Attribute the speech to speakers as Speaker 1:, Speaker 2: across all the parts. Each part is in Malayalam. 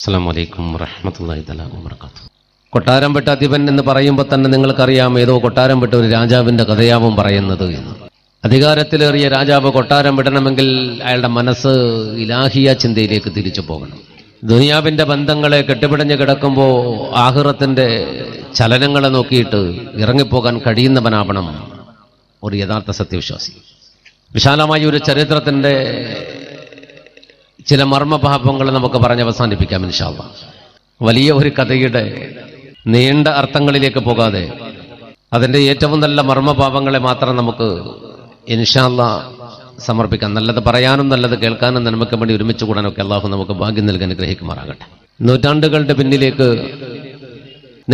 Speaker 1: അസ്സലാമു അലൈക്കും വറഹ്മത്തുള്ളാഹി തആല വബറകാതുഹു. കൊട്ടാരം വിട്ട അധിപൻ എന്ന് പറയുമ്പോൾ തന്നെ നിങ്ങൾക്കറിയാം ഏതോ കൊട്ടാരം വിട്ട ഒരു രാജാവിൻ്റെ കഥയാവും പറയുന്നത് എന്ന്. അധികാരത്തിലേറിയ രാജാവ് കൊട്ടാരം വിടണമെങ്കിൽ അയാളുടെ മനസ്സ് ഇലാഹിയ ചിന്തയിലേക്ക് തിരിച്ചു പോകണം. ദുനിയാവിൻ്റെ ബന്ധങ്ങളെ കെട്ടുപിടഞ്ഞ് കിടക്കുമ്പോൾ ആഖിറത്തിൻ്റെ ചലനങ്ങളെ നോക്കിയിട്ട് ഇറങ്ങിപ്പോകാൻ കഴിയുന്നവനാവണം ഒരു യഥാർത്ഥ സത്യവിശ്വാസി. വിശാലമായ ഒരു ചരിത്രത്തിൻ്റെ ചില മർമ്മഭാവങ്ങൾ നമുക്ക് പറഞ്ഞ് അവസാനിപ്പിക്കാം ഇൻഷാ അല്ലാഹ്. വലിയ ഒരു കഥയുടെ നീണ്ട അർത്ഥങ്ങളിലേക്ക് പോകാതെ അതിൻ്റെ ഏറ്റവും നല്ല മർമ്മഭാവങ്ങളെ മാത്രം നമുക്ക് ഇൻഷാ അല്ലാഹ് സമർപ്പിക്കാം. നല്ലത് പറയാനും നല്ലത് കേൾക്കാനും നമുക്ക് വേണ്ടി ഒരുമിച്ച് കൂടാനൊക്കെ അല്ലാഹു നമുക്ക് ഭാഗ്യം നൽകി അനുഗ്രഹിക്കുമാറാകട്ടെ. നൂറ്റാണ്ടുകളുടെ പിന്നിലേക്ക്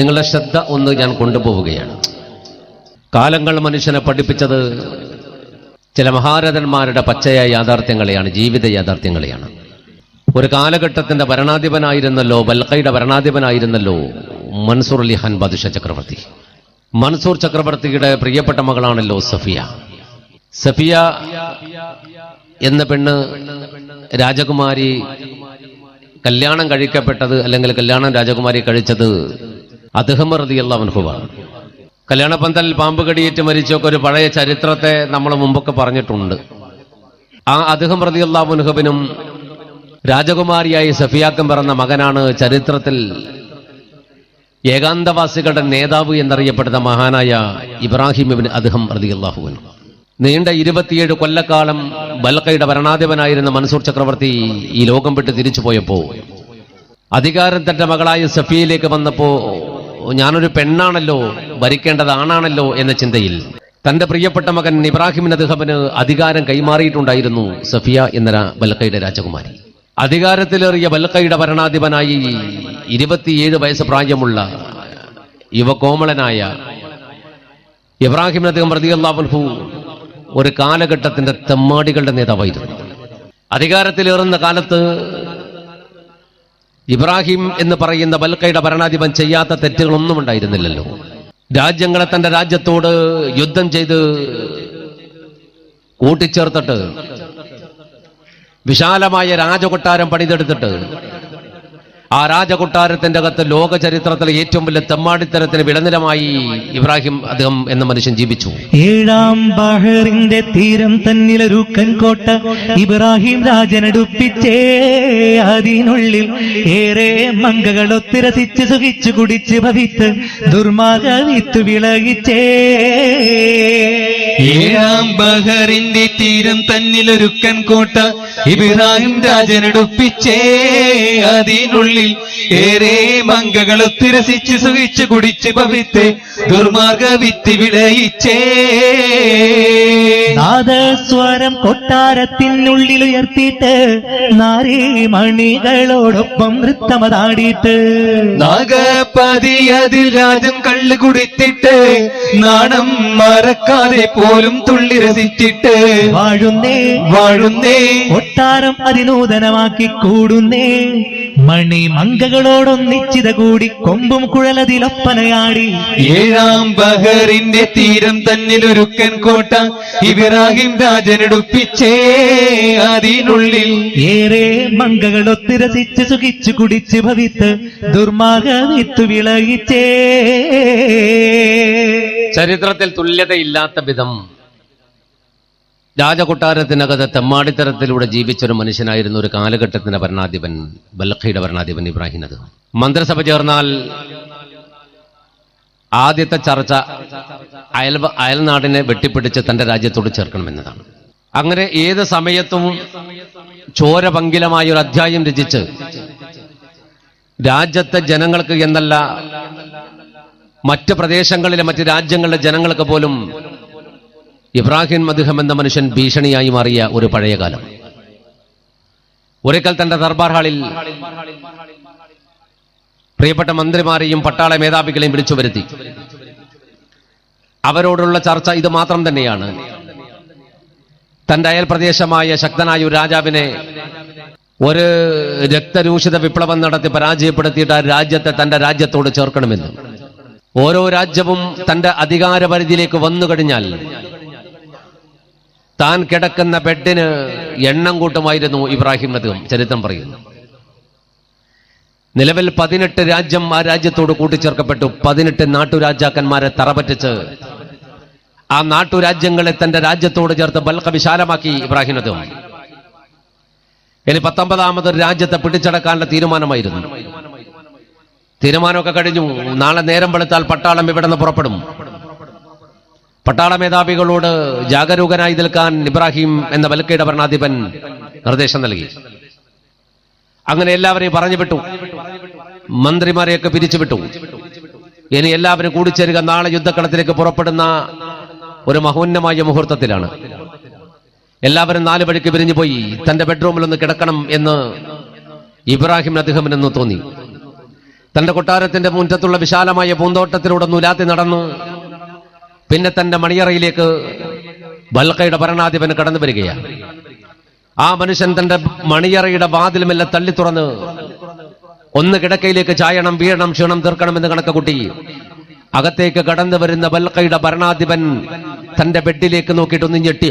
Speaker 1: നിങ്ങളുടെ ശ്രദ്ധ ഒന്ന് ഞാൻ കൊണ്ടുപോവുകയാണ്. കാലങ്ങൾ മനുഷ്യനെ പഠിപ്പിച്ചത് ചില മഹാരഥന്മാരുടെ പച്ചയായ യാഥാർത്ഥ്യങ്ങളെയാണ്, ജീവിത യാഥാർത്ഥ്യങ്ങളെയാണ്. ഒരു കാലഘട്ടത്തിന്റെ ഭരണാധിപനായിരുന്നല്ലോ, ബൽഖയുടെ ഭരണാധിപനായിരുന്നല്ലോ മൻസൂർ അലി ഖാൻ ബാദുഷ ചക്രവർത്തി. മൻസൂർ ചക്രവർത്തിയുടെ പ്രിയപ്പെട്ട മകളാണല്ലോ സഫിയ. സഫിയ എന്ന പെണ്ണ് രാജകുമാരി കല്യാണം കഴിക്കപ്പെട്ടത്, അല്ലെങ്കിൽ കല്യാണം രാജകുമാരി കഴിച്ചത് അദ്ഹം റളിയല്ലാഹു അൻഹുവാണ്. കല്യാണപ്പന്തൽ പാമ്പ് കടിയേറ്റ് മരിച്ചൊക്കെ ഒരു പഴയ ചരിത്രത്തെ നമ്മൾ മുമ്പൊക്കെ പറഞ്ഞിട്ടുണ്ട്. ആ അദ്ഹം റളിയല്ലാഹു അൻഹുവിനും രാജകുമാരിയായി സഫിയാക്കും പിറന്ന മകനാണ് ചരിത്രത്തിൽ ഏകാന്തവാസികളുടെ നേതാവ് എന്നറിയപ്പെടുന്ന മഹാനായ ഇബ്രാഹിം ഇബ്നു അദ്ഹം റളിയല്ലാഹു അൻഹു. നീണ്ട 27 കൊല്ലക്കാലം ബൽഖയുടെ ഭരണാധിപനായിരുന്ന മൻസൂർ ചക്രവർത്തി ഈ ലോകം വിട്ട് തിരിച്ചു പോയപ്പോൾ അധികാരം തന്റെ മകളായ സഫിയയിലേക്ക് വന്നപ്പോൾ ഞാനൊരു പെണ്ണാണല്ലോ, ഭരിക്കേണ്ടത് ആണാണല്ലോ എന്ന ചിന്തയിൽ തന്റെ പ്രിയപ്പെട്ട മകൻ ഇബ്രാഹിം അദ്ഹമിന് അധികാരം കൈമാറിയിട്ടുണ്ടായിരുന്നു സഫിയ എന്ന ബൽഖയുടെ രാജകുമാരി. അധികാരത്തിലേറിയ ബൽഖയുടെ ഭരണാധിപനായി 27 വയസ്സ് പ്രായമുള്ള യുവകോമളനായ ഇബ്രാഹിം അദ്ഹം റളിയല്ലാഹു അൻഹു ഒരു കാലഘട്ടത്തിന്റെ തെമ്മാടികളുടെ നേതാവായിരുന്നു. അധികാരത്തിലേറുന്ന കാലത്ത് ഇബ്രാഹിം എന്ന് പറയുന്ന ബൽഖയുടെ ഭരണാധിപൻ ചെയ്യാത്ത തെറ്റുകളൊന്നും ഉണ്ടായിരുന്നില്ലല്ലോ. രാജ്യങ്ങളെ തന്റെ രാജ്യത്തോട് യുദ്ധം ചെയ്ത് കൂട്ടിച്ചേർത്തിട്ട് വിശാലമായ രാജകൊട്ടാരം പണിതെടുത്തിട്ട് ആ രാജകൊട്ടാരത്തിന്റെ അകത്ത് ലോക ചരിത്രത്തിലെ ഏറ്റവും വലിയ തെമ്മാടിത്തരത്തിന് വിളനിലമായി ഇബ്രാഹിം അദ്ഹം എന്ന മനുഷ്യൻ ജീവിച്ചു.
Speaker 2: ഏഴാം ബഹറിന്റെ തീരം തന്നിലൊരുക്കൻ കോട്ട ഇബ്രാഹിം രാജനടുപ്പിച്ചേ, അതിനുള്ളിൽ ഏറെ മങ്കകളൊത്തിരസിച്ച് സുഖിച്ചു കുടിച്ച് ഭവിത്ത് ദുർമാർഗ വിത്ത് വിളകിച്ചേ.
Speaker 3: ഏഴാം ബഹറിന്റെ തീരം തന്നിലൊരുക്കൻ കോട്ട ഇബ്രാഹിം രാജനടുപ്പിച്ചേ, അതിനുള്ളിൽ ഏറെ മങ്കകളൊത്തിരസിച്ച് സുഖിച്ച് കുടിച്ച് ഭവിത്ത് ദുർമാർഗ വിത്ത് വിളയിച്ചേ.
Speaker 2: നാദസ്വരം കൊട്ടാരത്തിനുള്ളിൽ ഉയർത്തിയിട്ട് നാരീ മണികളോടൊപ്പം നൃത്തമതാടിയിട്ട്
Speaker 3: നാഗപതി അതിൽ രാജൻ കള്ളു കുടിത്തിട്ട് നാണം മറക്കാതെ പോലും തുള്ളി രസിച്ചിട്ട്
Speaker 2: വാഴുന്നേ
Speaker 3: വാഴുന്നേ
Speaker 2: കൊട്ടാരം അതിനൂതനമാക്കി കൂടുന്നേ. മണി മങ്കകളോടൊന്നിച്ചിത കൂടി കൊമ്പും കുഴലതിലൊപ്പനയാടി.
Speaker 3: ഏഴാം ബഹറിന്റെ തീരം തന്നിലൊരുക്കൻ കോട്ട ഇബ്രാഹിം രാജനടുപ്പിച്ചേ, അതിനുള്ളിൽ
Speaker 2: ഏറെ മങ്കകളൊത്തിരസിച്ച് സുഖിച്ചു കുടിച്ച് ഭവിത്ത് ദുർമാർഗ വിത്ത് വിളയിച്ചേ.
Speaker 1: ചരിത്രത്തിൽ തുല്യതയില്ലാത്ത വിധം രാജകൊട്ടാരത്തിനകത്ത് തെമ്മാടിത്തരത്തിലൂടെ ജീവിച്ചൊരു മനുഷ്യനായിരുന്നു ഒരു കാലഘട്ടത്തിന്റെ ഭരണാധിപൻ, ബൽഖയുടെ ഭരണാധിപൻ ഇബ്രാഹിം അദ്ഹം. മന്ത്രിസഭ ചേർന്നാൽ ആദ്യത്തെ ചർച്ച അയൽനാടിനെ വെട്ടിപ്പിടിച്ച് തന്റെ രാജ്യത്തോട് ചേർക്കണമെന്നതാണ്. അങ്ങനെ ഏത് സമയത്തും ചോരപങ്കിലമായ ഒരു അധ്യായം രചിച്ച് രാജ്യത്തെ ജനങ്ങൾക്ക് എന്നല്ല മറ്റ് പ്രദേശങ്ങളിലെ മറ്റ് രാജ്യങ്ങളിലെ ജനങ്ങൾക്ക് പോലും ഇബ്രാഹിം അദ്ഹം എന്ന മനുഷ്യൻ ഭീഷണിയായി മാറിയ ഒരു പഴയ കാലം. ഒരിക്കൽ തന്റെ ദർബാർ ഹാളിൽ പ്രിയപ്പെട്ട മന്ത്രിമാരെയും പട്ടാള മേധാവികളെയും വിളിച്ചു വരുത്തി. അവരോടുള്ള ചർച്ച ഇത് മാത്രം തന്നെയാണ്. തന്റെ അയൽ പ്രദേശമായ ശക്തനായ ഒരു രാജാവിനെ ഒരു രക്തരൂഷിത വിപ്ലവം നടത്തി പരാജയപ്പെടുത്തിയിട്ട് ആ രാജ്യത്തെ തന്റെ രാജ്യത്തോട് ചേർക്കണമെന്ന്. ഓരോ രാജ്യവും തന്റെ അധികാരപരിധിയിലേക്ക് വന്നു കഴിഞ്ഞാൽ താൻ കിടക്കുന്ന ബെഡിന് എണ്ണം കൂട്ടുമായിരുന്നു ഇബ്രാഹിം അദ്ഹം, ചരിത്രം പറയുന്നു. നിലവിൽ 18 രാജ്യം ആ രാജ്യത്തോട് കൂട്ടിച്ചേർക്കപ്പെട്ടു. 18 നാട്ടുരാജാക്കന്മാരെ തറപറ്റിച്ച് ആ നാട്ടുരാജ്യങ്ങളെ തന്റെ രാജ്യത്തോട് ചേർത്ത് ബൽഖ വിശാലമാക്കി ഇബ്രാഹിം നദി. ഇനി 19ാമത് രാജ്യത്തെ പിടിച്ചടക്കാനുള്ള തീരുമാനമായിരുന്നു. തീരുമാനമൊക്കെ കഴിഞ്ഞു. നാളെ നേരം വെളുത്താൽ പട്ടാളം ഇവിടെ നിന്ന് പുറപ്പെടും. പട്ടാള മേധാവികളോട് ജാഗരൂകനായി നിൽക്കാൻ ഇബ്രാഹിം എന്ന ബൽഖയുടെ ഭരണാധിപൻ നിർദ്ദേശം നൽകി. അങ്ങനെ എല്ലാവരെയും പറഞ്ഞു വിട്ടു. മന്ത്രിമാരെയൊക്കെ പിരിച്ചുവിട്ടു. ഇനി എല്ലാവരും കൂടിച്ചേരുക. നാളെ യുദ്ധക്കളത്തിലേക്ക് പുറപ്പെടുന്ന ഒരു മഹോന്നതമായ മുഹൂർത്തത്തിലാണ്. എല്ലാവരും 4 വഴിക്ക് പിരിഞ്ഞു പോയി. തന്റെ ബെഡ്റൂമിൽ ഒന്ന് കിടക്കണം എന്ന് ഇബ്രാഹിം അദ്ദേഹമെന്ന് തോന്നി. തന്റെ കൊട്ടാരത്തിന്റെ മുറ്റത്തുള്ള വിശാലമായ പൂന്തോട്ടത്തിലൂടെ നുലാത്തി നടന്നു. പിന്നെ തന്റെ മണിയറയിലേക്ക് ബൽഖയുടെ ഭരണാധിപന് കടന്നു വരികയാണ്. ആ മനുഷ്യൻ തന്റെ മണിയറയുടെ വാതിൽ മെല്ലെ തള്ളി തുറന്ന് ഒന്ന് കിടക്കയിലേക്ക് ചായണം, വീഴണം, ക്ഷീണം തീർക്കണമെന്ന് കണക്ക് കൂട്ടി അകത്തേക്ക് കടന്നു വരുന്ന ബൽഖയുടെ ഭരണാധിപൻ തന്റെ ബെഡിലേക്ക് നോക്കിയിട്ട് ഒന്ന് ഞെട്ടി.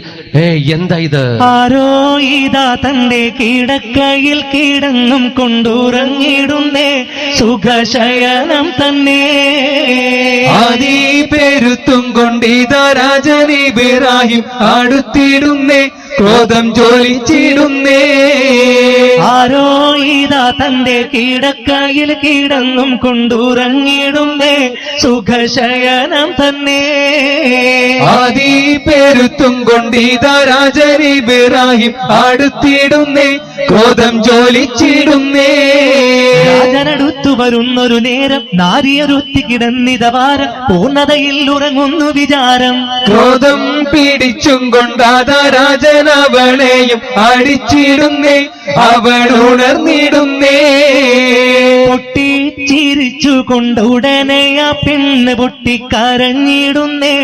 Speaker 1: എന്താ ഇത്?
Speaker 2: ആരോ ഇതാ തന്റെ കിടക്കയിൽ കിടന്നും കൊണ്ടുറങ്ങിടുന്നേ, സുഖശയനം തന്നെ.
Speaker 3: ആദി പെരുത്തും കൊണ്ടിതാ രാജൻ ഇബ്രാഹിം അടുത്തിടുന്നേ, ക്രോധം ജ്വലിച്ചിടുന്നേ.
Speaker 2: ആരോ ഇതാ തന്റെ കിടക്കയിൽ കിടന്നും കൊണ്ടുറങ്ങിടുന്നേ, സുഖശയനം തന്നെ.
Speaker 3: ആദി പെരുത്തും കൊണ്ടിതാ രാജൻ ഇബ്രാഹിം അടുത്തിടുന്നേ, ക്രോധം ജ്വലിച്ചിടുന്നേ.
Speaker 2: രാജനടുത്തു വരുന്നൊരു നേരം നാരിയൊരുത്തി കിടന്നിതവാരം, പൂർണ്ണതയിൽ ഉറങ്ങുന്നു വിചാരം.
Speaker 3: ക്രോധം പിടിച്ചും കൊണ്ടാതാ രാജൻ അവളെയും അടിച്ചിടുന്നേ, അവൾ ഉണർന്നിടുന്നേ.
Speaker 2: പൊട്ടിച്ചിരിച്ചു കൊണ്ട് ഉടനെ ആ പെണ്ണ് പൊട്ടിക്കരഞ്ഞിടുന്നേ,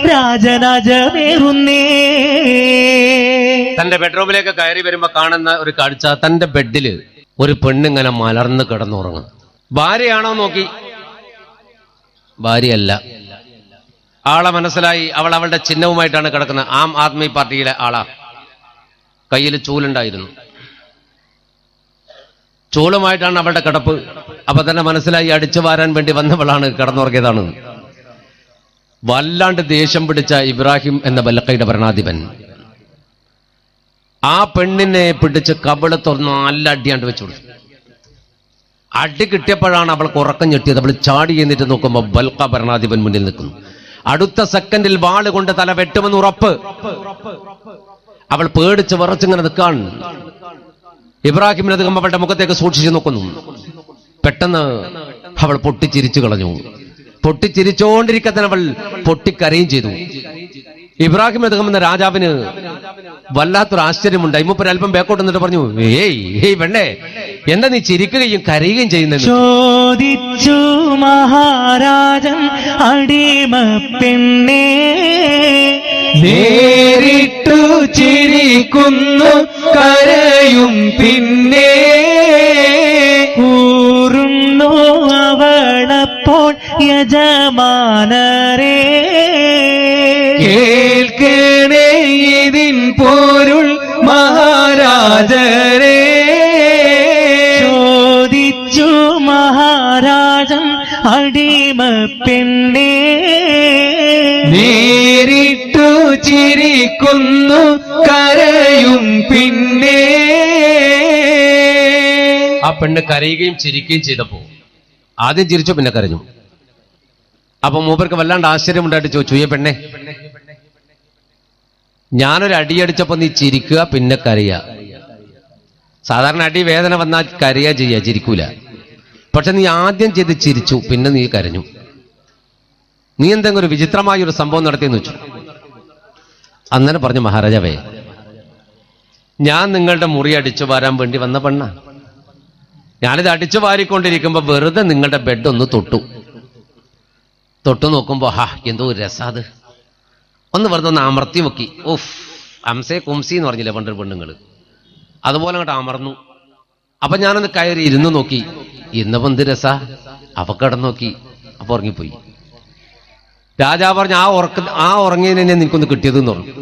Speaker 2: രാജരാജവേറുന്നേ.
Speaker 1: തന്റെ ബെഡ്റൂമിലേക്ക് കയറി വരുമ്പോ കാണുന്ന ഒരു കാഴ്ച, തന്റെ ബെഡില് ഒരു പെണ്ണിങ്ങനെ മലർന്ന് കിടന്നുറങ്ങും. ഭാര്യയാണോ നോക്കി, ഭാര്യയല്ല. ആളെ മനസ്സിലായി. അവൾ അവളുടെ ചിഹ്നവുമായിട്ടാണ് കിടക്കുന്നത്. ആം ആദ്മി പാർട്ടിയിലെ ആളാ. കയ്യിൽ ചൂലുണ്ടായിരുന്നു. ചൂലുമായിട്ടാണ് അവളുടെ കിടപ്പ്. അപ്പൊ തന്നെ മനസ്സിലായി അടിച്ചു വാരാൻ വേണ്ടി വന്നവളാണ്, കിടന്നുറങ്ങിയതാണ്. വല്ലാണ്ട് ദേഷ്യം പിടിച്ച ഇബ്രാഹിം എന്ന ബൽഖയുടെ ഭരണാധിപൻ ആ പെണ്ണിനെ പിടിച്ച് കവിള് തുറന്ന് നല്ല അടിയാണ്ട് വെച്ചു കൊടുത്തു. അടി കിട്ടിയപ്പോഴാണ് അവൾക്ക് ഉറക്കം ഞെട്ടിയത്. അവൾ ചാടി എന്നിട്ട് നോക്കുമ്പോൾ ബൽഖ ഭരണാധിപൻ മുന്നിൽ നിൽക്കുന്നു. അടുത്ത സെക്കൻഡിൽ വാള് കൊണ്ട് തല വെട്ടുമെന്ന് ഉറപ്പ്. അവൾ പേടിച്ച് വിറച്ചിങ്ങനെ നിൽക്കാൻ. ഇബ്രാഹിമിനെ അദ്ദേഹം അവളുടെ മുഖത്തേക്ക് സൂക്ഷിച്ചു നോക്കുന്നു. പെട്ടെന്ന് അവൾ പൊട്ടിച്ചിരിച്ചു കളഞ്ഞു. പൊട്ടിച്ചിരിച്ചോണ്ടിരിക്കത്തന്നെ അവൾ പൊട്ടിക്കരയും ചെയ്തു. ഇബ്രാഹിം അദ്ദേഹം എന്ന രാജാവിന് വല്ലാത്തൊരു ആശ്ചര്യമുണ്ടായി. മൂപ്പര് അല്പം ബേക്കോട്ട് എന്നിട്ട് പറഞ്ഞു, ഏയ് പെണ്ണേ, എന്താ നീ ചിരിക്കുകയും കരയുകയും ചെയ്യുന്നത്?
Speaker 2: ചോദിച്ചു മഹാരാജൻ അടിമ പെണ്ണേ,
Speaker 3: നേരിട്ടു ചിരിക്കുന്നു കരയും പിന്നെ.
Speaker 2: കൂറുന്നു അവളപ്പോൾ യജമാനരേ,
Speaker 3: കേൾക്കണേ ഇതിൻ പോരുൾ മഹാരാജരേ.
Speaker 2: ചോദിച്ചു മഹാരാജൻ അടിമ പെണ്ണേ,
Speaker 3: നേരിട്ടു ചിരിക്കുന്നു കരയും പിന്നെ.
Speaker 1: ആ പെണ്ണ് കരയുകയും ചിരിക്കുകയും ചെയ്തപ്പോ ആദ്യം ചിരിച്ചു, പിന്നെ കരഞ്ഞു. അപ്പൊ മൂപ്പർക്ക് വല്ലാണ്ട് ആശ്ചര്യമുണ്ടായിട്ട് ചോദിച്ചു, പെണ്ണെ, ഞാനൊരു അടിയടിച്ചപ്പോ നീ ചിരിക്കുക പിന്നെ കരയുക. സാധാരണ അടി വേദന വന്നാൽ കരയുക ചെയ്യുക, ചിരിക്കൂല. പക്ഷെ നീ ആദ്യം ചെയ്ത് ചിരിച്ചു, പിന്നെ നീ കരഞ്ഞു. നീ എന്തെങ്കിലും ഒരു വിചിത്രമായ ഒരു സംഭവം നടത്തിയെന്ന് വെച്ചു. അന്നേരം പറഞ്ഞു, മഹാരാജാവേ, ഞാൻ നിങ്ങളുടെ മുറി അടിച്ചു വാരാൻ വേണ്ടി വന്ന പെണ്ണ. ഞാനിത് അടിച്ചു വാരിക്കൊണ്ടിരിക്കുമ്പോ വെറുതെ നിങ്ങളുടെ ബെഡ് ഒന്ന് തൊട്ടു നോക്കുമ്പോ എന്തോ ഒരു രസാത്. ഒന്ന് വെറുതെ ഒന്ന് അമർത്തി നോക്കി. ഓഫ്, അംസേ കുംസി എന്ന് പറഞ്ഞില്ലേ പണ്ടൊരു പെണ്ണുങ്ങള്, അതുപോലെ അങ്ങോട്ട് അമർന്നു. അപ്പൊ ഞാനൊന്ന് കയറി ഇരുന്ന് നോക്കി. ഇന്നപ്പോ എന്ത് രസാ. അപ്പൊ കിടന്നു നോക്കി. അപ്പൊ ഉറങ്ങിപ്പോയി. രാജാവ് പറഞ്ഞു, ആ ഉറങ്ങിയതിനെ നിനക്കൊന്ന് കിട്ടിയതെന്ന് പറഞ്ഞു.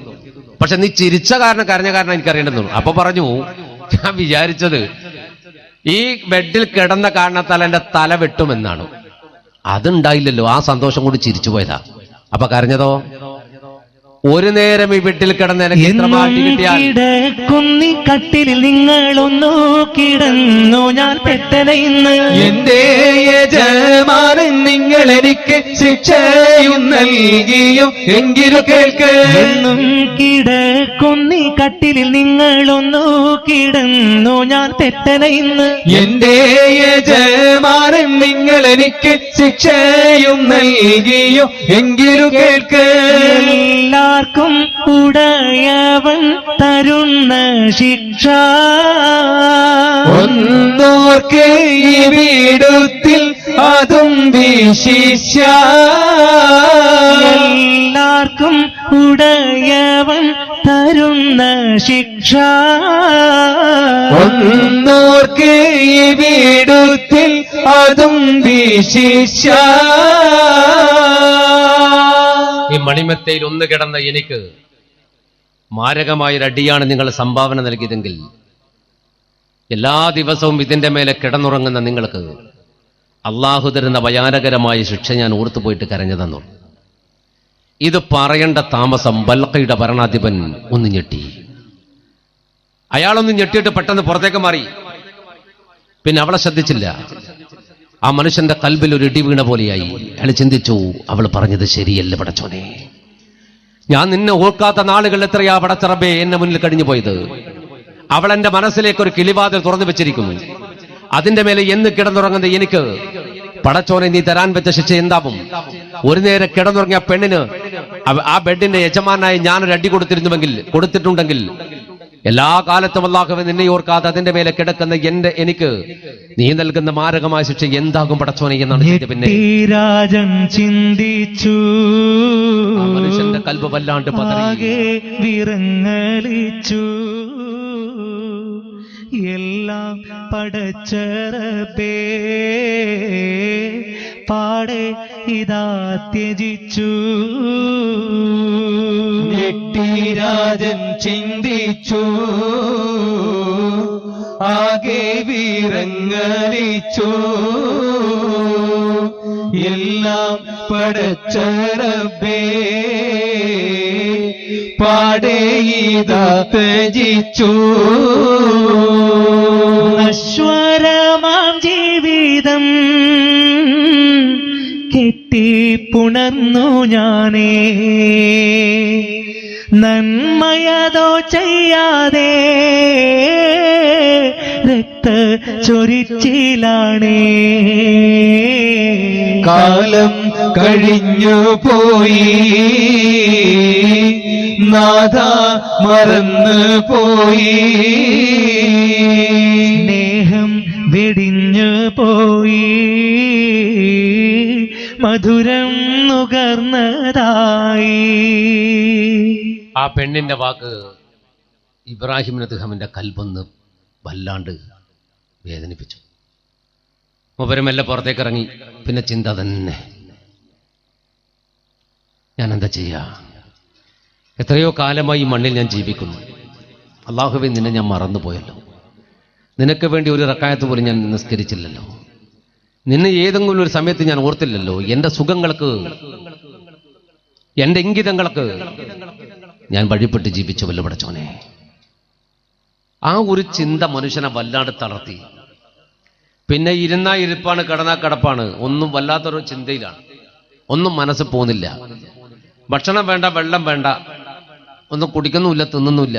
Speaker 1: പക്ഷെ നീ ചിരിച്ച കാരണം, കരഞ്ഞ കാരണം എനിക്കറിയേണ്ടെന്ന് പറഞ്ഞു. അപ്പൊ പറഞ്ഞു, ഞാൻ വിചാരിച്ചത് ഈ ബെഡിൽ കിടന്ന കാരണത്താൽ എന്റെ തല വെട്ടുമെന്നാണ്. അതുണ്ടായില്ലല്ലോ. ആ സന്തോഷം കൂടി ചിരിച്ചു പോയതാ. അപ്പൊ കരഞ്ഞതോ? ഒരു നേരം ഈ വീട്ടിൽ കിടന്ന് എനിക്ക് ഇത്ര മാറ്റി കിട്ടിയാൽ.
Speaker 2: കിടക്കുന്നി കട്ടിലിൽ നിങ്ങളൊന്നു കിടന്നു ഞാൻ പെട്ടന ഇന്ന്.
Speaker 3: എന്റെ യജമാനൻ നിങ്ങൾ എനിക്ക് ശിക്ഷയും നൽകിയോ എങ്കിലും കേൾക്ക്.
Speaker 2: എന്നും കിടക്കുന്നി കട്ടിലിൽ നിങ്ങളൊന്നു കിടന്നു ഞാൻ പെട്ടന ഇന്ന്.
Speaker 3: എന്റെ യജമാനൻ നിങ്ങൾ എനിക്ക് ശിക്ഷയും നൽകിയോ എങ്കിലും കേൾക്ക്.
Speaker 2: എല്ലാവർക്കും ഉടയവൻ തരുന്ന ശിക്ഷ
Speaker 3: ഒന്നോർക്ക് ഈ വീടുത്തിൽ അതും വിശിഷ്യ.
Speaker 2: എല്ലാവർക്കും ഉടയവൻ തരുന്ന ശിക്ഷ
Speaker 3: ഒന്നോർക്ക് ഈ വീടുത്തിൽ അതും വിശിഷ്യ.
Speaker 1: ഈ മണിമെത്തയിൽ ഒന്ന് കിടന്ന എനിക്ക് മാരകമായൊരടിയാണ് നിങ്ങൾ സംഭാവന നൽകിയതെങ്കിൽ, എല്ലാ ദിവസവും ഇതിന്റെ മേലെ കിടന്നുറങ്ങുന്ന നിങ്ങൾക്ക് അള്ളാഹു തരുന്ന ഭയാനകരമായ ശിക്ഷ ഞാൻ ഓർത്തുപോയിട്ട് കരഞ്ഞു തന്നു. ഇത് പറയേണ്ട താമസം ബൽഖയുടെ ഭരണാധിപൻ ഒന്ന് ഞെട്ടി. അയാളൊന്ന് ഞെട്ടിയിട്ട് പെട്ടെന്ന് പുറത്തേക്ക് മാറി. പിന്നെ അവളെ ശ്രദ്ധിച്ചില്ല. ആ മനുഷ്യന്റെ കൽബിൽ ഒരു ഇടി വീണ പോലെയായി. അയാൾ ചിന്തിച്ചു, അവൾ പറഞ്ഞത് ശരിയല്ല പടച്ചോനെ. ഞാൻ നിന്നെ ഓർക്കാത്ത നാളുകൾ എത്രയാ പടച്ചറബേ എന്നെ മുന്നിൽ കഴിഞ്ഞു പോയത്. അവൾ എന്റെ മനസ്സിലേക്ക് ഒരു കിളിവാതിൽ തുറന്നു വെച്ചിരിക്കുന്നു. അതിന്റെ മേലെ എന്ന് കിടന്നുറങ്ങുന്ന എനിക്ക് പടച്ചോനെ നീ തരാൻ വെച്ച ശിക്ഷ എന്താവും? ഒരു നേരം കിടന്നുറങ്ങിയ പെണ്ണിന് ആ ബെഡിന്റെ യജമാനായി ഞാനൊരു അടി കൊടുത്തിട്ടുണ്ടെങ്കിൽ എല്ലാ കാലത്തും അല്ലാഹുവേ നിന്നെ ഓർക്കാതെ അതിന്റെ മേലെ കിടക്കുന്ന എനിക്ക് നീ നൽകുന്ന മാരകമായ ശിക്ഷ എന്താകും പടച്ചോനെ എന്നാണ്. പിന്നെ
Speaker 2: രാജൻ ചിന്തിച്ചു,
Speaker 1: മനുഷ്യന്റെ കൽബ് വല്ലാണ്ട് പതറി
Speaker 2: വിറങ്ങലിച്ചു. എല്ലാം പടച്ചറബേ പാടെ ഇതാ ത്യജിച്ചു.
Speaker 3: രാജൻ ചിന്തിച്ചു, ആകെ വിറങ്ങലിച്ചു. എല്ലാം പടച്ച റബ്ബേ പാടെ ഇതാ ത്യജിച്ചു.
Speaker 2: നശ്വരമാം ജീവിതം കെട്ടിപ്പുണർന്നു ഞാനേ, നന്മയതോ ചെയ്യാതെ രക്തച്ചൊരിച്ചിലാണേ.
Speaker 3: കാലം കഴിഞ്ഞു പോയി, നാഥ മറന്നു പോയി.
Speaker 2: സ്നേഹം വെടിഞ്ഞു പോയി, മധുരം നുകർന്നതായി.
Speaker 1: ആ പെണ്ണിന്റെ വാക്ക് ഇബ്രാഹിം നദ്ഹമിന്റെ കൽബൊന്ന് വല്ലാണ്ട് വേദനിപ്പിച്ചു. മൂപ്പരുമെല്ലാം പുറത്തേക്ക് ഇറങ്ങി. പിന്നെ ചിന്ത തന്നെ, ഞാൻ എന്താ ചെയ്യാ? എത്രയോ കാലമായി ഈ മണ്ണിൽ ഞാൻ ജീവിക്കുന്നു. അല്ലാഹുവേ നിന്നെ ഞാൻ മറന്നുപോയല്ലോ. നിനക്ക് വേണ്ടി ഒരു റക്അത്ത് പോലും ഞാൻ നിസ്കരിച്ചില്ലല്ലോ. നിന്നെ ഏതെങ്കിലും ഒരു സമയത്ത് ഞാൻ ഓർത്തില്ലല്ലോ. എന്റെ സുഖങ്ങൾക്ക്, എന്റെ ഇംഗിതങ്ങൾക്ക് ഞാൻ വഴിപ്പെട്ട് ജീവിച്ചുവല്ലോ പടച്ചോനെ. ആ ഒരു ചിന്ത മനുഷ്യനെ വല്ലാണ്ട് തളർത്തി. പിന്നെ ഇരുന്നാ ഇരിപ്പാണ്, കിടന്നാ കിടപ്പാണ്, ഒന്നും വല്ലാത്തൊരു ചിന്തയിലാണ്. ഒന്നും മനസ്സ് പോകുന്നില്ല. ഭക്ഷണം വേണ്ട, വെള്ളം വേണ്ട, ഒന്നും കുടിക്കുന്നുമില്ല, തിന്നുന്നില്ല.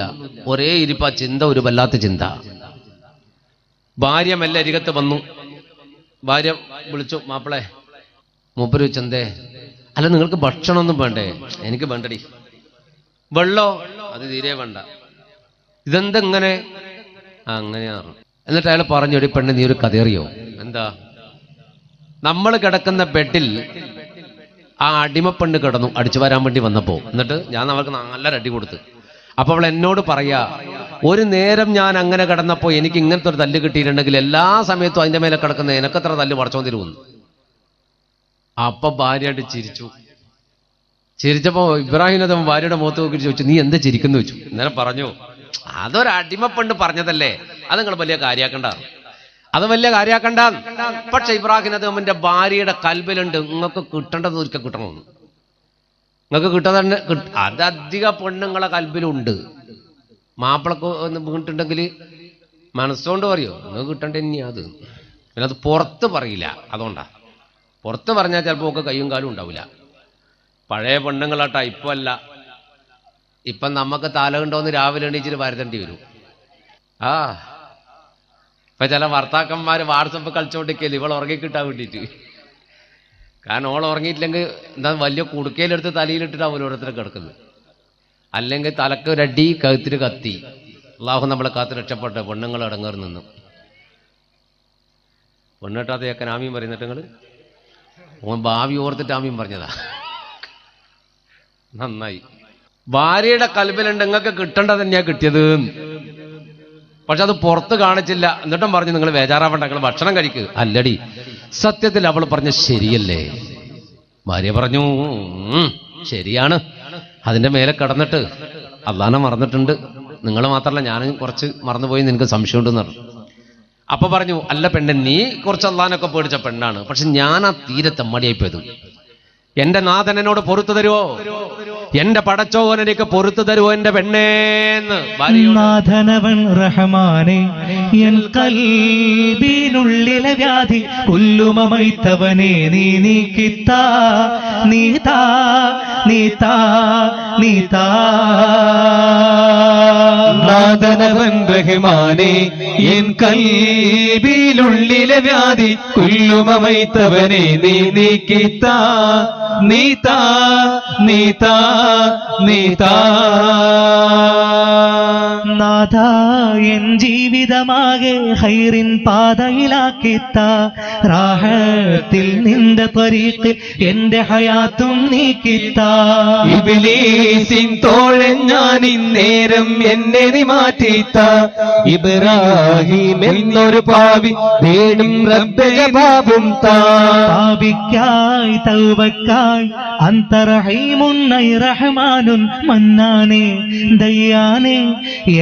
Speaker 1: ഒരേ ഇരിപ്പാ. ചിന്ത ഒരു വല്ലാത്ത ചിന്ത. ഭാര്യ മെല്ലെ അരികത്ത് വന്നു. ഭാര്യ വിളിച്ചു, മാപ്പിളെ. മൂപ്പര് വെച്ചെന്തേ? അല്ല നിങ്ങൾക്ക് ഭക്ഷണമൊന്നും വേണ്ടേ? എനിക്ക് വേണ്ടടി. വെള്ളോ? അത് തീരെ വേണ്ട. ഇതെന്തെങ്ങനെ? അങ്ങനെയാണ്. എന്നിട്ട് അയാൾ പറഞ്ഞു, എടി പെണ്ണ് നീ ഒരു കഥയറിയോ? എന്താ? നമ്മൾ കിടക്കുന്ന ബെഡിൽ ആ അടിമപ്പെണ്ണ് കിടന്നു അടിച്ചു വരാൻ വേണ്ടി വന്നപ്പോ. എന്നിട്ട് ഞാൻ അവർക്ക് നല്ലൊരു അടി കൊടുത്തു. അപ്പൊ അവൾ എന്നോട് പറയാ, ഒരു നേരം ഞാൻ അങ്ങനെ കിടന്നപ്പോ എനിക്ക് ഇങ്ങനത്തെ ഒരു തല്ല് കിട്ടിയിട്ടുണ്ടെങ്കിൽ എല്ലാ സമയത്തും അതിന്റെ മേലെ കിടക്കുന്ന എനക്കത്ര തല്ല് പടച്ചോൻ തരുമെന്ന്. അപ്പൊ ഭാര്യയായിട്ട് ചിരിച്ചു. ചിരിച്ചപ്പോ ഇബ്രാഹിം നദം ഭാര്യയുടെ മുഖത്ത് നോക്കി ചോദിച്ചു, നീ എന്താ ചിരിക്കുന്നു ചോദിച്ചു. നേരം പറഞ്ഞു, അതൊരു അടിമപ്പെണ്ണ് പറഞ്ഞതല്ലേ, അത് നിങ്ങൾ വലിയ കാര്യാക്കണ്ട. അത് വലിയ കാര്യാക്കണ്ട. പക്ഷെ ഇബ്രാഹിം അദ്ദേഹത്തിന്റെ ഭാര്യയുടെ കൽബിലുണ്ട് നിങ്ങൾക്ക് കിട്ടേണ്ടത് ഒരിക്കൽ കിട്ടണമെന്ന്. നിങ്ങൾക്ക് കിട്ടാതെ അത് അധിക പെണ്ണുങ്ങളെ കൽബിലുണ്ട്. മാപ്പിളക്ക് വീണിട്ടുണ്ടെങ്കിൽ മനസ്സുകൊണ്ട് പറയോ നിങ്ങൾക്ക് കിട്ടേണ്ട തന്നെയാ അത്. പിന്നെ അത് പുറത്ത് പറയില്ല. അതുകൊണ്ടാ പുറത്ത് പറഞ്ഞാൽ ചിലപ്പോൾ ഒക്കെ കയ്യും കാലും ഉണ്ടാവില്ല. പഴയ പെണ്ണുങ്ങളാട്ടാ. ഇപ്പം അല്ല. ഇപ്പം നമുക്ക് തലകുണ്ടോന്ന് രാവിലെ എണീച്ചിട്ട് വരുത്തേണ്ടി വരും. ഇപ്പൊ ചില ഭർത്താക്കന്മാർ വാട്സപ്പ് കളിച്ചോണ്ടിരിക്കല് ഇവൾ ഉറങ്ങിക്കിട്ടാൻ വേണ്ടിയിട്ട്. കാരണം ഓൾ ഉറങ്ങിയിട്ടില്ലെങ്കിൽ എന്താ വലിയ കുടുക്കയിലെടുത്ത് തലയിലിട്ടിട്ടാണ് ഓരോരുത്തരെ കിടക്കുന്നത്. അല്ലെങ്കിൽ തലക്ക് ഒരടി കഴുത്തിന് കത്തി. അള്ളാഹു നമ്മളെ കാത്ത് രക്ഷപ്പെട്ട പെണ്ണുങ്ങൾ അടങ്ങേറി നിന്നു. പെണ്ണിട്ടാത്ത ചേക്കൻ ആമീൻ പറയുന്നിട്ട് നിങ്ങൾ ഓൻ ഭാവി ഓർത്തിട്ട് ആമീൻ പറഞ്ഞതാ. നന്നായി. ഭാര്യയുടെ കൽബിലുണ്ട് നിങ്ങൾക്ക് കിട്ടേണ്ടത് തന്നെയാ കിട്ടിയത്. പക്ഷെ അത് പുറത്ത് കാണിച്ചില്ല. എന്നിട്ടും പറഞ്ഞു നിങ്ങൾ ബേജാറാവണ്ട, നിങ്ങൾ ഭക്ഷണം കഴിക്കുക. അല്ലടി, സത്യത്തിൽ അവൾ പറഞ്ഞ ശരിയല്ലേ? ഭാര്യ പറഞ്ഞു ശരിയാണ്. അതിന്റെ മേലെ കടന്നിട്ട് അള്ളാനെ മറന്നിട്ടുണ്ട്. നിങ്ങൾ മാത്രമല്ല ഞാനും കുറച്ച് മറന്നുപോയി, നിനക്ക് സംശയമുണ്ടെന്ന് പറഞ്ഞു. അപ്പൊ പറഞ്ഞു അല്ല പെണ്ണെ, നീ കുറച്ച് അള്ളാനൊക്കെ പേടിച്ച പെണ്ണാണ്. പക്ഷെ ഞാൻ ആ തീരെ തെമ്മടിയായിപ്പോയത്. എന്റെ നാഥൻ എന്നോട് പൊറത്തു തരുവോ? എന്റെ പടച്ചോൻ എനിക്ക് പൊറത്തു തരുവോ എന്റെ പെണ്ണേന്ന്
Speaker 2: നാഥനവൻ റഹ്മാനെ എൻ കൽബിനുള്ളിലെ വ്യാധി കുല്ലുമമൈത്തവനെ നീ നീക്കിത്താ നീതാ നീതാ നീതാ.
Speaker 3: നാഥനവൻ റഹ്മാനെ എൻ കൽബിനുള്ളിലെ വ്യാധി കുല്ലുമമൈത്തവനെ നീ നീക്കിത്താ നീതാ നീതാ നീതാ.
Speaker 2: നാഥ എൻ ജീവിതമാകെ ഹൈറിൻ പാതയിലാക്കിത്ത റാഹത്തിൽ നിന്റെ ത്വരീഖിൽ എന്റെ ഹയാത്തും നീക്കിത്ത.
Speaker 3: ഇബ്ലീസിൻ തോഴൻ ഞാൻ ഇന്നേരം എന്നെ നീ മാറ്റിത്ത. ഇബ്രാഹിം എന്നൊരു പാവി തേടും റബ്ബേ ബാബും താ.
Speaker 2: പാപിക്കായി തൗബക്കായി അന്തറഹീമുൻ റഹ്മാനുൻ മന്നാനെ ദയ്യാനെ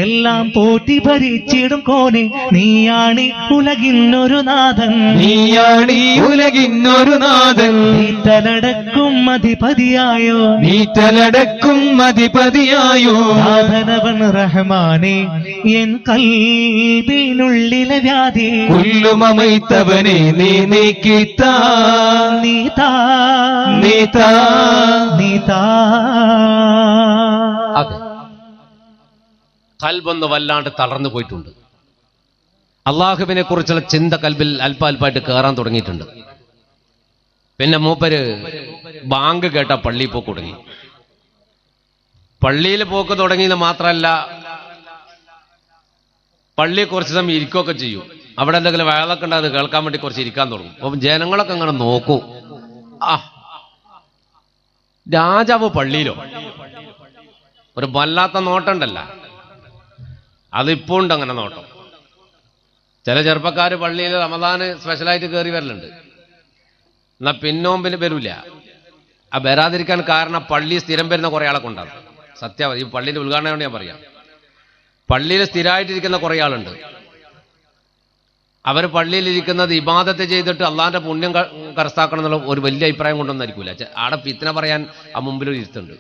Speaker 2: എല്ലാം പോറ്റി ഭരിച്ചിടും കോനെ നീയാണി ഉലകിന്നൊരു നാഥൻ.
Speaker 3: നീയാണി ഉലകിന്നൊരു നാഥൻ.
Speaker 2: നീറ്റലടക്കും അധിപതിയായോ
Speaker 3: നീറ്റലടക്കും അധിപതിയായോ.
Speaker 2: നാഥനവൻ റഹ്മാനെ എൻ കൽബിനുള്ളിലെ വ്യാധി
Speaker 3: കുല്ലുമമൈത്തവനെ നീ നീക്കിത്താ
Speaker 2: നീതാ
Speaker 3: നീതാ
Speaker 2: നീതാ.
Speaker 1: അതെ, കൽബൊന്ന് വല്ലാണ്ട് തളർന്നു പോയിട്ടുണ്ട്. അള്ളാഹുവിനെ കുറിച്ചുള്ള ചിന്ത കൽബിൽ അല്പാൽപ്പായിട്ട് കയറാൻ തുടങ്ങിയിട്ടുണ്ട്. പിന്നെ മൂപ്പര് ബാങ്ക് കേട്ട പള്ളിയിൽ പോക്ക് തുടങ്ങി. പള്ളിയിൽ പോക്ക് തുടങ്ങിയത് മാത്രമല്ല, പള്ളിയിൽ കുറച്ച് സമയം ഇരിക്കുകയൊക്കെ ചെയ്യും. അവിടെ എന്തെങ്കിലും വയലൊക്കെ ഉണ്ടാകുന്നത് കേൾക്കാൻ വേണ്ടി കുറച്ച് ഇരിക്കാൻ തുടങ്ങും. അപ്പം ജനങ്ങളൊക്കെ അങ്ങനെ നോക്കൂ. രാജാവ് പള്ളിയിലോ ഒരു വല്ലാത്ത നോട്ടമുണ്ടല്ല, അതിപ്പോ ഉണ്ട് അങ്ങനെ നോട്ടം. ചില ചെറുപ്പക്കാർ പള്ളിയിൽ റമദാന് സ്പെഷ്യലായിട്ട് കയറി വരലുണ്ട്. എന്നാ പിന്നോമ്പിന് വരില്ല. ആ വരാതിരിക്കാൻ കാരണം പള്ളി സ്ഥിരം വരുന്ന കുറെ ആളെ കൊണ്ടാണ്. സത്യം, ഈ പള്ളിയുടെ ഉദ്ഘാടനം കൊണ്ട് ഞാൻ പറയാം. പള്ളിയിൽ സ്ഥിരമായിട്ടിരിക്കുന്ന കുറെ ആളുണ്ട്. അവർ പള്ളിയിലിരിക്കുന്നത് ഇബാദത്ത് ചെയ്തിട്ട് അള്ളാന്റെ പുണ്യം കരസ്ഥാക്കണം എന്നുള്ള ഒരു വലിയ അഭിപ്രായം കൊണ്ടൊന്നായിരിക്കില്ല. ആടെ പിത്തിനെ പറയാൻ ആ മുമ്പിൽ ഒരു ഇരുത്തുണ്ട്.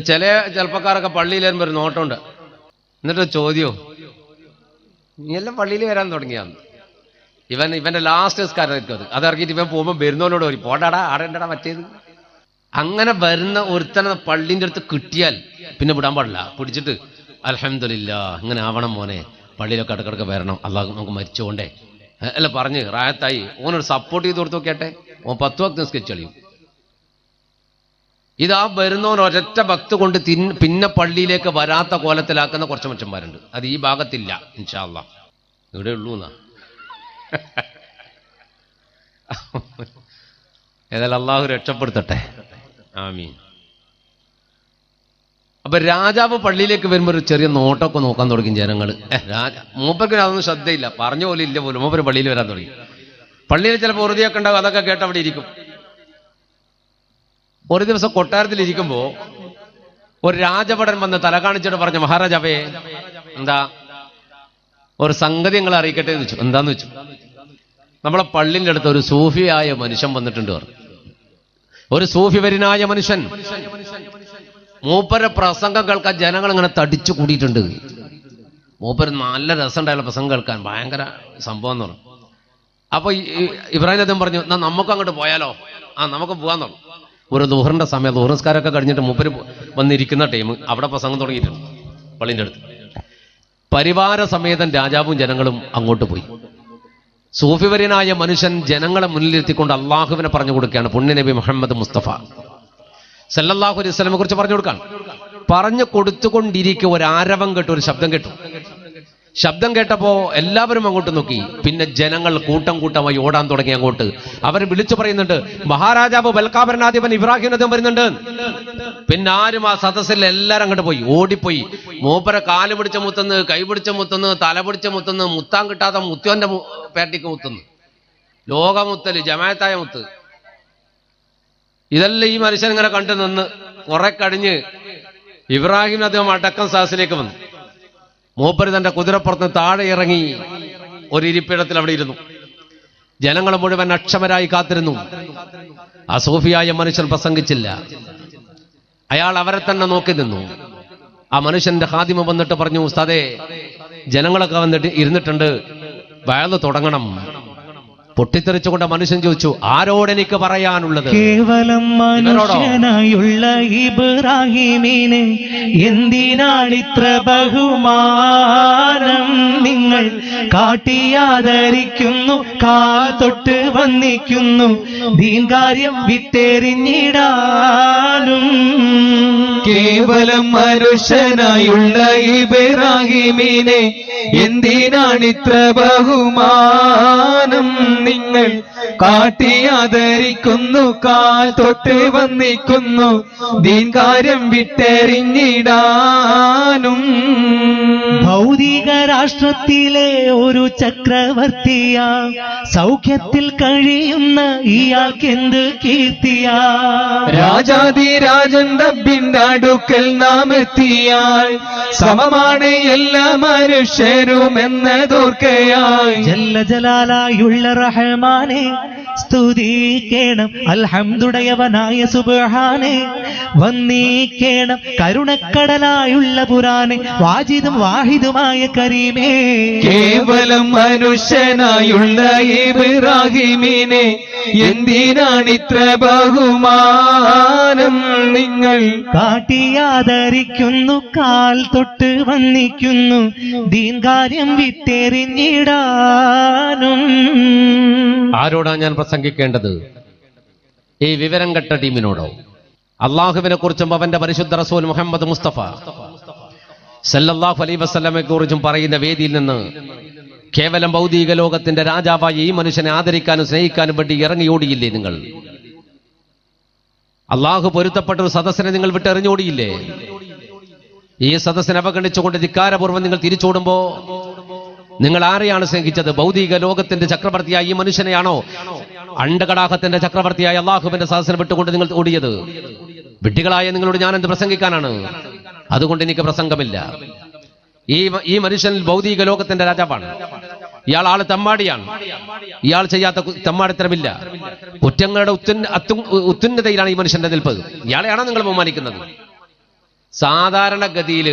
Speaker 1: ചില ചെറുപ്പക്കാരൊക്കെ പള്ളിയിൽ വരുമ്പോൾ ഒരു നോട്ടമുണ്ട്. എന്നിട്ട് ചോദ്യോ, നീ എല്ലാം പള്ളിയിൽ വരാൻ തുടങ്ങിയാന്ന്. ഇവന്റെ ലാസ്റ്റ് നിസ്കാരമായിരിക്കും അത് ഇറങ്ങിയിട്ട് ഇവൻ പോകുമ്പോൾ വരുന്നവനോട് പറയും പോടാടാ ആടേണ്ടടാ മറ്റേത്. അങ്ങനെ വരുന്ന ഒരുത്തനെ പള്ളിൻ്റെ അടുത്ത് കിട്ടിയാൽ പിന്നെ വിടാൻ പാടില്ല. പിടിച്ചിട്ട് അൽഹംദുലില്ലാ ഇങ്ങനെ ആവണം മോനെ, പള്ളിയിലൊക്കെ ഇടക്കിടക്ക് വരണം, അള്ളാഹ് നമുക്ക് മരിച്ചുകൊണ്ടേ അല്ല പറഞ്ഞ് റായത്തായി ഓനൊരു സപ്പോർട്ട് ചെയ്ത് കൊടുത്തു നോക്കിയാട്ടെ, ഓൻ 10 വക്ത് നിസ്കരിച്ച് കളിയും. ഇതാ വരുന്നവൻ ഒരൊറ്റ ഭക്ത് കൊണ്ട് പിന്നെ പള്ളിയിലേക്ക് വരാത്ത കോലത്തിലാക്കുന്ന കുറച്ച് മനുഷ്യന്മാരുണ്ട്. അത് ഈ ഭാഗത്തില്ല ഇൻഷാ അല്ലാഹ്, ഇവിടെ ഉള്ളൂ എന്നാ. ഏതായാലും അള്ളാഹു രക്ഷപ്പെടുത്തട്ടെ, ആമീൻ. അപ്പൊ രാജാവ് പള്ളിയിലേക്ക് വരുമ്പോൾ ഒരു ചെറിയ നോട്ടൊക്കെ നോക്കാൻ തുടങ്ങി ജനങ്ങൾ. മൂപ്പർക്ക് അതൊന്നും ശ്രദ്ധയില്ല, പറഞ്ഞ പോലെ ഇല്ല പോലും. മൂപ്പര് പള്ളിയിൽ വരാൻ തുടങ്ങി. പള്ളിയിൽ ചിലപ്പോൾ ഉറുതിയൊക്കെ ഉണ്ടാവും, അതൊക്കെ കേട്ട് അവിടെ ഇരിക്കും. ഒരു ദിവസം കൊട്ടാരത്തിൽ ഇരിക്കുമ്പോ ഒരു രാജഭടൻ വന്ന് തല കാണിച്ചിട്ട് പറഞ്ഞു, മഹാരാജാവേ എന്താ ഒരു സംഗതി നിങ്ങൾ അറിയിക്കട്ടെ എന്ന് വെച്ചു. എന്താന്ന് വെച്ചു, നമ്മളെ പള്ളിൻ്റെ അടുത്ത് ഒരു സൂഫിയായ മനുഷ്യൻ വന്നിട്ടുണ്ട് പറഞ്ഞു. ഒരു സൂഫി വര്യനായ മനുഷ്യൻ, മൂപ്പര പ്രസംഗം കേൾക്കാൻ ജനങ്ങൾ ഇങ്ങനെ തടിച്ചു കൂടിയിട്ടുണ്ട്. മൂപ്പര് നല്ല രസമുണ്ടായുള്ള പ്രസംഗം കേൾക്കാൻ, ഭയങ്കര സംഭവം എന്ന് പറഞ്ഞു. അപ്പൊ ഇബ്രാഹിം അദ്ദേഹം പറഞ്ഞു, എന്നാ നമുക്ക് അങ്ങോട്ട് പോയാലോ? നമുക്ക് പോകാൻ പറഞ്ഞു. ഒരു ദുഹറിന്റെ സമയം, ദുഹർസ്കാരൊക്കെ കഴിഞ്ഞിട്ട് മൂപ്പര് വന്നിരിക്കുന്ന ടൈം അവിടെ പ്രസംഗം തുടങ്ങിയിട്ടുണ്ട് പള്ളിൻ്റെ അടുത്ത്. പരിവാര സമേതം രാജാവും ജനങ്ങളും അങ്ങോട്ട് പോയി. സൂഫിവര്യനായ മനുഷ്യൻ ജനങ്ങളെ മുന്നിലെത്തിക്കൊണ്ട് അള്ളാഹുവിനെ പറഞ്ഞു കൊടുക്കുകയാണ്. പുണ്യനബി മുഹമ്മദ് മുസ്തഫ സല്ലല്ലാഹു അലൈഹി വസല്ലമയെ കുറിച്ച് പറഞ്ഞു കൊടുക്കാൻ. പറഞ്ഞു കൊടുത്തുകൊണ്ടിരിക്കെ ഒരു ആരവം കേട്ടു, ഒരു ശബ്ദം കേട്ടു. ശബ്ദം കേട്ടപ്പോ എല്ലാവരും അങ്ങോട്ട് നോക്കി. പിന്നെ ജനങ്ങൾ കൂട്ടം കൂട്ടമായി ഓടാൻ തുടങ്ങി അങ്ങോട്ട്. അവർ വിളിച്ചു പറയുന്നുണ്ട്, മഹാരാജാവ് ബൽക്കാപരനാധിപൻ ഇബ്രാഹിം നദം വരുന്നുണ്ട്. പിന്നെ ആരും ആ സദസ്സിൽ എല്ലാവരും അങ്ങോട്ട് പോയി, ഓടിപ്പോയി. മൂപ്പരെ കാല് പിടിച്ച മുത്തുന്നു, കൈ പിടിച്ച മുത്തുന്നു, തല പിടിച്ച മുത്തുന്നു, മുത്താൻ കിട്ടാത്ത മുത്തോന്റെ പേട്ടിക്ക് മുത്തുന്നു. ലോകമുത്തല്, ജമാഅത്തായ മുത്ത്. ഇതെല്ലാം ഈ മനുഷ്യൻ ഇങ്ങനെ കണ്ടു നിന്ന് കുറെ കഴിഞ്ഞ് ഇബ്രാഹിം അദ്ദേഹം അടക്കം സദസ്സിലേക്ക് വന്നു. മൂപ്പര് തന്റെ കുതിരപ്പുറത്ത് താഴെ ഇറങ്ങി ഒരു ഇരിപ്പിടത്തിൽ അവിടെ ഇരുന്നു. ജനങ്ങൾ മുഴുവൻ അക്ഷമരായി കാത്തിരുന്നു. ആ സൂഫിയായ മനുഷ്യൻ പ്രസംഗിച്ചില്ല. അയാൾ അവരെ തന്നെ നോക്കി നിന്നു. ആ മനുഷ്യന്റെ ഖാദിമ വന്നിട്ട് പറഞ്ഞു, ഉസ്താദേ, ജനങ്ങളൊക്കെ വന്നിട്ട് ഇരുന്നിട്ടുണ്ട്, വയല് തുടങ്ങണം. പൊട്ടിത്തെറിച്ചുകൊണ്ട് മനുഷ്യൻ ചോദിച്ചു, ആരോടെനിക്ക് പറയാനുള്ളത്?
Speaker 2: കേവലം മനുഷ്യനായുള്ള ഇബ്രാഹിമിനെ എന്തിനാണിത്ര ബഹുമാനം നിങ്ങൾ കാട്ടിയാദരിക്കുന്നു, കാൽ തൊട്ട് വന്നിക്കുന്നു, ദീൻകാര്യം വിട്ടെറിഞ്ഞിടാനും.
Speaker 3: കേവലം മനുഷ്യനായുള്ള ഇബ്രാഹിമിനെ എന്തിനാണിത്ര ബഹുമാനം നിങ്ങൾ കാട്ടിയാദരിക്കുന്നു, കാൽ തൊട്ട് വന്നിക്കുന്നു, ദീൻകാര്യം വിട്ടെറിഞ്ഞിടാനും.
Speaker 2: ഭൗതിക രാഷ്ട്രത്തിലെ ഒരു ചക്രവർത്തിയാ, സൗഖ്യത്തിൽ കഴിയുന്ന ഇയാൾക്കെന്ത് കീർത്തിയാ.
Speaker 3: രാജാതിരാജൻ റബ്ബിന്റെ അടുക്കൽ നാം എത്തിയാൽ സമമാണ് എല്ലാ മനുഷ്യരും എന്നതോർക്കയായി.
Speaker 2: ജല്ല ജലാലായുള്ള റഹ്മാനെ സ്തുതിക്കേണം, അൽഹംദുടയവനായ സുബ്ഹാനെ വന്ദിക്കേണം, കരുണക്കടലായുള്ള പുരാനെ വാജിദും വാഹിദുമായ കരീമേ.
Speaker 3: കേവലം മനുഷ്യനായുള്ള ഇബ്രാഹിമിനെ എന്തിനാണിത്ര ബഹുമാനം നിങ്ങൾ
Speaker 2: കാട്ടിയാദരിക്കുന്നു, കാൽ തൊട്ട് വന്നിക്കുന്നു, ദീൻകാര്യം വിട്ടെറിഞ്ഞിടാനും.
Speaker 1: ആരോടാ ഞാൻ പ്രസംഗിക്കേണ്ടത്? ഈ വിവരം കെട്ട ടീമിനോടോ? അള്ളാഹുവിനെ കുറിച്ചും അവന്റെ പരിശുദ്ധ റസൂൽ മുഹമ്മദ് മുസ്തഫ സല്ലല്ലാഹു അലൈഹി വസല്ലമയെ കുറിച്ചും പറയുന്ന വേദിയിൽ നിന്ന് കേവലം ഭൗതിക ലോകത്തിന്റെ രാജാവായ ഈ മനുഷ്യനെ ആദരിക്കാനും സ്നേഹിക്കാനും വേണ്ടി ഇറങ്ങിയോടിയില്ലേ നിങ്ങൾ? അള്ളാഹു പൊരുത്തപ്പെട്ട ഒരു സദസ്സിനെ നിങ്ങൾ വിട്ടെറിഞ്ഞോടിയില്ലേ? ഈ സദസ്സിനെ അവഗണിച്ചുകൊണ്ട് ധിക്കാരപൂർവ്വം നിങ്ങൾ തിരിച്ചോടുമ്പോ നിങ്ങൾ ആരെയാണ് സ്നേഹിച്ചത്? ഭൗതിക ലോകത്തിന്റെ ചക്രവർത്തിയായ ഈ മനുഷ്യനെയാണോ? അണ്ടകടാഹത്തിന്റെ ചക്രവർത്തിയായ അള്ളാഹുവിന്റെ സദസ്സിനെ വിട്ടുകൊണ്ട് നിങ്ങൾ ഓടിയത്? വിഡ്ഢികളായ നിങ്ങളോട് ഞാൻ എന്ത് പ്രസംഗിക്കാനാണ്? അതുകൊണ്ട് എനിക്ക് പ്രസംഗമില്ല. ഈ മനുഷ്യൻ ഭൗതിക ലോകത്തിന്റെ രാജാവാണ്. ഇയാൾ ആള് തമ്മാടിയാണ്. ഇയാൾ ചെയ്യാത്ത തമ്മാടിത്തരമില്ല. കുറ്റങ്ങളുടെ ഉത്തുന്നതയിലാണ് ഈ മനുഷ്യന്റെ നിൽപ്പ്. ഇയാളെയാണോ നിങ്ങൾ ബഹുമാനിക്കുന്നത്? സാധാരണഗതിയിൽ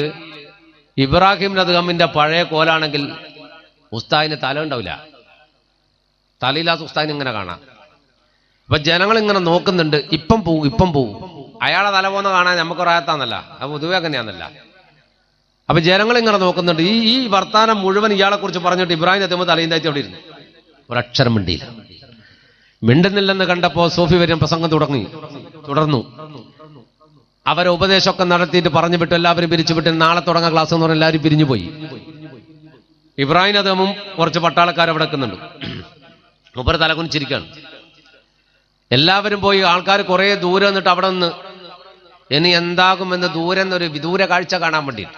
Speaker 1: ഇബ്രാഹിം നദ്ഗമിന്റെ പഴയ കോലാണെങ്കിൽ ഉസ്താദിന് തല ഉണ്ടാവില്ല. തലയില്ലാത്ത ഉസ്താദിന് ഇങ്ങനെ കാണാം. അപ്പൊ ജനങ്ങൾ ഇങ്ങനെ നോക്കുന്നുണ്ട്, ഇപ്പം പോവും. അയാളെ തല പോകുന്ന കാണാൻ നമുക്ക് പറയാത്താന്നല്ല, അത് പൊതുവെ അങ്ങനെയാന്നല്ല. അപ്പൊ ജനങ്ങൾ ഇങ്ങനെ നോക്കുന്നുണ്ട്. ഈ വർത്താനം മുഴുവൻ ഇയാളെ കുറിച്ച് പറഞ്ഞിട്ട് ഇബ്രാഹിം നദ്ഗം തലയും താഴ്ത്തി അവിടെ ഇരുന്നു. ഒരക്ഷരം മിണ്ടിയില്ല. മിണ്ടുന്നില്ലെന്ന് കണ്ടപ്പോ സൂഫി വര്യൻ പ്രസംഗം തുടർന്നു. അവരെ ഉപദേശമൊക്കെ നടത്തിയിട്ട് പറഞ്ഞു വിട്ടു. എല്ലാവരും പിരിച്ചുവിട്ട് നാളെ തുടങ്ങാൻ ക്ലാസ് എന്ന് പറഞ്ഞാൽ എല്ലാവരും പിരിഞ്ഞു പോയി. ഇബ്രാഹിം നദ്ഗമും കുറച്ച് പട്ടാളക്കാർ അവിടെ നിൽക്കുന്നുണ്ട്. മൂപ്പര് തലകുനിച്ചിരിക്കുകയാണ്. എല്ലാവരും പോയി. ആൾക്കാർ കുറെ ദൂരെ നിന്നിട്ട് അവിടെ നിന്ന് ഇനി എന്താകുമെന്ന് ദൂരെ നിന്നൊരു വിദൂര കാഴ്ച കാണാൻ വേണ്ടിയിട്ട്.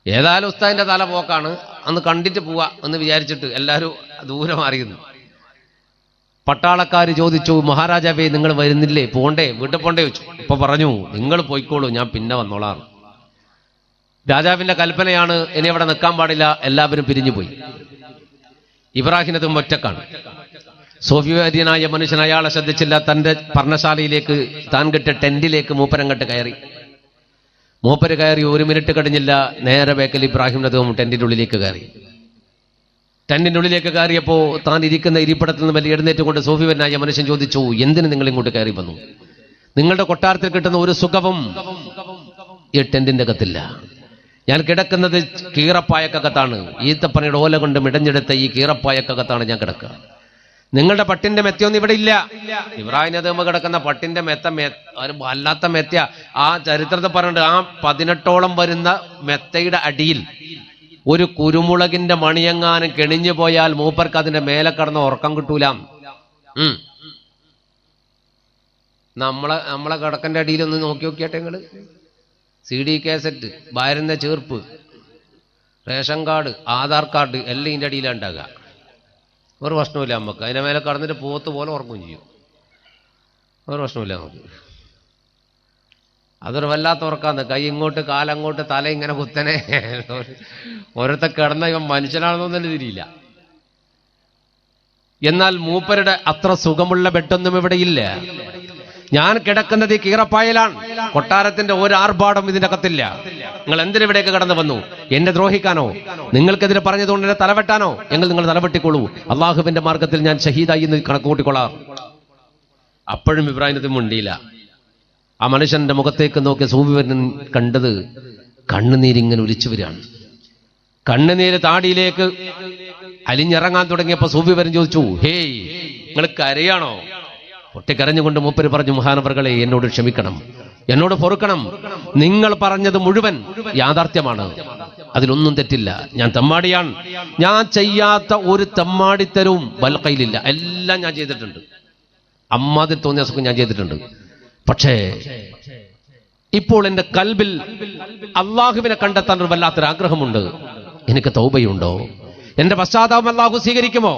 Speaker 1: ഏതായാലും ഉസ്താദിന്റെ തല പോക്കാണ്, അന്ന് കണ്ടിട്ട് പോവാ എന്ന് വിചാരിച്ചിട്ട് എല്ലാവരും ദൂരെ മാറിയിരുന്നു. പട്ടാളക്കാർ ചോദിച്ചു, മഹാരാജാവേ നിങ്ങൾ വരുന്നില്ലേ, പോണ്ടേ, വീട്ടിൽ പോണ്ടേ ചോദിച്ചു. ഇപ്പൊ പറഞ്ഞു, നിങ്ങൾ പോയിക്കോളൂ, ഞാൻ പിന്നെ വന്നോളാം. രാജാവിന്റെ കൽപ്പനയാണ്, ഇനി അവിടെ നിൽക്കാൻ പാടില്ല, എല്ലാവരും പിരിഞ്ഞുപോയി. ഇബ്രാഹിം നബി ഒറ്റക്കാണ്. സോഫിയാനായ മനുഷ്യൻ അയാളെ ശ്രദ്ധിച്ചില്ല. തന്റെ പർണശാലയിലേക്ക്, താൻ കെട്ടിയ ടെന്റിലേക്ക് മൂപ്പരങ്ങട്ട് കയറി. മൂപ്പര് കയറി 1 മിനിറ്റ് കഴിഞ്ഞില്ല, നേരെ ബേക്കൽ ഇബ്രാഹിം നബി ടെന്റിന്റെ ഉള്ളിലേക്ക് കയറി. ടെന്റിന്റെ ഉള്ളിലേക്ക് കയറിയപ്പോൾ താൻ ഇരിക്കുന്ന ഇരിപ്പിടത്തിൽ നിന്ന് വലിയ എഴുന്നേറ്റുകൊണ്ട് സോഫിയാനായ മനുഷ്യൻ ചോദിച്ചു, എന്തിന് നിങ്ങൾ ഇങ്ങോട്ട് കയറി വന്നു? നിങ്ങളുടെ കൊട്ടാരത്തിൽ കിട്ടുന്ന ഒരു സുഖവും ഈ ടെന്റിന്റെ അകത്തില്ല. ഞാൻ കിടക്കുന്നത് കീറപ്പായക്കകത്താണ്. ഈത്തപ്പനയുടെ ഓല കൊണ്ട് മിടഞ്ഞെടുത്ത ഈ കീറപ്പായക്കകത്താണ് ഞാൻ കിടക്കുക. നിങ്ങളുടെ പട്ടിന്റെ മെത്തയൊന്നും ഇവിടെ ഇല്ല. ഇബ്രാഹിം നബി കിടക്കുന്ന പട്ടിന്റെ മെത്ത അല്ലാത്ത മെത്ത. ആ ചരിത്രത്തിൽ പറഞ്ഞിട്ട് ആ 18ഓളം വരുന്ന മെത്തയുടെ അടിയിൽ ഒരു കുരുമുളകിന്റെ മണിയെങ്ങാനും കെണിഞ്ഞു പോയാൽ മൂപ്പർക്ക് അതിന്റെ മേലെ കടന്ന് ഉറക്കം കിട്ടൂല. നമ്മളെ കിടക്കന്റെ അടിയിൽ ഒന്ന് നോക്കി നോക്കിയാട്ടെ നിങ്ങള്. CD കാസറ്റ്, ഭാര്യന്റെ ചേർപ്പ്, റേഷൻ കാർഡ്, ആധാർ കാർഡ് എല്ലാം ഇതിൻ്റെ അടിയിലാണ് ഉണ്ടാകുക. ഒരു പ്രശ്നമില്ല നമുക്ക്. അതിൻ്റെ മേലെ കടന്നിട്ട് പോത്ത് പോലെ ഉറങ്ങുകയും ചെയ്യും. ഒരു പ്രശ്നമില്ല നമുക്ക്. അതൊരു വല്ലാത്ത ഉറക്കാന്ന്. കൈ ഇങ്ങോട്ട്, കാലങ്ങോട്ട്, തല ഇങ്ങനെ കുത്തനെ. ഓരോരുത്തർ കിടന്ന ഇവൻ മനുഷ്യനാണെന്നൊന്നും തന്നെ തിരിയില്ല. എന്നാൽ മൂപ്പരുടെ അത്ര സുഖമുള്ള ബെഡൊന്നും ഇവിടെ ഇല്ല. ഞാൻ കിടക്കുന്നത് ഈ കീറപ്പായലാണ്. കൊട്ടാരത്തിന്റെ ഒരു ആർഭാടം ഇതിന്റെ അകത്തില്ല. നിങ്ങൾ എന്തിനിവിടേക്ക് കടന്നു വന്നു? എന്നെ ദ്രോഹിക്കാനോ? നിങ്ങൾക്കെതിരെ പറഞ്ഞതുകൊണ്ട് എന്നെ തലവെട്ടാനോ? എങ്കിൽ നിങ്ങൾ തലവെട്ടിക്കോളൂ. അള്ളാഹുവിന്റെ മാർഗത്തിൽ ഞാൻ ഷഹീദായി എന്ന് കണക്കുകൂട്ടിക്കൊള്ളാം. അപ്പോഴും ഇബ്രാഹിം നബി മുണ്ടിയില്ല. ആ മനുഷ്യന്റെ മുഖത്തേക്ക് നോക്കിയ സൂഫിവരൻ കണ്ടത് കണ്ണുനീരിങ്ങനെ ഒലിച്ചു വരികയാണ്. കണ്ണുനീര് താടിയിലേക്ക് അലിഞ്ഞിറങ്ങാൻ തുടങ്ങിയപ്പോ സൂഫിവരൻ ചോദിച്ചു, ഹേയ്, നിങ്ങൾ കരയാണോ? പൊട്ടിക്കരഞ്ഞുകൊണ്ട് മൂപ്പര് പറഞ്ഞു, മഹാനവർകളെ, എന്നോട് ക്ഷമിക്കണം, എന്നോട് പൊറുക്കണം. നിങ്ങൾ പറഞ്ഞത് മുഴുവൻ യാഥാർത്ഥ്യമാണ്, അതിലൊന്നും തെറ്റില്ല. ഞാൻ തെമ്മാടിയാണ്. ഞാൻ ചെയ്യാത്ത ഒരു തെമ്മാടിത്തരവും ബൽഖയിലില്ല. എല്ലാം ഞാൻ ചെയ്തിട്ടുണ്ട്. അമ്മാതിൽ തോന്നിയ സുഖം ഞാൻ ചെയ്തിട്ടുണ്ട്. പക്ഷേ ഇപ്പോൾ എന്റെ കൽബിൽ അള്ളാഹുവിനെ കണ്ടെത്താൻ ഒരു വല്ലാത്തൊരു ആഗ്രഹമുണ്ട്. എനിക്ക് തൗബയുണ്ടോ? എന്റെ പശ്ചാത്താപം അള്ളാഹു സ്വീകരിക്കുമോ?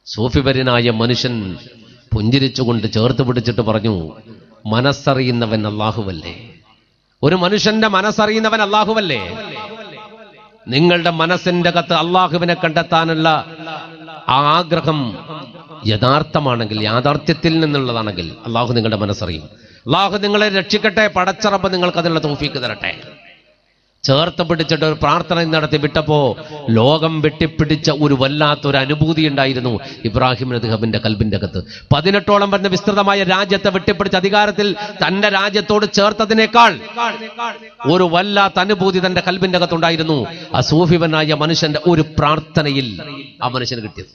Speaker 1: സൂഫിവര്യനായ മനുഷ്യൻ പുഞ്ചിരിച്ചുകൊണ്ട് ചേർത്ത് പിടിച്ചിട്ട് പറഞ്ഞു, മനസ്സറിയുന്നവൻ അള്ളാഹുവല്ലേ? ഒരു മനുഷ്യന്റെ മനസ്സറിയുന്നവൻ അള്ളാഹുവല്ലേ? നിങ്ങളുടെ മനസ്സിന്റെ അകത്ത് അള്ളാഹുവിനെ കണ്ടെത്താനുള്ള ആ ആഗ്രഹം യഥാർത്ഥമാണെങ്കിൽ, യാഥാർത്ഥ്യത്തിൽ നിന്നുള്ളതാണെങ്കിൽ അള്ളാഹു നിങ്ങളുടെ മനസ്സറിയും. അള്ളാഹു നിങ്ങളെ രക്ഷിക്കട്ടെ. പടച്ചറബ് നിങ്ങൾക്ക് അതിനുള്ള തൗഫീക്ക് തരട്ടെ. ചേർത്ത് പിടിച്ചിട്ട് ഒരു പ്രാർത്ഥന നടത്തി വിട്ടപ്പോ ലോകം വെട്ടിപ്പിടിച്ച ഒരു വല്ലാത്തൊരു അനുഭൂതി ഉണ്ടായിരുന്നു ഇബ്രാഹിം നബിയുടെ കൽബിന്റെ അകത്ത്. 18ഓളം വരുന്ന വിസ്തൃതമായ രാജ്യത്തെ വെട്ടിപ്പിടിച്ച അധികാരത്തിൽ തന്റെ രാജ്യത്തോട് ചേർത്തതിനേക്കാൾ ഒരു വല്ലാത്ത അനുഭൂതി തന്റെ കൽബിന്റെ അകത്തുണ്ടായിരുന്നു. ആ സൂഫിവനായ മനുഷ്യന്റെ ഒരു പ്രാർത്ഥനയിൽ ആ മനുഷ്യന് കിട്ടിയത്.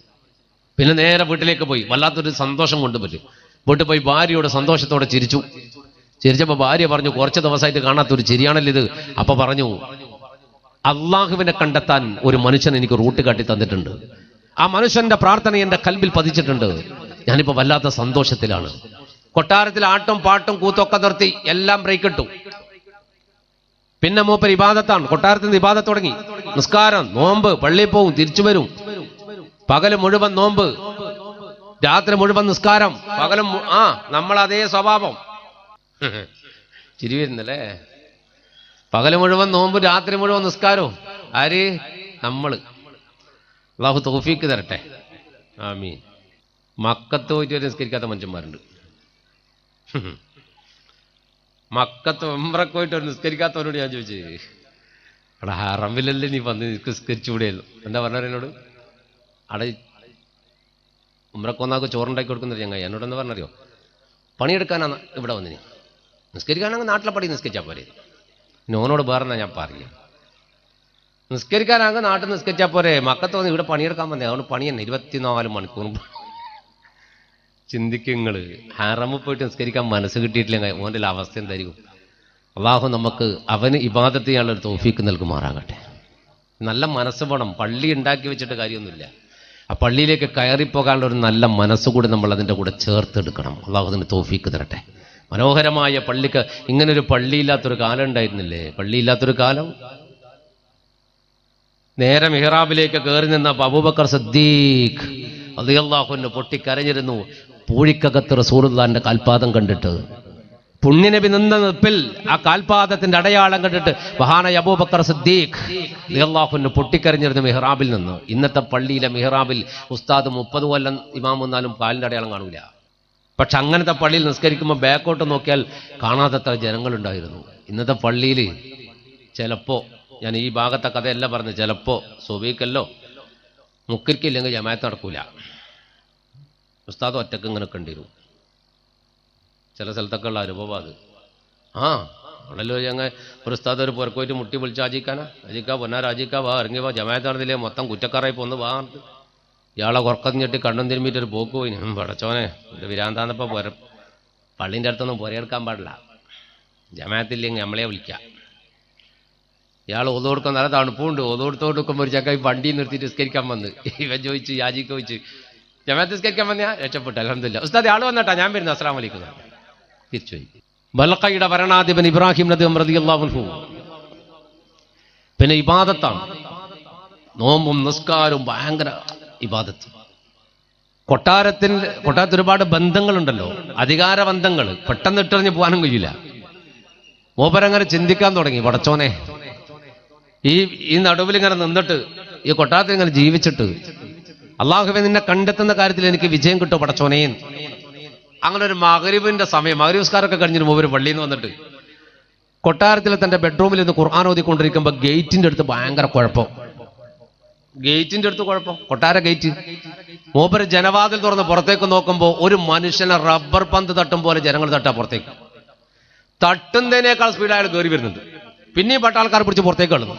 Speaker 1: പിന്നെ നേരെ വീട്ടിലേക്ക് പോയി. വല്ലാത്തൊരു സന്തോഷം കൊണ്ടുപറ്റും. വീട്ടിൽ പോയി ഭാര്യയോട് സന്തോഷത്തോടെ ചിരിച്ചപ്പോ ഭാര്യ പറഞ്ഞു, കുറച്ച് ദിവസമായിട്ട് കാണാത്തൊരു ചിരിയാണല്ലോ ഇത്. അപ്പൊ പറഞ്ഞു, അള്ളാഹുവിനെ കണ്ടെത്താൻ ഒരു മനുഷ്യൻ എനിക്ക് റൂട്ട് കാട്ടി തന്നിട്ടുണ്ട്. ആ മനുഷ്യന്റെ പ്രാർത്ഥന എന്റെ കൽബിൽ പതിച്ചിട്ടുണ്ട്. ഞാനിപ്പോ വല്ലാത്ത സന്തോഷത്തിലാണ്. കൊട്ടാരത്തിൽ ആട്ടും പാട്ടും കൂത്തൊക്കെ നിർത്തി എല്ലാം ബ്രേക്ക് ഇട്ടു. പിന്നെ മൂപ്പർ ഇബാദത്താണ്. കൊട്ടാരത്തിൽ നിന്ന് ഇബാദത്ത് തുടങ്ങി. നിസ്കാരം, നോമ്പ്, പള്ളിയിൽ പോവും, തിരിച്ചു വരും. പകല് മുഴുവൻ നോമ്പ്, രാത്രി മുഴുവൻ നിസ്കാരം. പകലും നമ്മൾ അതേ സ്വഭാവം. ചിരി വരുന്നല്ലേ? പകല് മുഴുവൻ നോമ്പ്, രാത്രി മുഴുവൻ നിസ്കാരവും. ആര്? നമ്മള്. അല്ലാഹു തൗഫീക്ക് തരട്ടെ. ആമീൻ. മക്കത്ത് പോയിട്ട് ഒരു നിസ്കരിക്കാത്ത മനുഷ്യന്മാരുണ്ട്. മക്കത്ത് ഉംറക്ക് പോയിട്ട് ഒരു നിസ്കരിക്കാത്തവരോട് ഞാൻ ചോദിച്ചു, അവിടെ ഹറമിലല്ലേ നീ വന്ന് നിസ്കരിച്ചുകൂടെയല്ലോ? എന്താ പറഞ്ഞവർ എന്നോട്? അവിടെ ഉംറക്കൊന്നാക്ക് ചോറുണ്ടാക്കി കൊടുക്കുന്നത് ഞങ്ങൾ. എന്നോടെന്ന് പറഞ്ഞറിയോ? പണിയെടുക്കാനാണ് ഇവിടെ വന്നിനി. നിസ്കരിക്കാനാണെങ്കിൽ നാട്ടിലെ പടി നിസ്കരിച്ചാൽ പോരെ. നോനോട് വേറെന്നാ ഞാൻ പറയുക. നിസ്കരിക്കാനാണെങ്കിൽ നാട്ടിൽ നിസ്കരിച്ചാൽ പോരെ. മക്കത്ത് വന്ന് ഇവിടെ പണിയെടുക്കാൻ വന്നേ. അതുകൊണ്ട് പണി തന്നെ 24 മണിക്കൂറും. ചിന്തിക്കുങ്ങള് ഹറമിൽ പോയിട്ട് നിസ്കരിക്കാൻ മനസ്സ് കിട്ടിയിട്ടില്ലെങ്കിൽ ഓൻ്റെ അവസ്ഥ എന്തായിരിക്കും? അള്ളാഹു നമുക്ക് അവന് ഇബാദത്ത് ചെയ്യാനുള്ളൊരു തൗഫീക്ക് നൽകുമാറാകട്ടെ. നല്ല മനസ്സ് വേണം. പള്ളി ഉണ്ടാക്കി വെച്ചിട്ട് കാര്യമൊന്നുമില്ല. ആ പള്ളിയിലേക്ക് കയറിപ്പോകാനുള്ള ഒരു നല്ല മനസ്സുകൂടി നമ്മൾ അതിൻ്റെ കൂടെ ചേർത്തെടുക്കണം. അള്ളാഹു അതിന് തൗഫീക്ക് തരട്ടെ. മനോഹരമായ പള്ളിക്ക് ഇങ്ങനൊരു പള്ളിയില്ലാത്തൊരു കാലം ഉണ്ടായിരുന്നില്ലേ? പള്ളിയില്ലാത്തൊരു കാലം. നേരെ മിഹ്റാബിലേക്ക് കയറി നിന്ന അബൂബക്കർ സിദ്ദീഖ് റളിയല്ലാഹു അൻഹു പൊട്ടിക്കരഞ്ഞിരുന്നു. പൂഴിക്കകത്ത് റസൂലുള്ളാഹിന്റെ കാൽപാദം കണ്ടിട്ട്. പുണ്യനബി നിന്ന നിപ്പിൽ ആ കാൽപാദത്തിന്റെ അടയാളം കണ്ടിട്ട് മഹാനായ അബൂബക്കർ സിദ്ദീഖ് റളിയല്ലാഹു അൻഹു പൊട്ടിക്കരഞ്ഞിരുന്നു മിഹ്റാബിൽ നിന്ന്. ഇന്നത്തെ പള്ളിയിലെ മിഹ്റാബിൽ ഉസ്താദ് 30 കൊല്ലം ഇമാം വന്നാലും കാലിന്റെ അടയാളം കാണൂല. പക്ഷെ അങ്ങനത്തെ പള്ളിയിൽ നിസ്കരിക്കുമ്പോൾ ബാക്കോട്ട് നോക്കിയാൽ കാണാത്തത്ര ജനങ്ങളുണ്ടായിരുന്നു. ഇന്നത്തെ പള്ളിയിൽ ചിലപ്പോ, ഞാൻ ഈ ഭാഗത്തെ കഥയല്ല പറഞ്ഞു, ചിലപ്പോ സുബഹിക്കല്ലോ മുക്കരിക്കില്ലെങ്കിൽ ജമാഅത്ത് നടക്കൂല. ഉസ്താദ് ഒറ്റക്ക് ഇങ്ങനെ കണ്ടിരും. ചില സ്ഥലത്തൊക്കെ ഉള്ള അനുഭവം അത്. ആണല്ലോ ഞങ്ങൾ ഒരു ഉസ്താദ് ഒരു പുറക്കോയിട്ട് മുട്ടി വിളിച്ച് ആജിക്കാനാ, അജിക്കാ പൊന്നാ രാജിക്കാ വാ ഇറങ്ങി വാ, ജമാഅത്ത് നടന്നില്ലേ മൊത്തം കുറ്റക്കാരായി പോന്ന് വാ. ഇയാളെ കുറക്കഞ്ഞിട്ട് കണ്ണും തിരുമ്മിയിട്ട് ഒരു പോക്ക് പോയി. പടച്ചോനെ ഇത് വിരാന്താന്നപ്പോൾ പള്ളീൻ്റെ അടുത്തൊന്നും പുരയെടുക്കാൻ പാടില്ല, ജമാഅത്തില്ലെങ്കിൽ നമ്മളെ വിളിക്കാം. ഇയാൾ ഓത് കൊടുക്കാൻ നല്ല തണുപ്പുണ്ട്. ഓത് കൊടുത്തോടുക്കുമ്പോൾ ഒരു ചക്ക വണ്ടി നിർത്തിയിട്ട് നിസ്കരിക്കാൻ വന്ന് ഇവൻ ചോദിച്ചു, യാജിക്ക് ചോദിച്ചു, ജമാഅത്ത് നിസ്കരിക്കാൻ വന്നാ രക്ഷപ്പെട്ടു അൽഹംദുലില്ലാ. ഉസ്താദ് ആൾ വന്നട്ടാ, ഞാൻ വരുന്നു, അസ്സലാമു അലൈക്കും. തിരിച്ചുപോയി. ബൽഖയുടെ ഭരണാധിപൻ ഇബ്രാഹിം നബി റളിയല്ലാഹു അൻഹു. പിന്നെ ഇബാദത്താണ്, നോമ്പും നിസ്കാരവും ഭയങ്കര ഇബാദത്ത്. കൊട്ടാരത്തിൽ ഒരുപാട് ബന്ധങ്ങളുണ്ടല്ലോ, അധികാര ബന്ധങ്ങൾ. പെട്ടെന്ന് ഇട്ടെറിഞ്ഞ് പോകാനും കഴിയില്ല. മൂപ്പരങ്ങനെ ചിന്തിക്കാൻ തുടങ്ങി, പടച്ചോനെ ഈ നടുവിൽ ഇങ്ങനെ നിന്നിട്ട് ഈ കൊട്ടാരത്തിൽ ഇങ്ങനെ ജീവിച്ചിട്ട് അള്ളാഹുവേ നിന്നെ കണ്ടെത്തുന്ന കാര്യത്തിൽ എനിക്ക് വിജയം കിട്ടും പടച്ചോനേ. അങ്ങനെ ഒരു മഗ്‌രിബിന്റെ സമയം, മഗ്‌രിബ് നിസ്കാരമൊക്കെ കഴിഞ്ഞിട്ട് മൂപ്പര് പള്ളിയിൽ നിന്ന് വന്നിട്ട് കൊട്ടാരത്തിൽ തന്റെ ബെഡ്റൂമിൽ നിന്ന് ഖുർആൻ ഓതിക്കൊണ്ടിരിക്കുമ്പോൾ ഗേറ്റിന്റെ അടുത്ത് ഭയങ്കര കുഴപ്പം. കൊട്ടാര ഗേറ്റ്. മൂപ്പര് ജനവാതിൽ തുറന്ന് പുറത്തേക്ക് നോക്കുമ്പോൾ ഒരു മനുഷ്യനെ റബ്ബർ പന്ത് തട്ടും പോലെ ജനങ്ങൾ തട്ടാ പുറത്തേക്ക്. തട്ടുന്നതിനേക്കാൾ സ്പീഡ് അയാൾ കയറി വരുന്നുണ്ട്. പിന്നെയും പട്ടാൾക്കാർ പിടിച്ച് പുറത്തേക്ക് കളഞ്ഞു.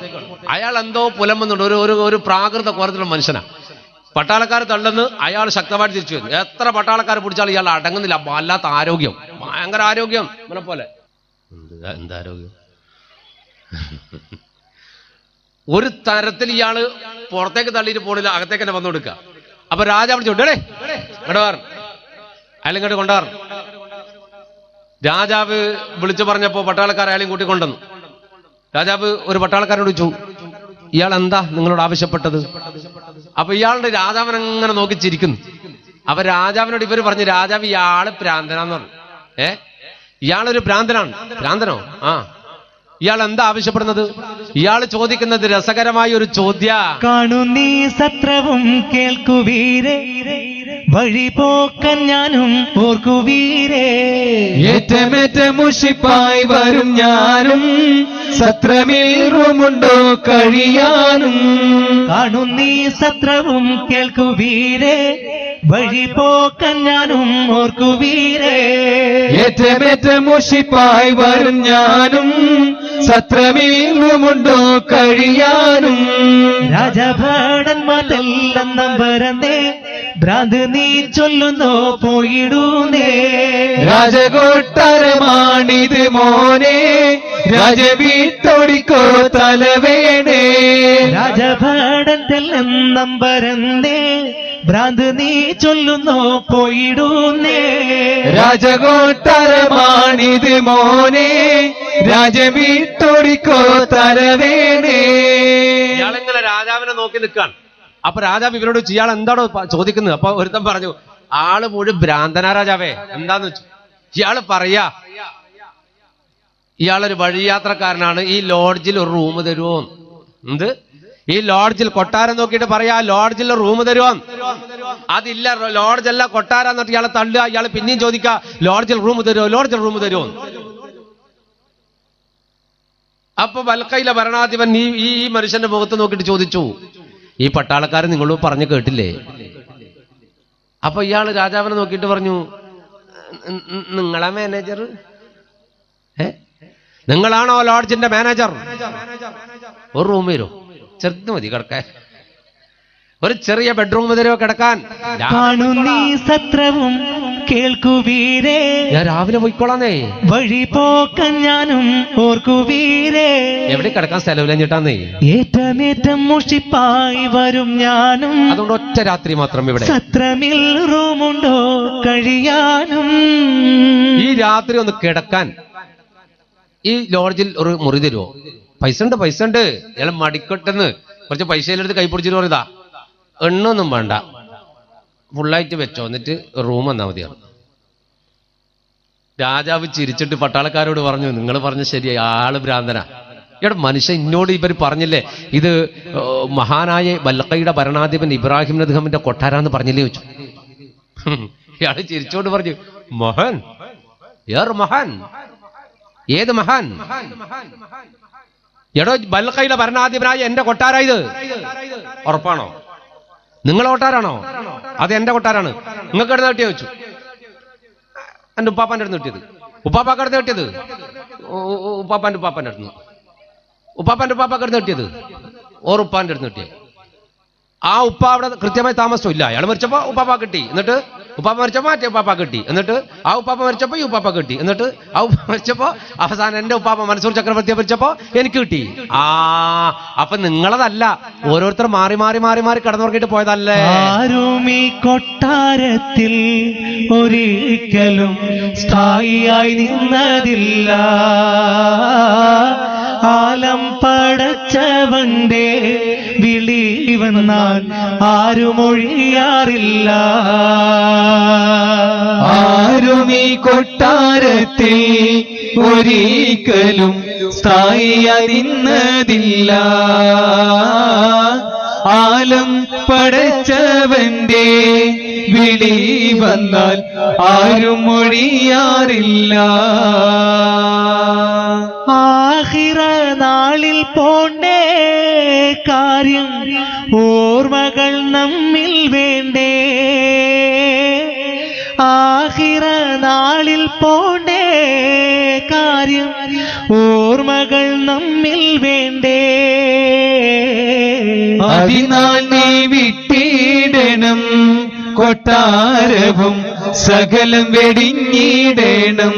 Speaker 1: അയാൾ എന്തോ പുലമ്പുന്നുണ്ട്, ഒരു പ്രാകൃത കോലത്തിലുള്ള മനുഷ്യനാ. പട്ടാളക്കാർ തള്ളുന്നു, അയാൾ ശക്തമായിട്ട് തിരിച്ചു വരുന്നു. എത്ര പട്ടാളക്കാർ പിടിച്ചാൽ ഇയാൾ അടങ്ങുന്നില്ല. വല്ലാത്ത ആരോഗ്യം, ഭയങ്കര ആരോഗ്യം, ഇവനെ പോലെ. എന്താരോഗ്യം? ഒരു തരത്തിൽ ഇയാള് പുറത്തേക്ക് തള്ളിയിട്ട് പോണില്ല, അകത്തേക്ക് തന്നെ വന്നു കൊടുക്കുക. അപ്പൊ രാജാവ് വിളിച്ചോട്ടെ ഇങ്ങോട്ട്, അയാൾ ഇങ്ങോട്ട് കൊണ്ടുവരണം. രാജാവ് വിളിച്ചു പറഞ്ഞപ്പോ പട്ടാളക്കാർ അയാളെയും കൂട്ടിക്കൊണ്ടുവന്നു. രാജാവ് ഒരു പട്ടാളക്കാരോട് ചോദിച്ചു, ഇയാൾ എന്താ നിങ്ങളോട് ആവശ്യപ്പെട്ടത്? അപ്പൊ ഇയാളുടെ രാജാവൻ അങ്ങനെ നോക്കി ചിരിക്കുന്നു. അപ്പൊ രാജാവിനോട് ഇവര് പറഞ്ഞു, രാജാവ് ഇയാള് ഭ്രാന്തനാന്ന് പറഞ്ഞു. ഇയാളൊരു ഭ്രാന്തനാണ്. ഭ്രാന്തനോ? ഇയാൾ എന്താ ആവശ്യപ്പെടുന്നത്? ഇയാൾ ചോദിക്കുന്നത് രസകരമായ ഒരു ചോദ്യ.
Speaker 2: കാണു നീ സത്രവും കേൾക്കുവീരേ, വഴി പോക്കൻ ഞാനും ഓർക്കുവീരേ.
Speaker 3: ഏറ്റമേറ്റ മുഷിപ്പായി വരും ഞാനും, സത്രമേറുമുണ്ടോ കഴിയാനും.
Speaker 2: കാണു നീ സത്രവും കേൾക്കുവീരേ, വഴി പോക്കൻ ഞാനും ഓർക്കുവീരേ.
Speaker 3: ഏറ്റമേറ്റ മുഷിപ്പായി വരും ഞാനും, സത്രമേറുമുണ്ടോ കഴിയാനും.
Speaker 2: രാജഭടന്മാരെല്ലാം നമ്പരന്നേ, ഭ്രാന്ത് നീ ചൊല്ലുന്നോ പോയിടൂന്നേ.
Speaker 3: രാജകൊട്ടാരമാണിത് മോനെ, രാജവീട്ടോടിക്കോ തലവേണേ.
Speaker 2: രാജഭടന്തെല്ലാം നമ്പരന്നേ, ഭ്രാന്ത് നീ ചൊല്ലുന്നോ പോയിടൂന്നേ.
Speaker 3: രാജകൊട്ടാരമാണിത് മോനെ, രാജവീട്ടോടിക്കോ തലവേണേ.
Speaker 1: ഇയാളിങ്ങനെ രാജാവിനെ നോക്കി നിൽക്കാണ്. അപ്പൊ രാജാവ് ഇവരോട് ഇയാൾ എന്താണോ ചോദിക്കുന്നത്? അപ്പൊ ഒരുത്തൻ പറഞ്ഞു, ആള് മുഴുവൻ ഭ്രാന്തനാ രാജാവേ. എന്താന്ന് വെച്ചു? ഇയാള് പറയാ, ഇയാളൊരു വഴിയാത്രക്കാരനാണ്, ഈ ലോഡ്ജിൽ ഒരു റൂം തരുമോ? എന്ത്? ഈ ലോഡ്ജിൽ, കൊട്ടാരം നോക്കിയിട്ട് പറയാ ലോഡ്ജിൽ റൂം തരുമോ? അതില്ല, ലോഡ്ജല്ല കൊട്ടാരം എന്നിട്ട് ഇയാളെ തള്ളുക. ഇയാൾ പിന്നെയും ചോദിക്കുക, ലോഡ്ജിൽ റൂം തരുമോ, ലോഡ്ജിൽ റൂം തരുമോ? അപ്പൊ ബൽഖയിലെ ഭരണാധിപൻ ഈ മനുഷ്യന്റെ മുഖത്ത് നോക്കിയിട്ട് ചോദിച്ചു, ഈ പട്ടാളക്കാരൻ നിങ്ങളോട് പറഞ്ഞു കേട്ടില്ലേ? അപ്പൊ ഇയാള് രാജാവിനെ നോക്കിയിട്ട് പറഞ്ഞു, നിങ്ങളാ മാനേജർ? നിങ്ങളാണോ ലോഡ്ജിന്റെ മാനേജർ? ഒരു റൂം തരുമോ? ചെറുത് മതി കിടക്കാൻ, ഒരു ചെറിയ ബെഡ്റൂം തരുമോ കിടക്കാൻ?
Speaker 2: കാണു നീ സത്രവും കേൾക്കുവീരേ,
Speaker 1: ഞാൻ രാവിലെ പോയിക്കോളാന്നേ.
Speaker 2: വഴി പോക്കൻ ഞാനും ഓർക്കുവീരേ.
Speaker 1: എവിടെ കിടക്കാൻ സ്ഥലമില്ലഞ്ഞിട്ടാന്നേ.
Speaker 2: ഏറ്റമേറ്റം മുഷിപ്പായി വരും ഞാനും,
Speaker 1: അതുകൊണ്ട് ഒറ്റ രാത്രി മാത്രം ഇവിടെ.
Speaker 2: സത്രമിൽ റൂമുണ്ടോ കഴിയാനും.
Speaker 1: ഈ രാത്രി ഒന്ന് കിടക്കാൻ ഈ ലോഡ്ജിൽ ഒരു മുറി തരുമോ? പൈസ ഉണ്ട്, പൈസ ഉണ്ട്. ഇയാളെ മടിക്കൊട്ടെന്ന് കുറച്ച് പൈസയിലെടുത്ത് കൈ പിടിച്ചിട്ട് പറയുതാ, എണ്ണൊന്നും വേണ്ട, ഫുള്ളായിട്ട് വെച്ചോ, എന്നിട്ട് റൂം വന്നാൽ മതിയാണ്. രാജാവ് ചിരിച്ചിട്ട് പട്ടാളക്കാരോട് പറഞ്ഞു, നിങ്ങൾ പറഞ്ഞ ശരിയായി, ആള് ഭ്രാന്തനാ. ഇവിടെ മനുഷ്യൻ ഇന്നോട് ഇവർ പറഞ്ഞില്ലേ ഇത് മഹാനായ ബൽഖയുടെ ഭരണാധിപൻ ഇബ്രാഹിം നദ്ഹമിന്റെ കൊട്ടാരാന്ന് പറഞ്ഞില്ലേ ചോദിച്ചു. ഇയാള് ചിരിച്ചോണ്ട് പറഞ്ഞു, മഹാൻ മഹാൻ ഏത് മഹാൻ? എടോ ബൽഖയുടെ ഭരണാധിപനായ എന്റെ കൊട്ടാര ഇത്. ഉറപ്പാണോ? നിങ്ങളെ കൊട്ടാരാണോ? അത് എന്റെ കൊട്ടാരാണ്. നിങ്ങൾക്ക് എടുത്ത് കിട്ടിയ ചോദിച്ചു. എന്റെ ഉപ്പാപ്പാന്റെ അടുത്ത് കിട്ടിയത്. ഉപ്പാപ്പാക്ക് അടുത്ത് കിട്ടിയത് ഉപ്പാപ്പാന്റെ അടുത്ത്. ഉപ്പാപ്പാന്റെ ഉപ്പാപ്പാക്ക് അടുത്ത് കിട്ടിയത് ഉപ്പാന്റെ അടുത്ത് കിട്ടിയത്. ആ ഉപ്പ അവിടെ കൃത്യമായി താമസമില്ല. അയാൾ മരിച്ചപ്പോ ഉപ്പാപ്പ കിട്ടി, എന്നിട്ട് ഉപ്പാപ്പ മരിച്ചപ്പോ മറ്റേ ഉപ്പാപ്പ കിട്ടി, എന്നിട്ട് ആ ഉപ്പാപ്പ മരിച്ചപ്പോ ഈ ഉപ്പാപ്പ കിട്ടി, എന്നിട്ട് ആ ഉപ്പ മരിച്ചപ്പോ അവസാനം എന്റെ ഉപ്പാപ്പ മൻസൂർ ചക്രവർത്തിയെ മരിച്ചപ്പോ എനിക്ക് കിട്ടി. അപ്പൊ നിങ്ങളതല്ല, ഓരോരുത്തർ മാറി മാറി മാറി മാറി കിടന്നുറങ്ങിയിട്ട് പോയതല്ലേ.
Speaker 2: ആരും ഈ കൊട്ടാരത്തിൽ ഒരിക്കലും സ്ഥായിയായി നിന്നതില്ല. ആലം പടച്ചവന്റെ വിളി വന്നാൽ ആരും ഒഴിയാറില്ല.
Speaker 3: ആരും ഈ കൊട്ടാരത്തിൽ ഒരിക്കലും സ്ഥായിയായി നിന്നതില്ല. ആലം പടച്ചവന്റെ വിളി വന്നാൽ ആരും ഒഴിയാറില്ല.
Speaker 2: ആഖിറ നാളിൽ പോണ്ടേ കാര്യം ഓർമ്മകൾ നമ്മിൽ വേണ്ടേ. ആഖിറ നാളിൽ പോണ്ടേ കാര്യം ഓർമ്മകൾ നമ്മിൽ വേണ്ടേ.
Speaker 3: അതിനാൽ നീ വിട്ടിടണം കൊട്ടാരവും സകലം വെടിഞ്ഞിടണം.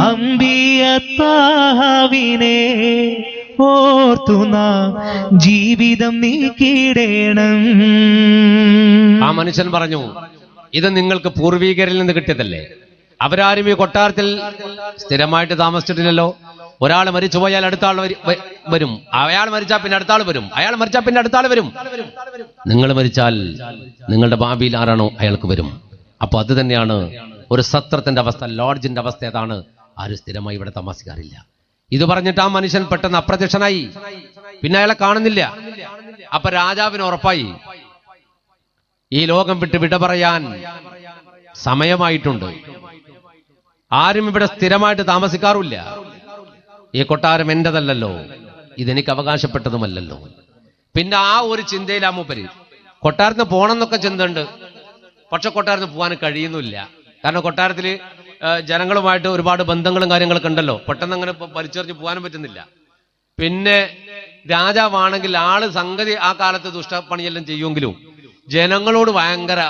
Speaker 2: അമ്പിയത്താവിനെ ഓർത്തു നാം ജീവിതം നീക്കിടണം.
Speaker 1: ആ മനുഷ്യൻ പറഞ്ഞു, ഇത് നിങ്ങൾക്ക് പൂർവീകരിൽ നിന്ന് കിട്ടിയതല്ലേ. അവരാരും ഈ കൊട്ടാരത്തിൽ സ്ഥിരമായിട്ട് താമസിച്ചിട്ടില്ലല്ലോ. ഒരാൾ മരിച്ചുപോയാൽ അടുത്ത ആൾ വരും, അയാൾ മരിച്ചാൽ പിന്നെ അടുത്ത ആൾ വരും, അയാൾ മരിച്ചാൽ പിന്നെ അടുത്ത ആൾ വരും. നിങ്ങൾ മരിച്ചാൽ നിങ്ങളുടെ ഭാവിയിൽ ആരാണോ അയാൾക്ക് വരും. അപ്പൊ അത് തന്നെയാണ് ഒരു സത്രത്തിന്റെ അവസ്ഥ, ലോഡ്ജിന്റെ അവസ്ഥ. അതാണ്, ആരും സ്ഥിരമായി ഇവിടെ താമസിക്കാറില്ല. ഇത് പറഞ്ഞിട്ട് ആ മനുഷ്യൻ പെട്ടെന്ന് അപ്രത്യക്ഷനായി. പിന്നെ അയാളെ കാണുന്നില്ല. അപ്പൊ രാജാവിന് ഉറപ്പായി ഈ ലോകം വിട്ട് വിട പറയാൻ സമയമായിട്ടുണ്ട്. ആരും ഇവിടെ സ്ഥിരമായിട്ട് താമസിക്കാറില്ല. ഈ കൊട്ടാരം എന്റേതല്ലല്ലോ, ഇതെനിക്ക് അവകാശപ്പെട്ടതുമല്ലല്ലോ. പിന്നെ ആ ഒരു ചിന്തയിൽ ആ മൂപ്പര് കൊട്ടാരത്തിന് പോകണം എന്നൊക്കെ ചിന്തയുണ്ട്. പക്ഷെ കൊട്ടാരത്തിന് പോകാൻ കഴിയുന്നില്ല. കാരണം കൊട്ടാരത്തില് ജനങ്ങളുമായിട്ട് ഒരുപാട് ബന്ധങ്ങളും കാര്യങ്ങളൊക്കെ ഉണ്ടല്ലോ. പെട്ടെന്ന് അങ്ങനെ വലിച്ചെറിഞ്ഞ് പോകാനും പറ്റുന്നില്ല. പിന്നെ രാജാവാണെങ്കിൽ ആള് സംഗതി ആ കാലത്ത് ദുഷ്ടപ്പണിയെല്ലാം ചെയ്യുമെങ്കിലും ജനങ്ങളോട് ഭയങ്കര,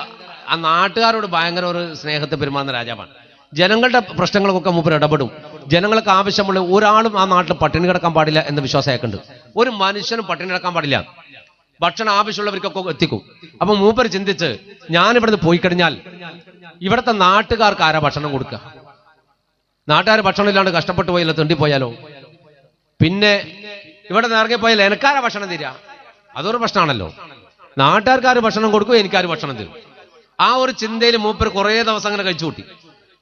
Speaker 1: ആ നാട്ടുകാരോട് ഭയങ്കര ഒരു സ്നേഹത്തെ പെരുമാറുന്ന രാജാവാണ്. ജനങ്ങളുടെ പ്രശ്നങ്ങൾക്കൊക്കെ മൂപ്പർ ഇടപെടും. ജനങ്ങൾക്ക് ആവശ്യമുള്ള ഒരാളും ആ നാട്ടിൽ പട്ടിണി കിടക്കാൻ പാടില്ല എന്ന വിശ്വാസം അയക്കുന്നുണ്ട്. ഒരു മനുഷ്യനും പട്ടിണി കിടക്കാൻ പാടില്ല, ഭക്ഷണം ആവശ്യമുള്ളവർക്കൊക്കെ എത്തിക്കും. അപ്പൊ മൂപ്പർ ചിന്തിച്ച്, ഞാനിവിടുന്ന് പോയി കഴിഞ്ഞാൽ ഇവിടുത്തെ നാട്ടുകാർക്ക് ആരാ ഭക്ഷണം കൊടുക്കുക? നാട്ടുകാർ ഭക്ഷണം ഇല്ലാണ്ട് കഷ്ടപ്പെട്ടു പോയല്ലോ, തെണ്ടിപ്പോയാലോ? പിന്നെ ഇവിടെ ഇറങ്ങിപ്പോയാൽ എനിക്കാരാ ഭക്ഷണം തരിക? അതൊരു പ്രശ്നമാണല്ലോ. നാട്ടുകാർക്കാര് ഭക്ഷണം കൊടുക്കും, എനിക്കാര് ഭക്ഷണം തരും. ആ ഒരു ചിന്തയിൽ മൂപ്പർ കുറേ ദിവസം അങ്ങനെ കഴിച്ചു കൂട്ടി.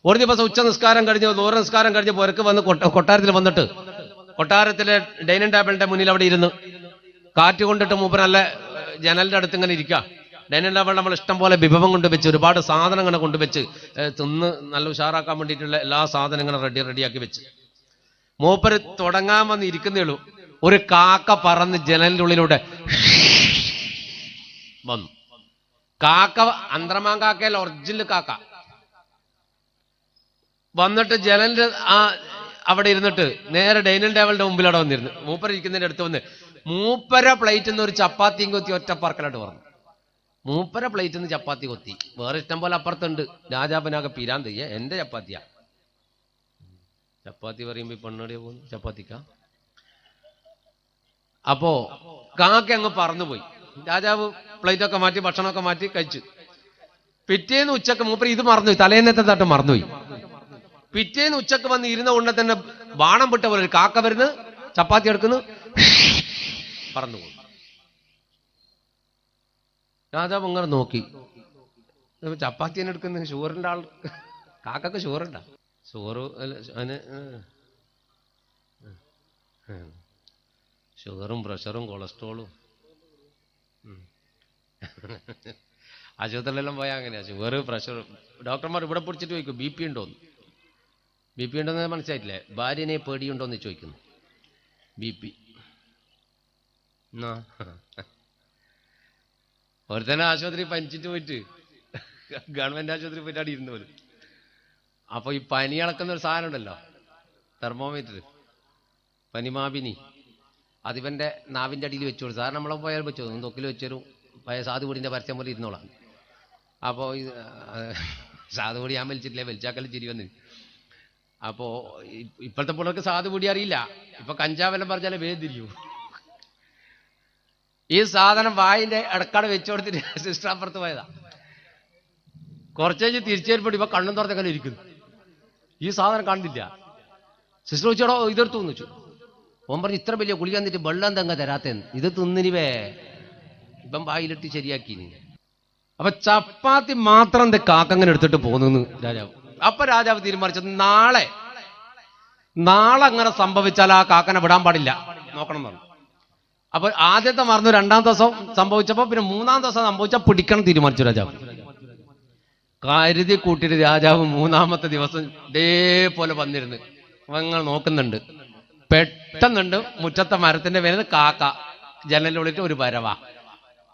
Speaker 1: ഒരു ദിവസം ഉച്ച നിസ്കാരം കഴിഞ്ഞ് ദൂര നിസ്കാരം കഴിഞ്ഞ് പുരക്ക് വന്ന് കൊട്ടാരത്തിൽ വന്നിട്ട് കൊട്ടാരത്തിലെ ഡൈനിങ് ടേബിളിന്റെ മുന്നിൽ അവിടെ ഇരുന്ന് കാറ്റ് കൊണ്ടിട്ട് മൂപ്പർ നല്ല ജനലിന്റെ അടുത്ത് ഇങ്ങനെ ഇരിക്കുക. ഡൈനിങ് ടേബിൾ നമ്മൾ ഇഷ്ടം പോലെ വിഭവം കൊണ്ടുവച്ച്, ഒരുപാട് സാധനങ്ങൾ കൊണ്ടുവച്ച്, തിന്ന് നല്ല ഉഷാറാക്കാൻ വേണ്ടിയിട്ടുള്ള എല്ലാ സാധനങ്ങളും റെഡിയാക്കി വെച്ച് മൂപ്പര് തുടങ്ങാൻ വന്ന് ഇരിക്കുന്നേ ഉള്ളൂ. ഒരു കാക്ക പറന്ന് ജനലിന്റെ ഉള്ളിലൂടെ വന്നു. കാക്ക അന്തർമാൻ കാക്കയല്ല, ഒറിജിനൽ കാക്ക വന്നിട്ട് ജനലിന്റെ അവിടെ ഇരുന്നിട്ട് നേരെ ഡൈനിങ് ടേബിളിന്റെ മുമ്പിൽ അവിടെ വന്നിരുന്നു. മൂപ്പര ഇരിക്കുന്നതിന്റെ അടുത്ത് വന്ന് മൂപ്പര പ്ലേറ്റിൽ നിന്ന് ഒരു ചപ്പാത്തിയും കൊത്തി ഒറ്റപ്പാർക്കലായിട്ട് പറഞ്ഞു. മൂപ്പര പ്ലേറ്റിൽ നിന്ന് ചപ്പാത്തി കൊത്തി. വേറെ ഇഷ്ടം പോലെ അപ്പുറത്തുണ്ട്. രാജാപ്പനാകെ പിരാൻ തയ്യ, എന്റെ ചപ്പാത്തിയാ. ചപ്പാത്തി പറയുമ്പോ പെണ്ണടിയ പോകുന്നു ചപ്പാത്തിക്ക. അപ്പോ കാക്ക അങ്ങ് പറന്നുപോയി. രാജാവ് പ്ലേറ്റൊക്കെ മാറ്റി ഭക്ഷണമൊക്കെ മാറ്റി കഴിച്ചു. പിറ്റേന്ന് ഉച്ചക്ക് മൂപ്പര് ഇത് മറന്നുപോയി, തലേന്നത്തെ തട്ട് മറന്നുപോയി. പിറ്റേന്ന് ഉച്ചക്ക് വന്ന് ഇരുന്ന ഉടനെ തന്നെ ബാണം വിട്ട പോലെ ഒരു കാക്ക വരുന്നു, ചപ്പാത്തി എടുക്കുന്നു, പറന്നുപോയി. രാജാവ് അങ്ങനെ നോക്കി, ചപ്പാത്തി തന്നെ എടുക്കുന്ന ഷുഗറിന്റെ ആൾ കാക്കക്ക് ഷുഗറുണ്ടാ? ഷുഗറ് അതിന് ഷുഗറും പ്രഷറും കൊളസ്ട്രോളും ആശുപത്രിയിലെല്ലാം പോയാൽ അങ്ങനെയാ. ഷുഗർ പ്രഷർ ഡോക്ടർമാർ ഇവിടെ പിടിച്ചിട്ട് ചോദിക്കും ബി പി ഉണ്ടോന്ന്. ബി പി ഉണ്ടോന്ന് മനസ്സിലായിട്ടില്ലേ? ഭാര്യനെ പേടിയുണ്ടോന്ന് ചോദിക്കുന്നു. ബി പി ഒരുത്തന്നെ ആശുപത്രി പനിച്ചിട്ട് പോയിട്ട് ഗവൺമെന്റ് ആശുപത്രി പോയിട്ട് അവിടെ ഇരുന്നു പോലും. അപ്പൊ ഈ പനി അളക്കുന്ന ഒരു സാധനം ഉണ്ടല്ലോ, തെർമോമീറ്റർ, പനിമാപിനി, അതിവന്റെ നാവിന്റെ അടിയിൽ വെച്ചു കൊടുത്തു. സാധാരണ നമ്മളെ പോയാൽ വെച്ചു തൊക്കിൽ വെച്ചൊരു പഴയ സാധുപൊടിന്റെ പരസ്യം പോലെ ഇരുന്നോളാം. അപ്പോൾ സാധുപൊടി ഞാൻ വലിച്ചിട്ടില്ലേ, വലിച്ചാക്കൽ ചിരി വന്ന്. അപ്പോ ഇപ്പോഴത്തെ പിള്ളേർക്ക് സാധുപൊടി അറിയില്ല. ഇപ്പൊ കഞ്ചാവെല്ലാം പറഞ്ഞാലേ വേദിരിക്കൂ. ഈ സാധനം വായിന്റെ ഇടക്കാട് വെച്ചു കൊടുത്തിട്ട് സിസ്റ്റർ അപ്പുറത്ത് പോയതാ. കുറച്ചു കഴിഞ്ഞ് തിരിച്ചു വരുമ്പോൾ ഇപ്പൊ കണ്ണും തുറന്നങ്ങനെ ഇരിക്കുന്നു. ഈ സാധനം കാണുന്നില്ല. സിസ്റ്റർ ചോദിച്ചോടോ ഇതെടുത്തു എന്ന് വെച്ചു. ഓൻ പറഞ്ഞു ഇത്ര വലിയ ഗുളിക തന്നിട്ട് വെള്ളം തങ്ക തരാത്തേന്ന്. ഇത് തിന്നിനിവേ ഇപ്പം വായിലിട്ട് ശരിയാക്കിനി. അപ്പൊ ചപ്പാത്തി മാത്രം എന്ത് കാക്കങ്ങനെ എടുത്തിട്ട് പോന്നു രാജാവ്. അപ്പൊ രാജാവ് തീരുമാനിച്ചത് നാളെ അങ്ങനെ സംഭവിച്ചാൽ ആ കാക്കനെ വിടാൻ പാടില്ല, നോക്കണം പറഞ്ഞു. അപ്പൊ ആദ്യത്തെ മറന്നു, രണ്ടാം ദിവസം സംഭവിച്ചപ്പോ പിന്നെ മൂന്നാം ദിവസം സംഭവിച്ചാൽ പിടിക്കണം തീരുമാനിച്ചു രാജാവ്. കരുതി കൂട്ടിയിട്ട് രാജാവ് മൂന്നാമത്തെ ദിവസം ഇതേപോലെ വന്നിരുന്ന് നിങ്ങൾ നോക്കുന്നുണ്ട്. പെട്ടെന്നുണ്ട് മുറ്റത്തെ മരത്തിന്റെ പേര് കാക്ക ജനലിലൊളിട്ട് ഒരു വരവാ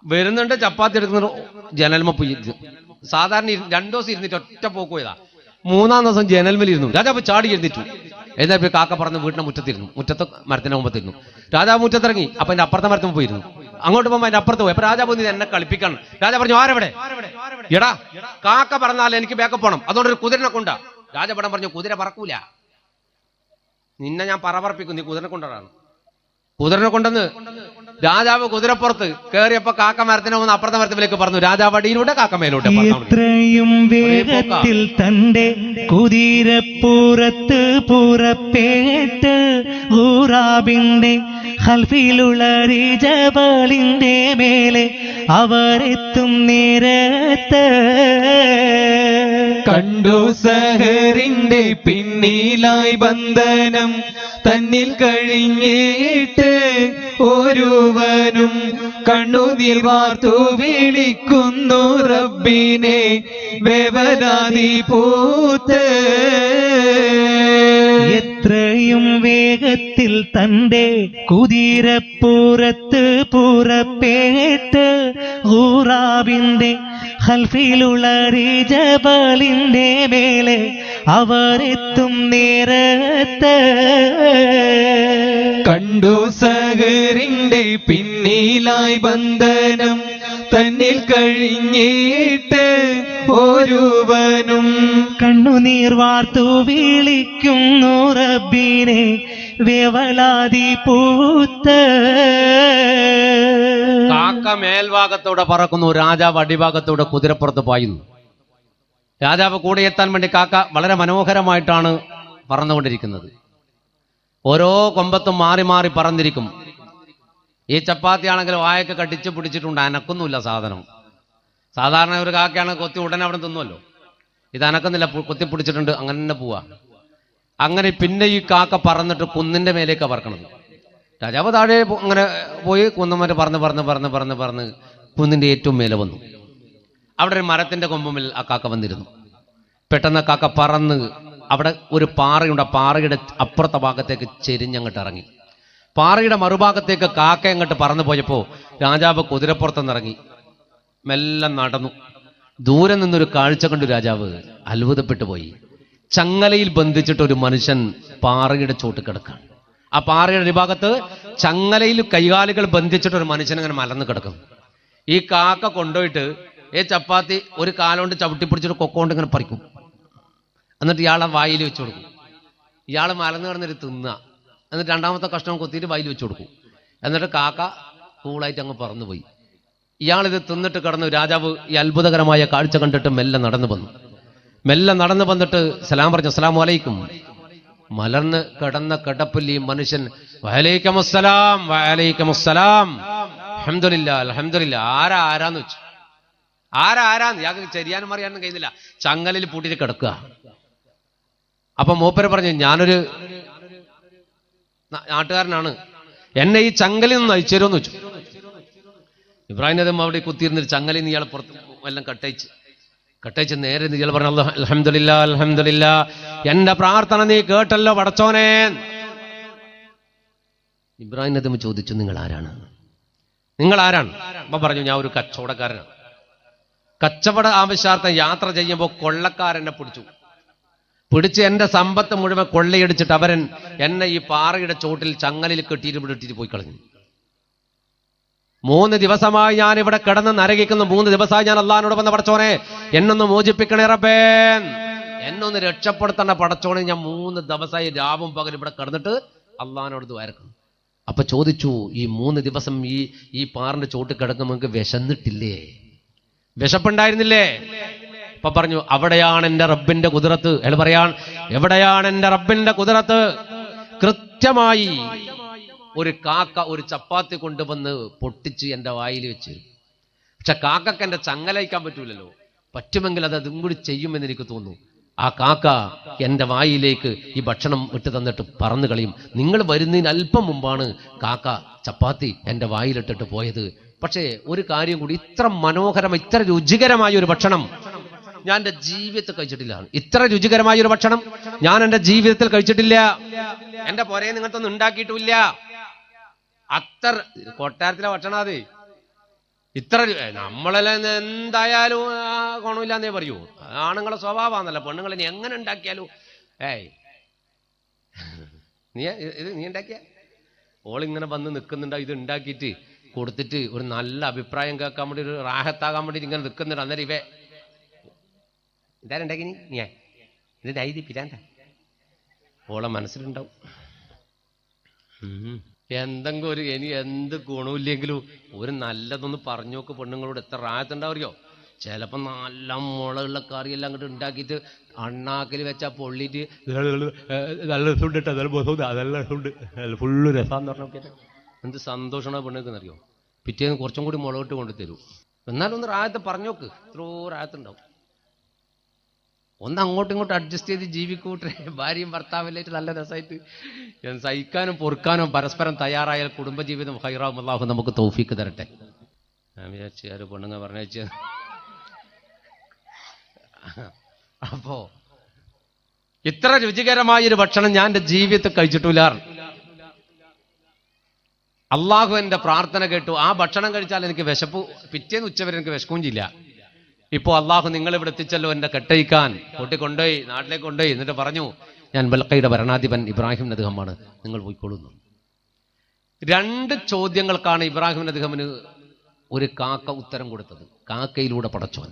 Speaker 1: വരുന്നുണ്ട്. ചപ്പാത്തി എടുക്കുന്നുണ്ട്, ജനൽമ പോയി. സാധാരണ 2 ദിവസം ഇരുന്നിട്ട് ഒറ്റ പോക്ക് പോയതാ. മൂന്നാം ദിവസം ജനൽമേലിരുന്നു. രാജാവ് ചാടി എഴുന്നിട്ടു. എന്നിട്ട് കാക്ക പറഞ്ഞ് വീട്ടിന്റെ മുറ്റത്തിരുന്നു, മുറ്റത്ത് മരത്തിന്റെ മുമ്പത്തിരുന്നു. രാജാവ് മുറ്റത്തിറങ്ങി. അപ്പൊ അതിന്റെ അപ്പുറത്തെ മരത്തിൽ പോയിരുന്നു. അങ്ങോട്ട് പോകുമ്പോ അതിന്റെ അപ്പുറത്ത് പോയി. അപ്പൊ രാജാവ് നീ എന്നെ കളിപ്പിക്കണം. രാജാവ് പറഞ്ഞു ആരെവിടെ? എടാ കാക്ക പറഞ്ഞാൽ എനിക്ക് ബാക്കപ്പ് പോണം, അതുകൊണ്ടൊരു കുതിരനെ കൊണ്ടാ. രാജപടം പറഞ്ഞു കുതിര പറക്കൂല, നിന്നെ ഞാൻ പറപ്പിക്കും, നീ കുതിരനെ കൊണ്ടാണ്. കുതിരനെ കൊണ്ടെന്ന് രാജാവ് കുതിരപ്പുറത്ത് കയറിയപ്പോ കാക്ക മരത്തിന് പോകുന്ന അപ്പുറത്തെ മരത്തിലേക്ക് പറഞ്ഞു. രാജാവ് അടിയിലൂടെ കാക്ക മേലോട്ട്.
Speaker 2: ഇത്രയും വേഗത്തിൽ തന്റെ കുതിരപ്പുറത്ത് പുറപ്പെട്ട് ഊറാബിന്റെ ഹൽഫിലുള്ള ജബലിന്റെ മേലെ അവരെത്തും നേരത്ത്
Speaker 3: കണ്ടു സഹറിന്റെ പിന്നിലായി ബന്ധനം തന്നിൽ കഴിഞ്ഞിട്ട് ഒരുവനും കണ്ണുനീർ വാർത്തു വിളിക്കുന്നു റബ്ബിനെ വേവലാതി പൂത്ത്.
Speaker 2: എത്രയും വേഗത്തിൽ തന്റെ കുതിരപ്പുറത്ത് പുറപ്പെട്ട് ഊറാബിന്റെ ഹൽഫിലുള്ള ജബലിന്റെ മേലെ അവരെത്തും നേരത്ത്
Speaker 3: കണ്ടു സഹറിന്റെ പിന്നിലായി ബന്ധനം തന്നിൽ കഴിഞ്ഞിട്ട് ഒരുവനും
Speaker 2: കണ്ണുനീർ വാർത്തു വിളിക്കുന്നു റബ്ബിനെ വേവലാതി പൂത്ത്.
Speaker 1: കാക്ക മേൽഭാഗത്തൂടെ പറക്കുന്നു, രാജാവ് അടിഭാഗത്തൂടെ കുതിരപ്പുറത്ത് പായുന്നു. രാജാവ് കൂടെ എത്താൻ വേണ്ടി കാക്ക വളരെ മനോഹരമായിട്ടാണ് പറന്നുകൊണ്ടിരിക്കുന്നത്. ഓരോ കൊമ്പത്തും മാറി മാറി പറന്നിരിക്കും. ഈ ചപ്പാത്തി ആണെങ്കിൽ വായൊക്കെ കടിച്ചു പിടിച്ചിട്ടുണ്ട്, അനക്കൊന്നുമില്ല സാധനം. സാധാരണ ഒരു കാക്കയാണെങ്കിൽ കൊത്തി ഉടനെ അവിടെ തിന്നുമല്ലോ, ഇത് അനക്കുന്നില്ല, കൊത്തി പിടിച്ചിട്ടുണ്ട്, അങ്ങനെ തന്നെ പോവാ. അങ്ങനെ പിന്നെ ഈ കാക്ക പറന്നിട്ട് കുന്നിന്റെ മേലേക്കാണ് പറക്കണത്. രാജാവ് താഴെ അങ്ങനെ പോയി കുന്നമ്മറ്റ് പറന്ന് കുന്നിന്റെ ഏറ്റവും മേലെ വന്നു. അവിടെ ഒരു മരത്തിന്റെ കൊമ്പുമിൽ ആ കാക്ക വന്നിരുന്നു. പെട്ടെന്ന് കാക്ക പറന്ന് അവിടെ ഒരു പാറയുണ്ട്. ആ പാറയുടെ അപ്പുറത്തെ ഭാഗത്തേക്ക് ചെരിഞ്ഞങ്ങോട്ട് ഇറങ്ങി. പാറയുടെ മറുഭാഗത്തേക്ക് കാക്ക അങ്ങോട്ട് പറന്നു പോയപ്പോ രാജാവ് കുതിരപ്പുറത്തുനിന്നിറങ്ങി മെല്ലെ നടന്നു. ദൂരെ നിന്നൊരു കാഴ്ച കണ്ടു. രാജാവ് അത്ഭുതപ്പെട്ടു പോയി. ചങ്ങലയിൽ ബന്ധിച്ചിട്ട് ഒരു മനുഷ്യൻ പാറയുടെ ചോട്ട് കിടക്കാണ്. ആ പാറയുടെ ഭാഗത്ത് ചങ്ങലയിൽ കൈകാലുകൾ ബന്ധിച്ചിട്ട് ഒരു മനുഷ്യൻ അങ്ങനെ മലന്ന് കിടക്കും. ഈ കാക്ക കൊണ്ടുപോയിട്ട് ഈ ചപ്പാത്തി ഒരു കാലുകൊണ്ട് ചവിട്ടി പിടിച്ചിട്ട് കൊക്കൊണ്ട് ഇങ്ങനെ പറിക്കും. എന്നിട്ട് ഇയാളെ വായിൽ വെച്ചു കൊടുക്കും. ഇയാൾ മലന്ന് കിടന്നിട്ട് തിന്നുക. എന്നിട്ട് രണ്ടാമത്തെ കഷ്ണം കൊത്തിയിട്ട് വായിൽ വെച്ചു കൊടുക്കും. എന്നിട്ട് കാക്ക കൂളായിട്ട് അങ്ങ് പറന്നുപോയി. ഇയാളിത് തിന്നിട്ട് കിടന്നു. രാജാവ് ഈ അത്ഭുതകരമായ കാഴ്ച കണ്ടിട്ട് മെല്ലെ നടന്നു വന്നിട്ട് സലാം പറഞ്ഞു. അസ്സലാമു അലൈക്കും. മലർന്ന് കിടന്ന കിടപ്പിൽ ഈ മനുഷ്യൻ വഅലൈക്കും അസ്സലാം അൽഹംദുലില്ലാ ആരാന്ന് വെച്ചു. ആരാന്ന് ഇയാൾക്ക് ചെരിയാനും അറിയാനും കഴിയുന്നില്ല. ചങ്ങലിൽ പൂട്ടിട്ട് കിടക്കുക. അപ്പൊ മൂപ്പര് പറഞ്ഞു, ഞാനൊരു നാട്ടുകാരനാണ്, എന്നെ ഈ ചങ്ങലിൽ നിന്ന് അയച്ചുതരുമെന്ന് വെച്ചു. ഇബ്രാഹിം നബി അവിടെ കുത്തിയിരുന്നൊരു ചങ്ങലിൽ നിന്ന് ഇയാൾ പുറത്ത് എല്ലാം കട്ടയിച്ച് നേരെ ഇയാൾ പറഞ്ഞു, അൽഹംദുലില്ലാ അൽഹംദുലില്ലാ, എന്റെ പ്രാർത്ഥന നീ കേട്ടല്ലോ പടച്ചോനെ. ഇബ്രാഹിം നബി ചോദിച്ചു, നിങ്ങൾ ആരാണ്? അപ്പൊ പറഞ്ഞു, ഞാൻ ഒരു കച്ചവടക്കാരനാണ്. കച്ചവട ആവശ്യാർത്ഥം യാത്ര ചെയ്യുമ്പോൾ കൊള്ളക്കാരനെ പിടിച്ച് എന്റെ സമ്പത്ത് മുഴുവൻ കൊള്ളയടിച്ചിട്ട് അവരൻ എന്നെ ഈ പാറയുടെ ചോട്ടിൽ ചങ്ങലിൽ കെട്ടിയിട്ട് പോയി കളഞ്ഞു. 3 ദിവസമായി ഞാൻ ഇവിടെ കിടന്ന് നരകിക്കുന്നു. 3 ദിവസമായി ഞാൻ അള്ളാഹിനോട് വന്ന പടച്ചോനെ എന്നൊന്ന് മോചിപ്പിക്കണേ റബ്ബേ, എന്നൊന്ന് രക്ഷപ്പെടുത്തണ പടച്ചോനെ. ഞാൻ 3 ദിവസമായി രാവും പകലും ഇവിടെ കിടന്നിട്ട് അള്ളാഹിനോട് ദ്വാരക്കുന്നു. അപ്പൊ ചോദിച്ചു, ഈ 3 ദിവസം ഈ പാറിന്റെ ചോട്ടിൽ കിടക്കുമ്പോൾ നമുക്ക് വിശന്നിട്ടില്ലേ? വിശപ്പുണ്ടായിരുന്നില്ലേ? അപ്പൊ പറഞ്ഞു, അവിടെയാണ് എന്റെ റബ്ബിന്റെ കുദറത്ത്. അയാൾ പറയാൻ, എവിടെയാണ് എന്റെ റബ്ബിന്റെ കുദറത്ത്? കൃത്യമായി ഒരു കാക്ക ഒരു ചപ്പാത്തി കൊണ്ടുവന്ന് പൊട്ടിച്ച് എന്റെ വായിൽ വെച്ച്. പക്ഷെ കാക്കക്ക് എന്റെ ചങ്ങലയിക്കാൻ പറ്റൂലല്ലോ. പറ്റുമെങ്കിൽ അത് അതും കൂടി ചെയ്യുമെന്ന് എനിക്ക് തോന്നുന്നു. ആ കാക്ക എന്റെ വായിലേക്ക് ഈ ഭക്ഷണം ഇട്ട് തന്നിട്ട് പറന്നു കളയും. നിങ്ങൾ വരുന്നതിന് അല്പം മുമ്പാണ് കാക്ക ചപ്പാത്തി എന്റെ വായിലിട്ടിട്ട് പോയത്. പക്ഷേ ഒരു കാര്യം കൂടി, ഇത്ര മനോഹരമായ ഇത്ര രുചികരമായ ഒരു ഭക്ഷണം ഞാൻ എൻ്റെ ജീവിതത്തിൽ കഴിച്ചിട്ടില്ല. ഇത്ര രുചികരമായ ഒരു ഭക്ഷണം ഞാൻ എൻ്റെ ജീവിതത്തിൽ കഴിച്ചിട്ടില്ല. എന്റെ പുരയെ നിങ്ങൾക്കൊന്നും ഉണ്ടാക്കിയിട്ടില്ല. അത്ര കൊട്ടാരത്തിലെ ഭക്ഷണം അത്. ഇത്ര നമ്മളെല്ലാം എന്തായാലും ഗുണമില്ലാന്നേ പറയൂ. ആണുങ്ങളെ സ്വഭാവമാണല്ലോ. പെണ്ണുങ്ങളെ നീ എങ്ങനെ ഉണ്ടാക്കിയാലും നീ ഉണ്ടാക്കിയ ഓളിങ്ങനെ വന്ന് നിൽക്കുന്നുണ്ടോ, ഇത് ഉണ്ടാക്കിയിട്ട് കൊടുത്തിട്ട് ഒരു നല്ല അഭിപ്രായം കേൾക്കാൻ വേണ്ടി, ഒരു റാഹത്താകാൻ വേണ്ടിയിട്ട് ഇങ്ങനെ നിൽക്കുന്നുണ്ട്. അന്നേരം എന്തായാലും ഉണ്ടാക്കി നീ ഇത് ദൈതി പിരാന്ത ഓളെ മനസ്സിലുണ്ടാവും. എന്തെങ്കിലും ഒരു ഇനി എന്ത് ഗുണമില്ലെങ്കിലും ഒരു നല്ലതൊന്ന് പറഞ്ഞു നോക്ക് പെണ്ണുങ്ങളോട്. എത്ര റാഹത്തുണ്ടാവറിയോ? ചിലപ്പോൾ നല്ല മുളകുള്ള കറിയെല്ലാം അങ്ങോട്ട് ഉണ്ടാക്കിയിട്ട് അണ്ണാക്കിൽ വെച്ചാൽ പൊള്ളിയിട്ട് നല്ല രസമുണ്ട് കേട്ടോ, അതല്ല രസമുണ്ട്, ഫുള്ള് രസാന്ന് പറഞ്ഞാൽ എന്ത് സന്തോഷമാണ് പെണ്ണുക്കെന്നറിയോ? പിറ്റേന്ന് കുറച്ചും കൂടി മുളകിട്ട് കൊണ്ട് തരൂ. എന്നാലും ഒന്ന് റാഹത്ത് പറഞ്ഞു നോക്ക്, എത്രയോ റാഹത്തുണ്ടാവും. ഒന്ന് അങ്ങോട്ടും ഇങ്ങോട്ടും അഡ്ജസ്റ്റ് ചെയ്ത് ജീവിക്കൂട്ടെ. ഭാര്യയും ഭർത്താവില്ലായിട്ട് നല്ല രസമായിട്ട് സഹിക്കാനും പൊറുക്കാനും പരസ്പരം തയ്യാറായാൽ കുടുംബജീവിതം ഹൈറാവും. അല്ലാഹു നമുക്ക് തൗഫീക്ക് തരട്ടെ. ഞാൻ വിചാരിച്ചു ആര് പെണ്ണുങ്ങ പറഞ്ഞേച്ച്. അപ്പോ ഇത്ര രുചികരമായൊരു ഭക്ഷണം ഞാൻ എൻ്റെ ജീവിതത്തിൽ കഴിച്ചിട്ടില്ല. അള്ളാഹു എൻ്റെ പ്രാർത്ഥന കേട്ടു. ആ ഭക്ഷണം കഴിച്ചാൽ എനിക്ക് വിശപ്പ്, പിറ്റേന്ന് ഉച്ചവരെ എനിക്ക് വിശക്കുകയും ചെയ്യില്ല. ഇപ്പോ അള്ളാഹു നിങ്ങളിവിടെ എത്തിച്ചല്ലോ എന്നെ കെട്ടയിക്കാൻ. കൊണ്ടുപോയി നാട്ടിലേക്ക് കൊണ്ടുപോയി. എന്നിട്ട് പറഞ്ഞു, ഞാൻ ബൽഖയുടെ ഭരണാധിപൻ ഇബ്രാഹിം നദ്ഹമാണ്, നിങ്ങൾ പോയിക്കൊള്ളുന്നു. 2 ചോദ്യങ്ങൾക്കാണ് ഇബ്രാഹിം നദ്ഹമിന് ഒരു കാക്ക ഉത്തരം കൊടുത്തത്. കാക്കയിലൂടെ പടച്ചോൻ.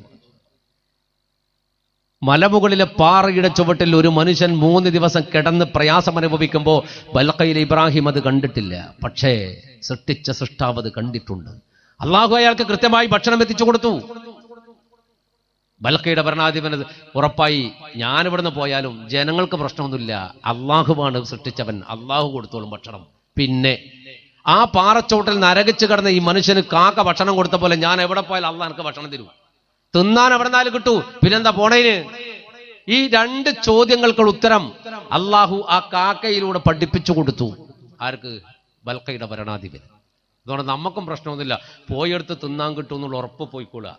Speaker 1: മലമുകളിലെ പാറയുടെ ചുവട്ടിൽ ഒരു മനുഷ്യൻ 3 ദിവസം കിടന്ന് പ്രയാസം അനുഭവിക്കുമ്പോൾ ബൽഖയിലെ ഇബ്രാഹിം അത് കണ്ടിട്ടില്ല. പക്ഷേ സൃഷ്ടിച്ച സൃഷ്ടാവ് അത് കണ്ടിട്ടുണ്ട്. അള്ളാഹു അയാൾക്ക് കൃത്യമായി ഭക്ഷണം എത്തിച്ചു കൊടുത്തു. ബൽഖയുടെ ഭരണാധിപൻ ഉറപ്പായി, ഞാനിവിടുന്ന് പോയാലും ജനങ്ങൾക്ക് പ്രശ്നമൊന്നുമില്ല, അള്ളാഹുവാണ് സൃഷ്ടിച്ചവൻ, അള്ളാഹു കൊടുത്തോളും ഭക്ഷണം. പിന്നെ ആ പാറച്ചോട്ടിൽ നരകിച്ച് കിടന്ന ഈ മനുഷ്യന് കാക്ക ഭക്ഷണം കൊടുത്ത പോലെ ഞാൻ എവിടെ പോയാലും അള്ളാഹ് എനിക്ക് ഭക്ഷണം തരൂ. തിന്നാൻ എവിടെ നിന്നാലും കിട്ടൂ, പിന്നെന്താ പോണേന്? ഈ 2 ചോദ്യങ്ങൾക്കുള്ള ഉത്തരം അള്ളാഹു ആ കാക്കയിലൂടെ പഠിപ്പിച്ചു കൊടുത്തു. ആർക്ക്? ബൽഖയുടെ ഭരണാധിപൻ. അതുകൊണ്ട് നമുക്കും പ്രശ്നമൊന്നുമില്ല, പോയെടുത്ത് തിന്നാൻ കിട്ടും എന്നുള്ള ഉറപ്പ് പോയിക്കൊള്ളുക.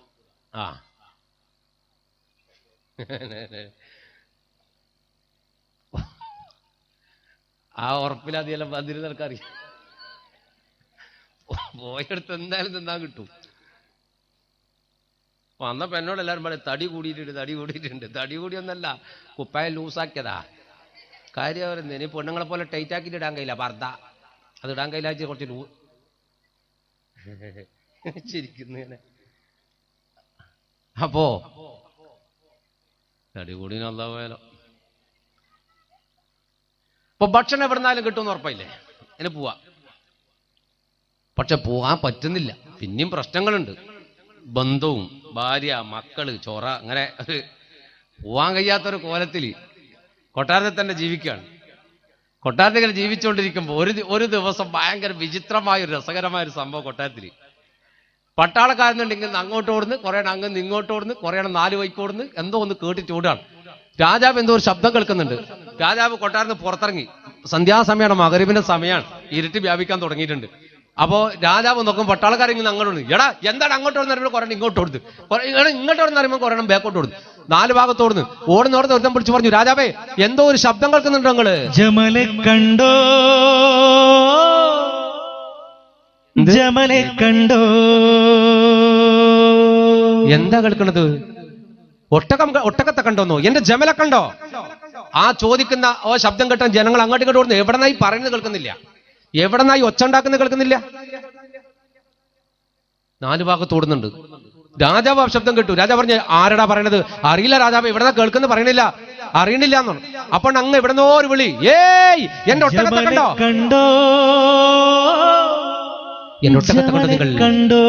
Speaker 1: ആ ഉറപ്പിലധികം വന്നിരുന്നവർക്കറിയാം, പോയെടുത്ത് എന്തായാലും തിന്നാൻ കിട്ടും. വന്നപ്പോ എന്നോട് എല്ലാവരും പറയും തടി കൂടിയിട്ടുണ്ട്. തടി കൂടിയൊന്നല്ല, കുപ്പായം ലൂസാക്കിയതാ. കാര്യം പറയുന്നത്, ഇനി പെണ്ണുങ്ങളെ പോലെ ടൈറ്റ് ആക്കിയിട്ട് ഇടാൻ കഴിയില്ല. പർദ്ദ അത് ഇടാൻ കഴിയില്ല, കുറച്ച് ചിരിക്കുന്നു. അപ്പോ തടി കൂടി നല്ല പോയാലോ. ഇപ്പൊ ഭക്ഷണം എവിടുന്നാലും കിട്ടുമെന്ന് ഉറപ്പായില്ലേ, അതിന് പോവാ. പക്ഷെ പോവാൻ പറ്റുന്നില്ല, പിന്നെയും പ്രശ്നങ്ങളുണ്ട്. ബന്ധവും ഭാര്യ മക്കള് ചൊറ, അങ്ങനെ പോവാൻ കഴിയാത്തൊരു കോലത്തിൽ കൊട്ടാരത്തിൽ തന്നെ ജീവിക്കുകയാണ്. കൊട്ടാരത്തിൽ ജീവിച്ചുകൊണ്ടിരിക്കുമ്പോൾ ഒരു ദിവസം ഭയങ്കര വിചിത്രമായ ഒരു രസകരമായ ഒരു സംഭവം കൊട്ടാരത്തിൽ. പട്ടാളക്കാരെന്നുണ്ടെങ്കിൽ അങ്ങോട്ട് ഓടുന്നു, കുറേ അങ്ങ് ഇങ്ങോട്ട് ഓടുന്നു, കുറേ 4 വൈക്ക് ഓടുന്നു, എന്തോ ഒന്ന് കേട്ടിട്ട് ഓടുകയാണ്. രാജാവ് എന്തോ ഒരു ശബ്ദം കേൾക്കുന്നുണ്ട്. രാജാവ് കൊട്ടാരത്തിന് പുറത്തിറങ്ങി. സന്ധ്യാസമയമാണ്, മഗ്‌രിബിന്റെ സമയമാണ്, ഇരുട്ട് വ്യാപിക്കാൻ തുടങ്ങിയിട്ടുണ്ട്. അപ്പോ രാജാവ് നോക്കും പട്ടാളക്കാരെങ്കിലും അങ്ങോട്ട് എടാ എന്താണ് അങ്ങോട്ട് ഓടുന്ന കുറേ ഇങ്ങോട്ട് കൊടുത്ത് ഇങ്ങോട്ട് ഓടുന്ന അറിയുമ്പോൾ കുറേ ബാക്കോട്ട് കൊടുത്തു. 4 ഭാഗത്തോടുന്ന് ഓടുന്നോടത്ത് ഒരുത്തം പിടിച്ചു പറഞ്ഞു, രാജാവേ എന്തോ ഒരു ശബ്ദം കേൾക്കുന്നുണ്ടോ നിങ്ങള്?
Speaker 2: ജമലെ കണ്ടോ ജമലെ കണ്ടോ?
Speaker 1: എന്താ കേൾക്കണത്? ഒട്ടകത്തെ കണ്ടോന്നോ? എന്റെ ജമലെ കണ്ടോ? ആ ചോദിക്കുന്ന ശബ്ദം കേട്ടാൻ ജനങ്ങൾ അങ്ങോട്ട് ഇങ്ങോട്ട് ഓടുന്നു. എവിടെന്നായി പറയുന്നത് കേൾക്കുന്നില്ല, എവിടെന്നായി ഒച്ച ഉണ്ടാക്കുന്നത് കേൾക്കുന്നില്ല. 4 ഭാഗത്തോടുന്നുണ്ട്. രാജാവ് ആ ശബ്ദം കേട്ടു. രാജാവ് പറഞ്ഞു, ആരടാ പറയണത്? അറിയില്ല രാജാവ്, എവിടെന്നാ കേൾക്കുന്നത് പറയണില്ല, അറിയണില്ല എന്നാണ്. അപ്പോൾ അങ്ങ് എവിടെന്നോ ഒരു വിളി, ഏയ് എന്റെ ഒട്ടകത്തെ കണ്ടോ?
Speaker 2: കണ്ടോ
Speaker 1: എന്റെ ഒട്ടകത്തെ കണ്ടോ നിങ്ങൾ?
Speaker 2: കണ്ടോ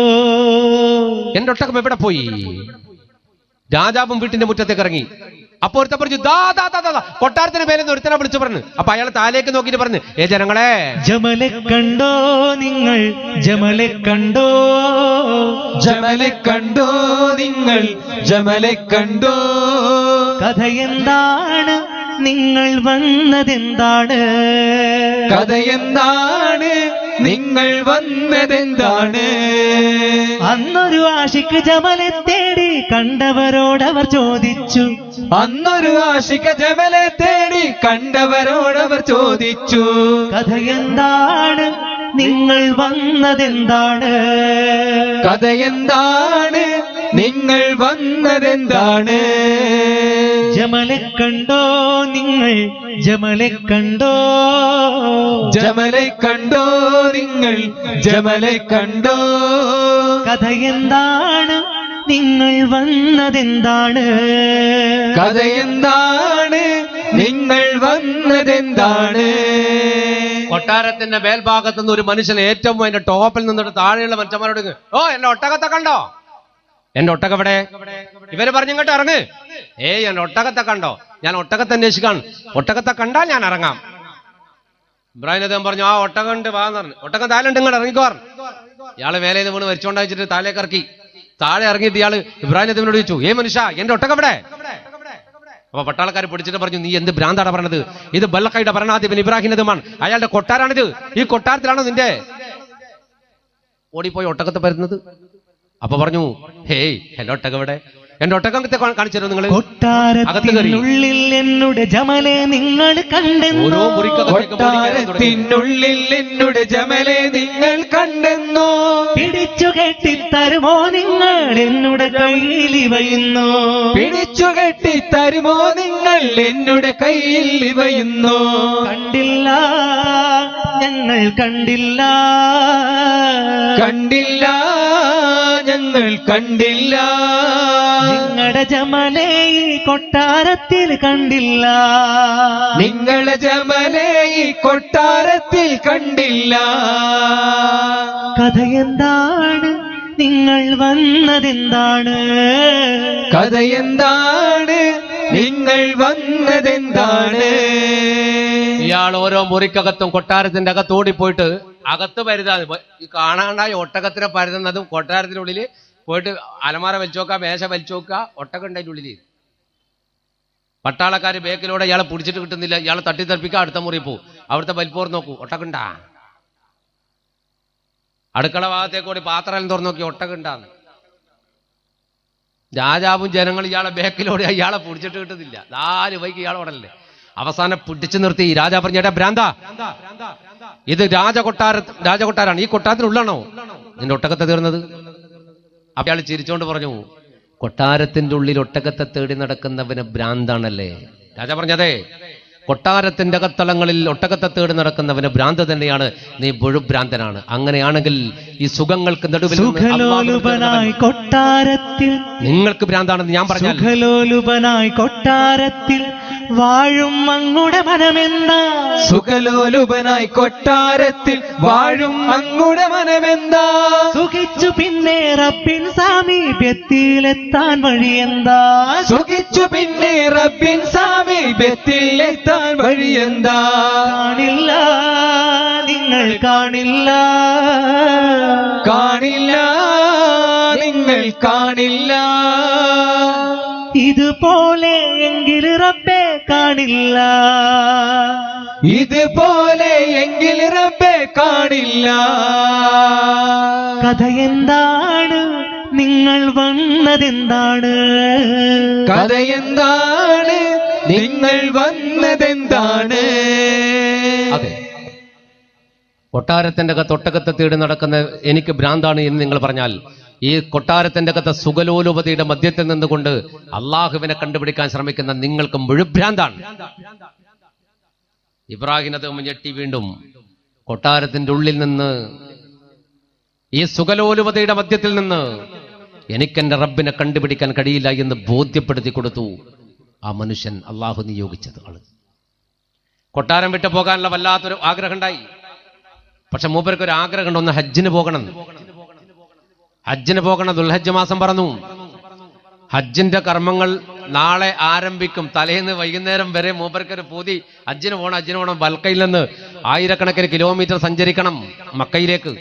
Speaker 1: എന്റെ ഒട്ടകം എവിടെ പോയി? രാജാവും വീട്ടിന്റെ മുറ്റത്തേക്ക് ഇറങ്ങി. അപ്പൊ ഒരുത്ത പറഞ്ഞു, കൊട്ടാരത്തിന് മേലെ ഒരുത്തനെ വിളിച്ചു പറഞ്ഞു. അപ്പൊ അയാൾ താലേക്ക് നോക്കിയിട്ട് പറഞ്ഞു, ജനങ്ങളെ
Speaker 2: ജമലെ കണ്ടോ നിങ്ങൾ? ജമലെ കണ്ടോ?
Speaker 3: ജമലെ കണ്ടോ നിങ്ങൾ? ജമലെ കണ്ടോ?
Speaker 2: കഥ എന്താണ്? നിങ്ങൾ വന്നതെന്താണ്?
Speaker 3: കഥ എന്താണ്? നിങ്ങൾ വന്നതെന്താണ്?
Speaker 2: അന്നൊരു ആഷിക്ക് ജമലെ തേടി കണ്ടവരോടവർ ചോദിച്ചു.
Speaker 3: അന്നൊരു ആഷിക ജമലെ തേടി കണ്ടവരോടവർ ചോദിച്ചു.
Speaker 2: കഥ എന്താണ്? നിങ്ങൾ വന്നതെന്താണ്?
Speaker 3: കഥ എന്താണ്? നിങ്ങൾ വന്നതെന്താണ്?
Speaker 2: ജമലെ കണ്ടോ നിങ്ങൾ? ജമലെ കണ്ടോ?
Speaker 3: ജമലെ കണ്ടോ നിങ്ങൾ? ജമലെ കണ്ടോ?
Speaker 2: കഥ എന്താണ്? നിങ്ങൾ വന്നതെന്താണ്?
Speaker 3: കഥ എന്താണ്? നിങ്ങൾ വന്നതെന്താണ്?
Speaker 1: കൊട്ടാരത്തിന്റെ മേൽഭാഗത്തു നിന്ന് ഒരു മനുഷ്യൻ ഏറ്റവും അതിന്റെ ടോപ്പിൽ നിന്നിട്ട് താഴെയുള്ള മനുഷ്യന്മാരോട്, എന്റെ ഒട്ടകത്തെ കണ്ടോ? എന്റെ ഒട്ടകം എവിടെ? ഇവര് പറഞ്ഞിങ്ങോട്ട് ഇറങ്ങ്. എന്റെ ഒട്ടകത്തെ കണ്ടോ? ഞാൻ ഒട്ടകത്തെ അന്വേഷിക്കാണ്, ഒട്ടകത്തെ കണ്ടാൽ ഞാൻ ഇറങ്ങാം. ഇബ്രാഹിം അദ്ദേഹം പറഞ്ഞു, ആ ഒട്ടകം ഉണ്ട്, വാന്ന് പറഞ്ഞു. ഒട്ടകം താഴെ ഉണ്ട്, ഇങ്ങോട്ട് ഇറങ്ങിക്കോ. ഇയാള് വേല ചെയ്ത് വീണ് വരിച്ചോണ്ടയച്ചിട്ട് താഴേക്ക് ഇറക്കി. താഴെ ഇറങ്ങിയിട്ട് ഇയാള് ഇബ്രാഹിം അദ്ദേഹത്തിനോട് ചോദിച്ചു, മനുഷ്യ എന്റെ ഒട്ടകം എവിടെ? അപ്പൊ പട്ടാളക്കാർ പിടിച്ചിട്ട് പറഞ്ഞു, നീ എന്ത് ഭ്രാന്താണ് പറഞ്ഞത്? ഇത് ബല്ലക്കയുടെ ഭരണാധിപൻ ഇബ്രാഹിം നദമാണ്, അയാളുടെ കൊട്ടാരാണിത്. ഈ കൊട്ടാരത്തിലാണോ നിന്റെ? ഓടിപ്പോയി ഒട്ടകത്തെ പരുന്നത്. അപ്പൊ പറഞ്ഞു, ഹേയ് എന്റെ ഒട്ടകം എവിടെ? എന്റെ ഒട്ടകത്തെ കാണിച്ചു തരും നിങ്ങൾ.
Speaker 2: കൊട്ടാരത്തിനുള്ളിൽ എന്നുടെ ജമലെ നിങ്ങൾ കണ്ടെന്നോ?
Speaker 3: കൊട്ടാരത്തിനുള്ളിൽ എന്നുടെ ജമലെ നിങ്ങൾ കണ്ടെന്നോ?
Speaker 2: പിടിച്ചു കെട്ടിത്തരുമോ നിങ്ങൾ എന്നുടെ കയ്യിൽ ഇവയുന്നോ?
Speaker 3: പിടിച്ചു കെട്ടിത്തരുമോ നിങ്ങൾ എന്നുടെ കയ്യിൽ ഇവയുന്നോ?
Speaker 2: കണ്ടില്ല ഞങ്ങൾ കണ്ടില്ല,
Speaker 3: കണ്ടില്ല ഞങ്ങൾ കണ്ടില്ല.
Speaker 2: നിങ്ങളുടെ ജമലെ ഈ കൊട്ടാരത്തിൽ കണ്ടില്ല,
Speaker 3: നിങ്ങളുടെ ജമലെ ഈ കൊട്ടാരത്തിൽ കണ്ടില്ല.
Speaker 2: കഥ എന്താണ്? നിങ്ങൾ വന്നതെന്താണ്?
Speaker 3: കഥ എന്താണ്? നിങ്ങൾ വന്നതെന്താണ്?
Speaker 1: ഇയാൾ ഓരോ മുറിക്കകത്തും കൊട്ടാരത്തിന്റെ അകത്ത് ഓടിപ്പോയിട്ട് അകത്ത് പരുതാൻ ഈ കാണാണ്ടായ ഒട്ടകത്തിനെ പരുതുന്നതും കൊട്ടാരത്തിനുള്ളിൽ പോയിട്ട് അലമാര വലിച്ചു നോക്കുക, മേശ വലിച്ചു നോക്കുക, ഒട്ടകം ഉണ്ട് അതിൻ്റെ ഉള്ളിൽ. പട്ടാളക്കാർ ബേക്കിലൂടെ ഇയാളെ പിടിച്ചിട്ട് കിട്ടുന്നില്ല, ഇയാളെ തട്ടിത്തെറിപ്പിക്കുക, അടുത്ത മുറി പോവും. അവിടുത്തെ വലിപ്പോർ നോക്കൂ, ഒട്ടകണ്ടാ. അടുക്കള ഭാഗത്തേക്ക് കൂടി പാത്രം തുറന്നു നോക്കി, ഒട്ടകണ്ടാന്ന്. രാജാവും ജനങ്ങളും ഇയാളെ ബേക്കിലൂടെ ഇയാളെ പിടിച്ചിട്ട് കിട്ടുന്നില്ല. 4 വൈക്ക് ഇയാളെ ഉടല്ലേ. അവസാനം പിടിച്ചു നിർത്തി. രാജാ പറഞ്ഞു, ഏട്ടാ ഭ്രാന്ത, ഇത് രാജകൊട്ടാരാണ്, ഈ കൊട്ടാരത്തിനുള്ളാണോ നിന്റെ ഒട്ടകത്തെ തീർന്നത്? അപ്പൊ അയാൾ ചിരിച്ചോണ്ട് പറഞ്ഞു, കൊട്ടാരത്തിന്റെ ഉള്ളിൽ ഒട്ടകത്തെ തേടി നടക്കുന്നവന് ഭ്രാന്താണല്ലേ? രാജാ പറഞ്ഞതേ, കൊട്ടാരത്തിന്റെ അകത്തളങ്ങളിൽ ഒട്ടകത്തെ തേടി നടക്കുന്നവന് ഭ്രാന്ത് തന്നെയാണ്, നീ ബുഴുഭ്രാന്തനാണ്. അങ്ങനെയാണെങ്കിൽ ഈ സുഖങ്ങൾക്ക് നടുവിൽ
Speaker 2: കൊട്ടാരത്തിൽ
Speaker 1: നിങ്ങൾക്ക് ഭ്രാന്താണെന്ന് ഞാൻ പറഞ്ഞു.
Speaker 2: സുഖലോലുപനായി കൊട്ടാരത്തിൽ വാഴും അങ്ങുടെ മനമെന്താ?
Speaker 3: സുഖലോലുപനായി കൊട്ടാരത്തിൽ വാഴും അങ്ങുടെ മനമെന്താ?
Speaker 2: സുഖിച്ചു പിന്നെ റബ്ബിൻ സാമീപ്യത്തിലെത്താൻ വഴിയെന്താ?
Speaker 3: സുഖിച്ചു പിന്നെ റബ്ബിൻ സാമീപ്യത്തിലെത്താൻ വഴിയെന്താ?
Speaker 2: കാണില്ല നിങ്ങൾ കാണില്ല,
Speaker 3: കാണില്ല നിങ്ങൾ കാണില്ല.
Speaker 2: ഈ ഇതുപോലെ എങ്കിൽ റബ്ബെ കാണില്ല,
Speaker 3: ഇതുപോലെ എങ്കിൽ റബ്ബെ കാണില്ല.
Speaker 2: കഥ എന്താണ്, നിങ്ങൾ വന്നതെന്താണ്?
Speaker 3: കഥ എന്താണ്, നിങ്ങൾ വന്നതെന്താണ്?
Speaker 1: അതെ, കൊട്ടാരത്തിന്റെ അകത്ത് ഒട്ടകത്തെ തേടി നടക്കുന്ന എനിക്ക് ഭ്രാന്താണ് എന്ന് നിങ്ങൾ പറഞ്ഞാൽ, ഈ കൊട്ടാരത്തിന്റെ അകത്ത് സുഖലോലുപതയുടെ മധ്യത്തിൽ നിന്നുകൊണ്ട് അള്ളാഹുവിനെ കണ്ടുപിടിക്കാൻ ശ്രമിക്കുന്ന നിങ്ങൾക്ക് മുഴുഭ്രാന്താണ്. ഇബ്രാഹിം അത് ഞെട്ടി വീണ്ടും കൊട്ടാരത്തിന്റെ ഉള്ളിൽ നിന്ന്, ഈ സുഖലോലുപതയുടെ മധ്യത്തിൽ നിന്ന് എനിക്കെന്റെ റബ്ബിനെ കണ്ടുപിടിക്കാൻ കഴിയില്ല എന്ന് ബോധ്യപ്പെടുത്തി കൊടുത്തു ആ മനുഷ്യൻ, അള്ളാഹു നിയോഗിച്ചത് ആള്. കൊട്ടാരം വിട്ടു പോകാനുള്ള വല്ലാത്തൊരു ആഗ്രഹം ഉണ്ടായി. പക്ഷെ മൂപ്പർക്ക് ഒരു ആഗ്രഹമുണ്ട്, ഒന്ന് ഹജ്ജിന് പോകണം. ഹജ്ജിന് പോകണം. ദുൽഹജ്ജ് മാസം പറഞ്ഞു. ഹജ്ജിന്റെ കർമ്മങ്ങൾ നാളെ ആരംഭിക്കും. തലേന്ന് വൈകുന്നേരം വരെ മൂപ്പർക്കൊരു പൂതി, ഹജ്ജിന് പോകണം. ബൽക്കയിൽ നിന്ന് ആയിരക്കണക്കിന് കിലോമീറ്റർ സഞ്ചരിക്കണം മക്കയിലേക്ക്.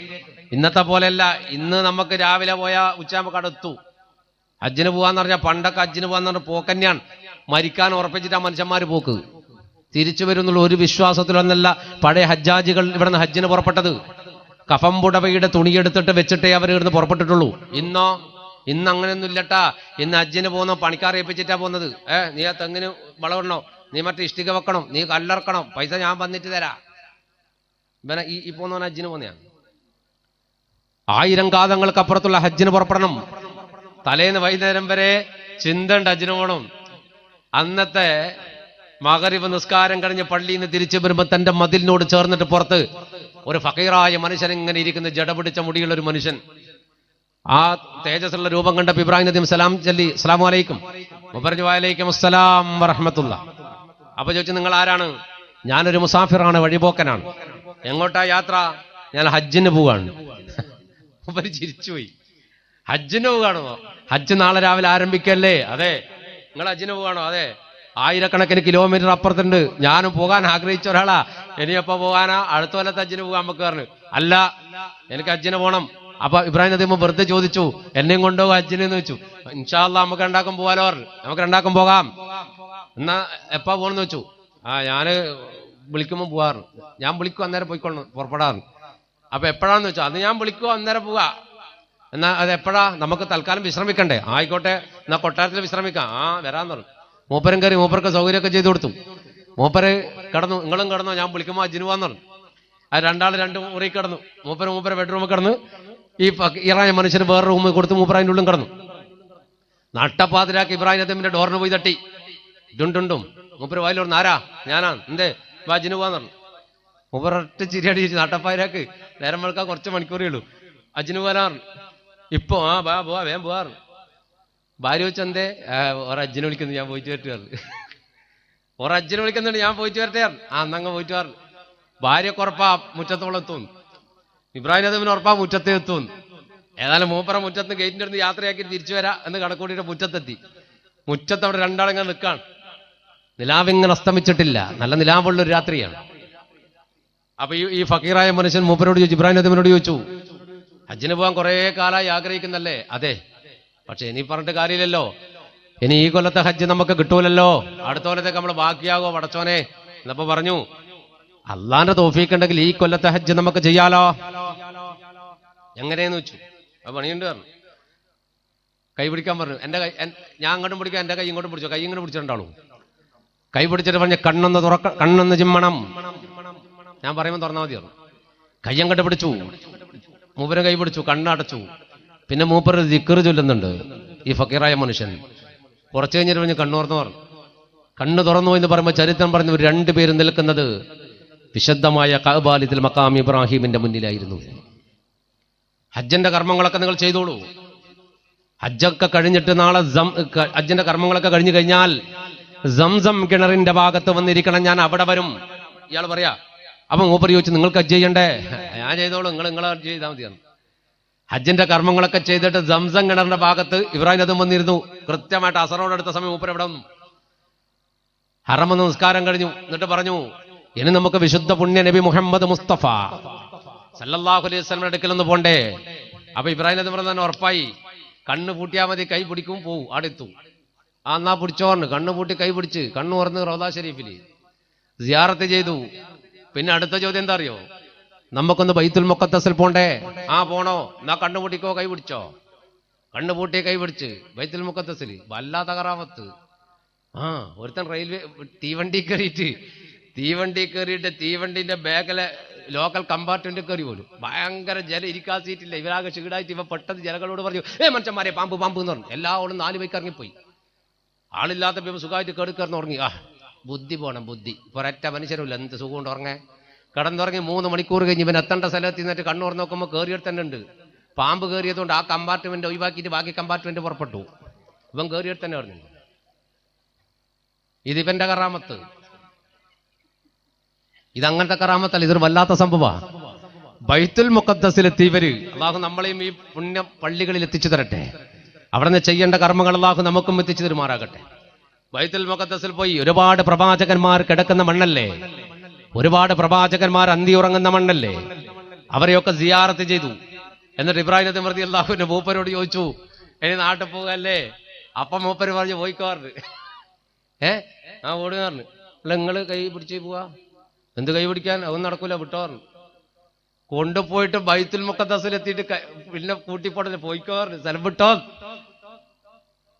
Speaker 1: ഇന്നത്തെ പോലെയല്ല, ഇന്ന് നമുക്ക് രാവിലെ പോയാ ഉച്ചയാകുമ്പോൾ അടുത്തു. ഹജ്ജിന് പോവാന്ന് പറഞ്ഞാൽ, പണ്ടൊക്കെ ഹജ്ജിന് പോകാന്ന് പറഞ്ഞാൽ പോക്കന്നെയാണ്. മരിക്കാൻ ഉറപ്പിച്ചിട്ട് ആ മനുഷ്യന്മാര് പോക്ക്. തിരിച്ചു വരുന്നുള്ള ഒരു വിശ്വാസത്തിലൊന്നല്ല പഴയ ഹജ്ജാജികൾ ഇവിടെ നിന്ന് ഹജ്ജിന് പുറപ്പെട്ടത്. കഫം പുടവയുടെ തുണിയെടുത്തിട്ട് വെച്ചിട്ടേ അവർ ഇവിടുന്ന് പുറപ്പെട്ടിട്ടുള്ളൂ. ഇന്ന് അങ്ങനെയൊന്നും ഇല്ലട്ടാ. ഇന്ന് ഹജ്ജിന് പോകുന്ന പണിക്കാർ ഏൽപ്പിച്ചിട്ടാ പോകുന്നത്. നീ ആ തെങ്ങിന് വളമിടണോ, നീ മറ്റേ ഇഷ്ടിക വെക്കണം, നീ കല്ലറക്കണം, പൈസ ഞാൻ വന്നിട്ട് തരാം. ഇവനെ ഈ പോകുന്നവൻ ഹജ്ജിന് പോകുന്നതാണ്. 1000 കാതങ്ങൾക്ക് അപ്പുറത്തുള്ള ഹജ്ജിന് പുറപ്പെടണം. തലേന്ന് വൈകുന്നേരം വരെ ചിന്തണ്ട് ഹജ്ജിന് പോകണം. അന്നത്തെ മഗ്‌രിബ് നിസ്കാരം കഴിഞ്ഞ് പള്ളിയിൽ നിന്ന് തിരിച്ചു വരുമ്പോൾ തന്റെ മതിലിനോട് ചേർന്നിട്ട് പുറത്ത് ഒരു ഫക്കീറായ മനുഷ്യൻ ഇങ്ങനെ ഇരിക്കുന്ന, ജട പിടിച്ച മുടിയുള്ള ഒരു മനുഷ്യൻ. ആ തേജസ്സുള്ള രൂപം കണ്ടപ്പോൾ ഇബ്രാഹിം നബി സലാം ചൊല്ലി, അസ്സലാമു അലൈക്കും. പറഞ്ഞു വഅലൈക്കും അസ്സലാം വറഹ്മത്തുള്ളാഹ്. അപ്പൊ ചോദിച്ചു, നിങ്ങൾ ആരാണ്? ഞാനൊരു മുസാഫിറാണ്, വഴിപോക്കനാണ്. എങ്ങോട്ടാ യാത്ര? ഞാൻ ഹജ്ജിന് പോവാണ്. അവർ ചിരിച്ചുപോയി. ഹജ്ജിന് പോവുകയാണോ? ഹജ്ജ് നാളെ രാവിലെ ആരംഭിക്കല്ലേ? അതെ. നിങ്ങൾ ഹജ്ജിന് പോവുകയാണോ? അതെ. 1000 കിലോമീറ്റർ അപ്പുറത്തുണ്ട്. ഞാനും പോകാൻ ആഗ്രഹിച്ച ഒരാളാ. ഇനിയപ്പോ പോകാനാ? അടുത്ത കൊല്ലത്ത് ഹജ്ജിന് പോകാൻ നമുക്ക് പറഞ്ഞു. അല്ല, എനിക്ക് ഹജ്ജിന് പോകണം. അപ്പൊ ഇബ്രാഹിം നബി വെറുതെ ചോദിച്ചു, എന്നെയും കൊണ്ടുപോകും ഹജ്ജിന് എന്ന് വെച്ചു. ഇൻഷാ അല്ലാഹ് നമുക്ക് രണ്ടാക്കും പോകാലോ പറഞ്ഞു. നമുക്ക് രണ്ടാക്കും പോകാം. എന്നാ എപ്പാ പോകണമെന്ന് വെച്ചു. ഞാന് വിളിക്കുമ്പോൾ പോവാറ്. ഞാൻ വിളിക്കും, അന്നേരം പോയിക്കൊള്ളണം, പുറപ്പെടാറ്. അപ്പൊ എപ്പോഴാന്ന് വെച്ചു, അത് ഞാൻ വിളിക്കുവോ അന്നേരം പോവാ. എന്നാ അത് എപ്പോഴാ? നമുക്ക് തൽക്കാലം വിശ്രമിക്കണ്ടേ? ആയിക്കോട്ടെ, എന്നാ കൊട്ടാരത്തിൽ വിശ്രമിക്കാം. വരാന്ന് പറഞ്ഞു. മൂപ്പരും കയറി, മൂപ്പർക്ക് സൗകര്യമൊക്കെ ചെയ്തു കൊടുത്തു. മൂപ്പര് കിടന്നു. നിങ്ങളും കിടന്നു, ഞാൻ വിളിക്കുമ്പോൾ ഹജ്ജിന് പോകാന്ന് പറഞ്ഞു. അത് രണ്ടാള് 2 മുറി കിടന്നു. മൂപ്പര് ബെഡ്റൂമിൽ കിടന്നു. ഈ ഇറാൻ മനുഷ്യന് വേറെ റൂമിൽ കൊടുത്ത് മൂപ്പർ അതിൻ്റെ ഉള്ളും കിടന്നു. നട്ടപ്പാതിരാക്കി ഇബ്രാഹിം നബിന്റെ ഡോറിന് പോയി തട്ടി. ഡുണ്ടുണ്ടും മൂപ്പര് വായിൽ പറഞ്ഞു, ആരാ? ഞാനാ. എന്തേ? ഹജ്ജിന് പോകാന്ന് പറഞ്ഞു. മൂപ്പർ ഒറ്റ ചിരിയടി ചിരിച്ചു. നട്ടപ്പാതിരാക്ക് നേരം വെളുക്കാൻ കുറച്ച് മണിക്കൂറേ ഉള്ളൂ, ഹജ്ജിന് പോകാനാണ്. ഇപ്പൊ പോവാ, വേഗം പോവാറ്. ഭാര്യ വെച്ച്, എന്തേ? ഒരജ്ജിനെ വിളിക്കുന്നു, ഞാൻ പോയിട്ട് വരട്ടെ. ഒരജ്ജിനെ വിളിക്കുന്നുണ്ട്, ഞാൻ പോയിട്ട് വരട്ടെ. അന്നങ്ങ് പോയിട്ട് വരാറ്. ഭാര്യക്ക് ഉറപ്പാ മുറ്റത്തോളം എത്തുന്നു. ഇബ്രാഹിം നബിന് ഉറപ്പാ മുറ്റത്തെ എത്തുന്നു. ഏതായാലും മൂപ്പറ മുറ്റത്ത് ഗേറ്റിന്റെ അടുത്ത് യാത്രയാക്കി തിരിച്ചു വരാം എന്ന് കണക്കൂട്ടിയിട്ട് മുറ്റത്തെത്തി. മുറ്റത്ത് അവിടെ രണ്ടാളിങ്ങനെ നിൽക്കാണ്. നിലാവിങ്ങനെ അസ്തമിച്ചിട്ടില്ല. നല്ല നിലാവുള്ളൊരു രാത്രിയാണ്. അപ്പൊ ഈ ഫക്കീറായ മനുഷ്യൻ മൂപ്പരോട് ചോദിച്ചു, ഇബ്രാഹിം നബിനോട് ചോദിച്ചു, ഹജ്ജിന് പോകാൻ കുറെ കാലമായി ആഗ്രഹിക്കുന്നല്ലേ? അതെ. പക്ഷെ ഇനി പറഞ്ഞിട്ട് കാര്യമില്ലല്ലോ. ഇനി ഈ കൊല്ലത്തെ ഹജ്ജ് നമുക്ക് കിട്ടൂലല്ലോ. അടുത്ത കൊല്ലത്തേക്ക് നമ്മൾ ബാക്കിയാകോ പടച്ചോനെ? എന്നപ്പോ പറഞ്ഞു, അള്ളാന്റെ തൗഫീഖ് ഉണ്ടെങ്കിൽ ഈ കൊല്ലത്തെ ഹജ്ജ് നമുക്ക് ചെയ്യാലോ. എങ്ങനെയെന്ന് വെച്ചു. അപ്പൊ പണിയുണ്ട് പറഞ്ഞു. കൈ പിടിക്കാൻ പറഞ്ഞു. എന്റെ കൈ ഞാൻ അങ്ങോട്ടും പിടിക്കാം, എന്റെ കൈ ഇങ്ങോട്ടും പിടിച്ചോ. കൈ ഇങ്ങനെ പിടിച്ചിട്ടുണ്ടാളൂ. കൈ പിടിച്ചിട്ട് പറഞ്ഞ കണ്ണൊന്ന് ചിമ്മണം. ഞാൻ പറയുമ്പോൾ തുറന്നാൽ മതി പറഞ്ഞു. കൈ അങ്ങോട്ട് പിടിച്ചു. മൂപ്പര് കൈ പിടിച്ചു, കണ്ണടച്ചു. പിന്നെ മൂപ്പര് ദിക്ർ ചൊല്ലുന്നുണ്ട് ഈ ഫക്കീറായ മനുഷ്യൻ. കുറച്ചു കഴിഞ്ഞിട്ട് പറഞ്ഞ് കണ്ണു തുറന്നു പറഞ്ഞു. കണ്ണ് തുറന്നു എന്ന് പറയുമ്പോൾ ചരിത്രം പറഞ്ഞു, 2 പേര് നിൽക്കുന്നത് വിശുദ്ധമായ കഅബാലത്തിൽ മഖാം ഇബ്രാഹിമിന്റെ മുന്നിലായിരുന്നു. ഹജ്ജിന്റെ കർമ്മങ്ങളൊക്കെ നിങ്ങൾ ചെയ്തോളൂ. ഹജ്ജൊക്കെ കഴിഞ്ഞിട്ട് നാളെ ഹജ്ജിന്റെ കർമ്മങ്ങളൊക്കെ കഴിഞ്ഞു കഴിഞ്ഞാൽ സംസം കിണറിന്റെ ഭാഗത്ത് വന്നിരിക്കണം, ഞാൻ അവിടെ വരും. ഇയാൾ പറയാ. അപ്പൊ മൂപ്പര് ചോദിച്ചു, നിങ്ങൾക്ക് ഹജ്ജ് ചെയ്യണ്ടേ? ഞാൻ ചെയ്തോളൂ, നിങ്ങൾ ഹജ്ജ് ചെയ്താൽ മതിയാണ്. ഹജ്ജിന്റെ കർമ്മങ്ങളൊക്കെ ചെയ്തിട്ട് സംസം കിണറിന്റെ ഭാഗത്ത് ഇബ്രാഹിം നബി വന്നിരുന്നു. കൃത്യമായിട്ട് അസറോടെടുത്ത സമയം മൂപ്പര് എവിടെ വന്നു. ഹറമെന്ന് നിസ്കാരം കഴിഞ്ഞു. എന്നിട്ട് പറഞ്ഞു, ഇനി നമുക്ക് വിശുദ്ധ പുണ്യ നബി മുഹമ്മദ് മുസ്തഫ സല്ലല്ലാഹു അലൈഹി വസല്ലം അടുക്കലൊന്ന് പോണ്ടേ? അപ്പൊ ഇബ്രാഹിം നബി തന്നെ ഉറപ്പായി. കണ്ണ് പൂട്ടിയാൽ മതി, കൈ പിടിക്കും, പോവും, അടുത്തു. ആ എന്നാ പിടിച്ചോർന്ന് കണ്ണു പൂട്ടി കൈ പിടിച്ച് കണ്ണു തുറന്ന് റൗദാ ഷരീഫിൽ സിയാറത്ത് ചെയ്തു. പിന്നെ അടുത്ത ചോദ്യം എന്താ അറിയോ? നമുക്കൊന്ന് ബൈത്തുൽ മുഖദ്ദസിൽ പോണ്ടേ? ആ പോണോ, എന്നാ കണ്ണു പൂട്ടിക്കോ, കൈ പിടിച്ചോ. കണ്ണു പൂട്ടി കൈ പിടിച്ച് ബൈത്തുൽ മുഖദ്ദസിൽ. വല്ലാത്ത കറാമത്ത്. ആ ഒരുത്തൻ റെയിൽവേ തീവണ്ടി കയറിയിട്ട് തീവണ്ടിന്റെ ബാഗിലെ ലോക്കൽ കമ്പാർട്ട്മെന്റ് കയറി പോലും. ഭയങ്കര ജലം, ഇരിക്കാൻ സീറ്റില്ല. ഇവരാകെ ക്ഷീടായിട്ട് ഇവ പെട്ടെന്ന് ജനങ്ങളോട് പറഞ്ഞു, മനുഷ്യന്മാരെ പാമ്പ് പാമ്പ് എന്ന് പറഞ്ഞു. എല്ലാവരും 4 ബൈക്ക് ഇറങ്ങിപ്പോയി. ആളില്ലാത്ത സുഖമായിട്ട് കയറിക്കയറിന്ന് ഉറങ്ങി. ബുദ്ധി പോണം, ബുദ്ധി. ഒരൊറ്റ മനുഷ്യരുമില്ല. എന്ത് സുഖം കൊണ്ട് ഉറങ്ങേ. കിടന്നുറങ്ങി 3 മണിക്കൂർ കഴിഞ്ഞ് ഇവൻ എത്തേണ്ട സ്ഥലത്ത് നിന്നിട്ട് കണ്ണൂർ നോക്കുമ്പോൾ കയറിയിട്ട് തന്നെ ഉണ്ട്. പാമ്പ് കയറിയതുകൊണ്ട് ആ കമ്പാർട്ട്മെന്റ് ഒഴിവാക്കിയിട്ട് ബാക്കി കമ്പാർട്ട്മെന്റ് പുറപ്പെട്ടു. ഇവൻ കയറിയിട്ട് തന്നെ പറഞ്ഞു. ഇതിവന്റെ കറാമത്ത്. ഇതങ്ങനത്തെ കറാമത്തല്ല, ഇതൊരു വല്ലാത്ത സംഭവമാണ്. ബൈത്തുൽ മുഖദ്ദസിലെത്തിയവര് അള്ളാഹു നമ്മളെയും ഈ പുണ്യ പള്ളികളിൽ എത്തിച്ചു തരട്ടെ. അവിടെ നിന്ന് ചെയ്യേണ്ട കർമ്മങ്ങൾ അള്ളാഹു നമുക്കും എത്തിച്ചു തരുമാറാകട്ടെ. ബൈത്തുൽ മുഖദ്ദസിൽ പോയി ഒരുപാട് പ്രവാചകന്മാർ കിടക്കുന്ന മണ്ണല്ലേ, ഒരുപാട് പ്രവാചകന്മാർ അന്തി ഉറങ്ങുന്ന മണ്ണല്ലേ. അവരെയൊക്കെ സിയാറത്ത് ചെയ്തു. എന്നിട്ട് ഇബ്രാഹിം നബി റളിയല്ലാഹുവിന്റെ മൂപ്പരോട് ചോദിച്ചു, ഇനി നാട്ടിൽ പോകല്ലേ? അപ്പം മൂപ്പര് പറഞ്ഞു പോയിക്കോർന്ന്. ആ ഓടുകാർന്ന്. അല്ല നിങ്ങള് കൈ പിടിച്ച് പോവാ? എന്ത് കൈ പിടിക്കാൻ? അതൊന്നും നടക്കൂല, വിട്ടോർന്ന്. കൊണ്ടുപോയിട്ട് ബൈത്തുൽ മുഖദ്ദസിൽ എത്തിയിട്ട് പിന്നെ കൂട്ടിപ്പോടല്ലേ, പോയിക്കോർന്ന്, സ്ഥലം വിട്ടോ.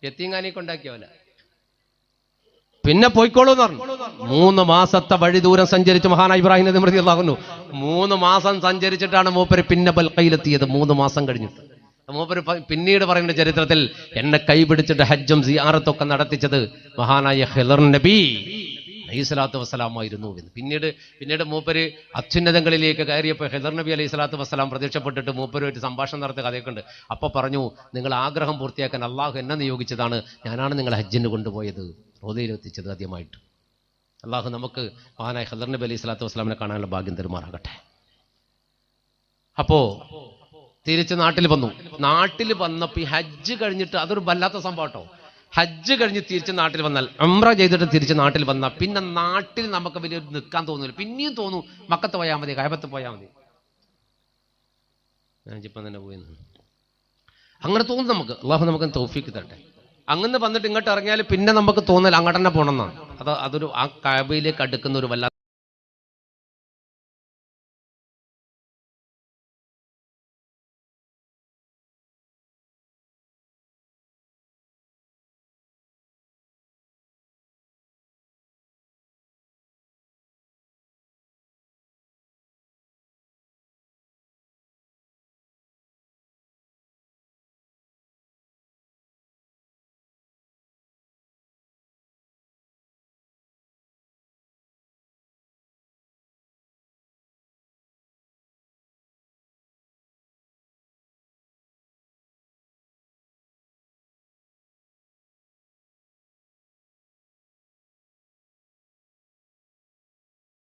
Speaker 1: എത്തിങ്ങാനി കൊണ്ടാക്കിയവല. പിന്നെ പോയിക്കോളൂന്ന് പറഞ്ഞു. 3 മാസത്തെ വഴി ദൂരം സഞ്ചരിച്ച് മഹാനായ ഇബ്രാഹിം നബി റളിയല്ലാഹു 3 മാസം സഞ്ചരിച്ചിട്ടാണ് മൂപ്പര് പിന്നെ ബൽഖയിലെത്തിയത്. 3 മാസം കഴിഞ്ഞിട്ട് മൂപ്പര് പിന്നീട് പറയുന്ന ചരിത്രത്തിൽ എന്നെ കൈപിടിച്ചിട്ട് ഹജ്ജും സിയാറത്തൊക്കെ നടത്തിച്ചത് മഹാനായ ഖിളർ നബി അലൈഹിസ്സലാത്തു വസ്സലാമായിരുന്നു എന്ന്. പിന്നീട് മൂപ്പര് അത്യുന്നതങ്ങളിലേക്ക് കയറിയപ്പോൾ ഖിളർ നബി അലൈഹിസ്സലാത്തു വസ്സലാം പ്രത്യക്ഷപ്പെട്ടിട്ട് മൂപ്പരുമായിട്ട് സംഭാഷണം നടത്തിയ കഥയൊക്കെ ഉണ്ട്. അപ്പോൾ പറഞ്ഞു, നിങ്ങൾ ആഗ്രഹം പൂർത്തിയാക്കാൻ അള്ളാഹു എന്നെ നിയോഗിച്ചതാണ്, ഞാനാണ് നിങ്ങളെ ഹജ്ജിന് കൊണ്ടുപോയത്, റോദയിൽ എത്തിച്ചത് ആദ്യമായിട്ട്. അള്ളാഹു നമുക്ക് മഹാനായ ഖിളർ നബി അലൈഹിസ്സലാത്തു വസ്സലാമിനെ കാണാനുള്ള ഭാഗ്യം തരുമാറാകട്ടെ. അപ്പോ തിരിച്ച് നാട്ടിൽ വന്നു. നാട്ടിൽ വന്നപ്പോൾ ഈ ഹജ്ജ് കഴിഞ്ഞിട്ട് അതൊരു വല്ലാത്ത സംഭവം കേട്ടോ. ഹജ്ജ് കഴിഞ്ഞ് തിരിച്ച് നാട്ടിൽ വന്നാൽ, ഉംറ ചെയ്തിട്ട് തിരിച്ച് നാട്ടിൽ വന്നാൽ പിന്നെ നാട്ടിൽ നമുക്ക് വലിയ നിൽക്കാൻ തോന്നില്ല. പിന്നെയും തോന്നും മക്കത്ത് പോയാൽ മതി, കഅബത്ത് പോയാൽ മതി. ഇപ്പം തന്നെ പോയി അങ്ങനെ തോന്നും നമുക്ക്. അള്ളാഹു നമുക്ക് തൗഫീക്ക് തരട്ടെ. അങ്ങനെ വന്നിട്ട് ഇങ്ങോട്ട് ഇറങ്ങിയാൽ പിന്നെ നമുക്ക് തോന്നൽ അങ്ങോട്ട് തന്നെ പോകണം എന്നാണ്. അതൊരു ആ കഅബയിലേക്ക് അടുക്കുന്ന ഒരു വല്ലാത്ത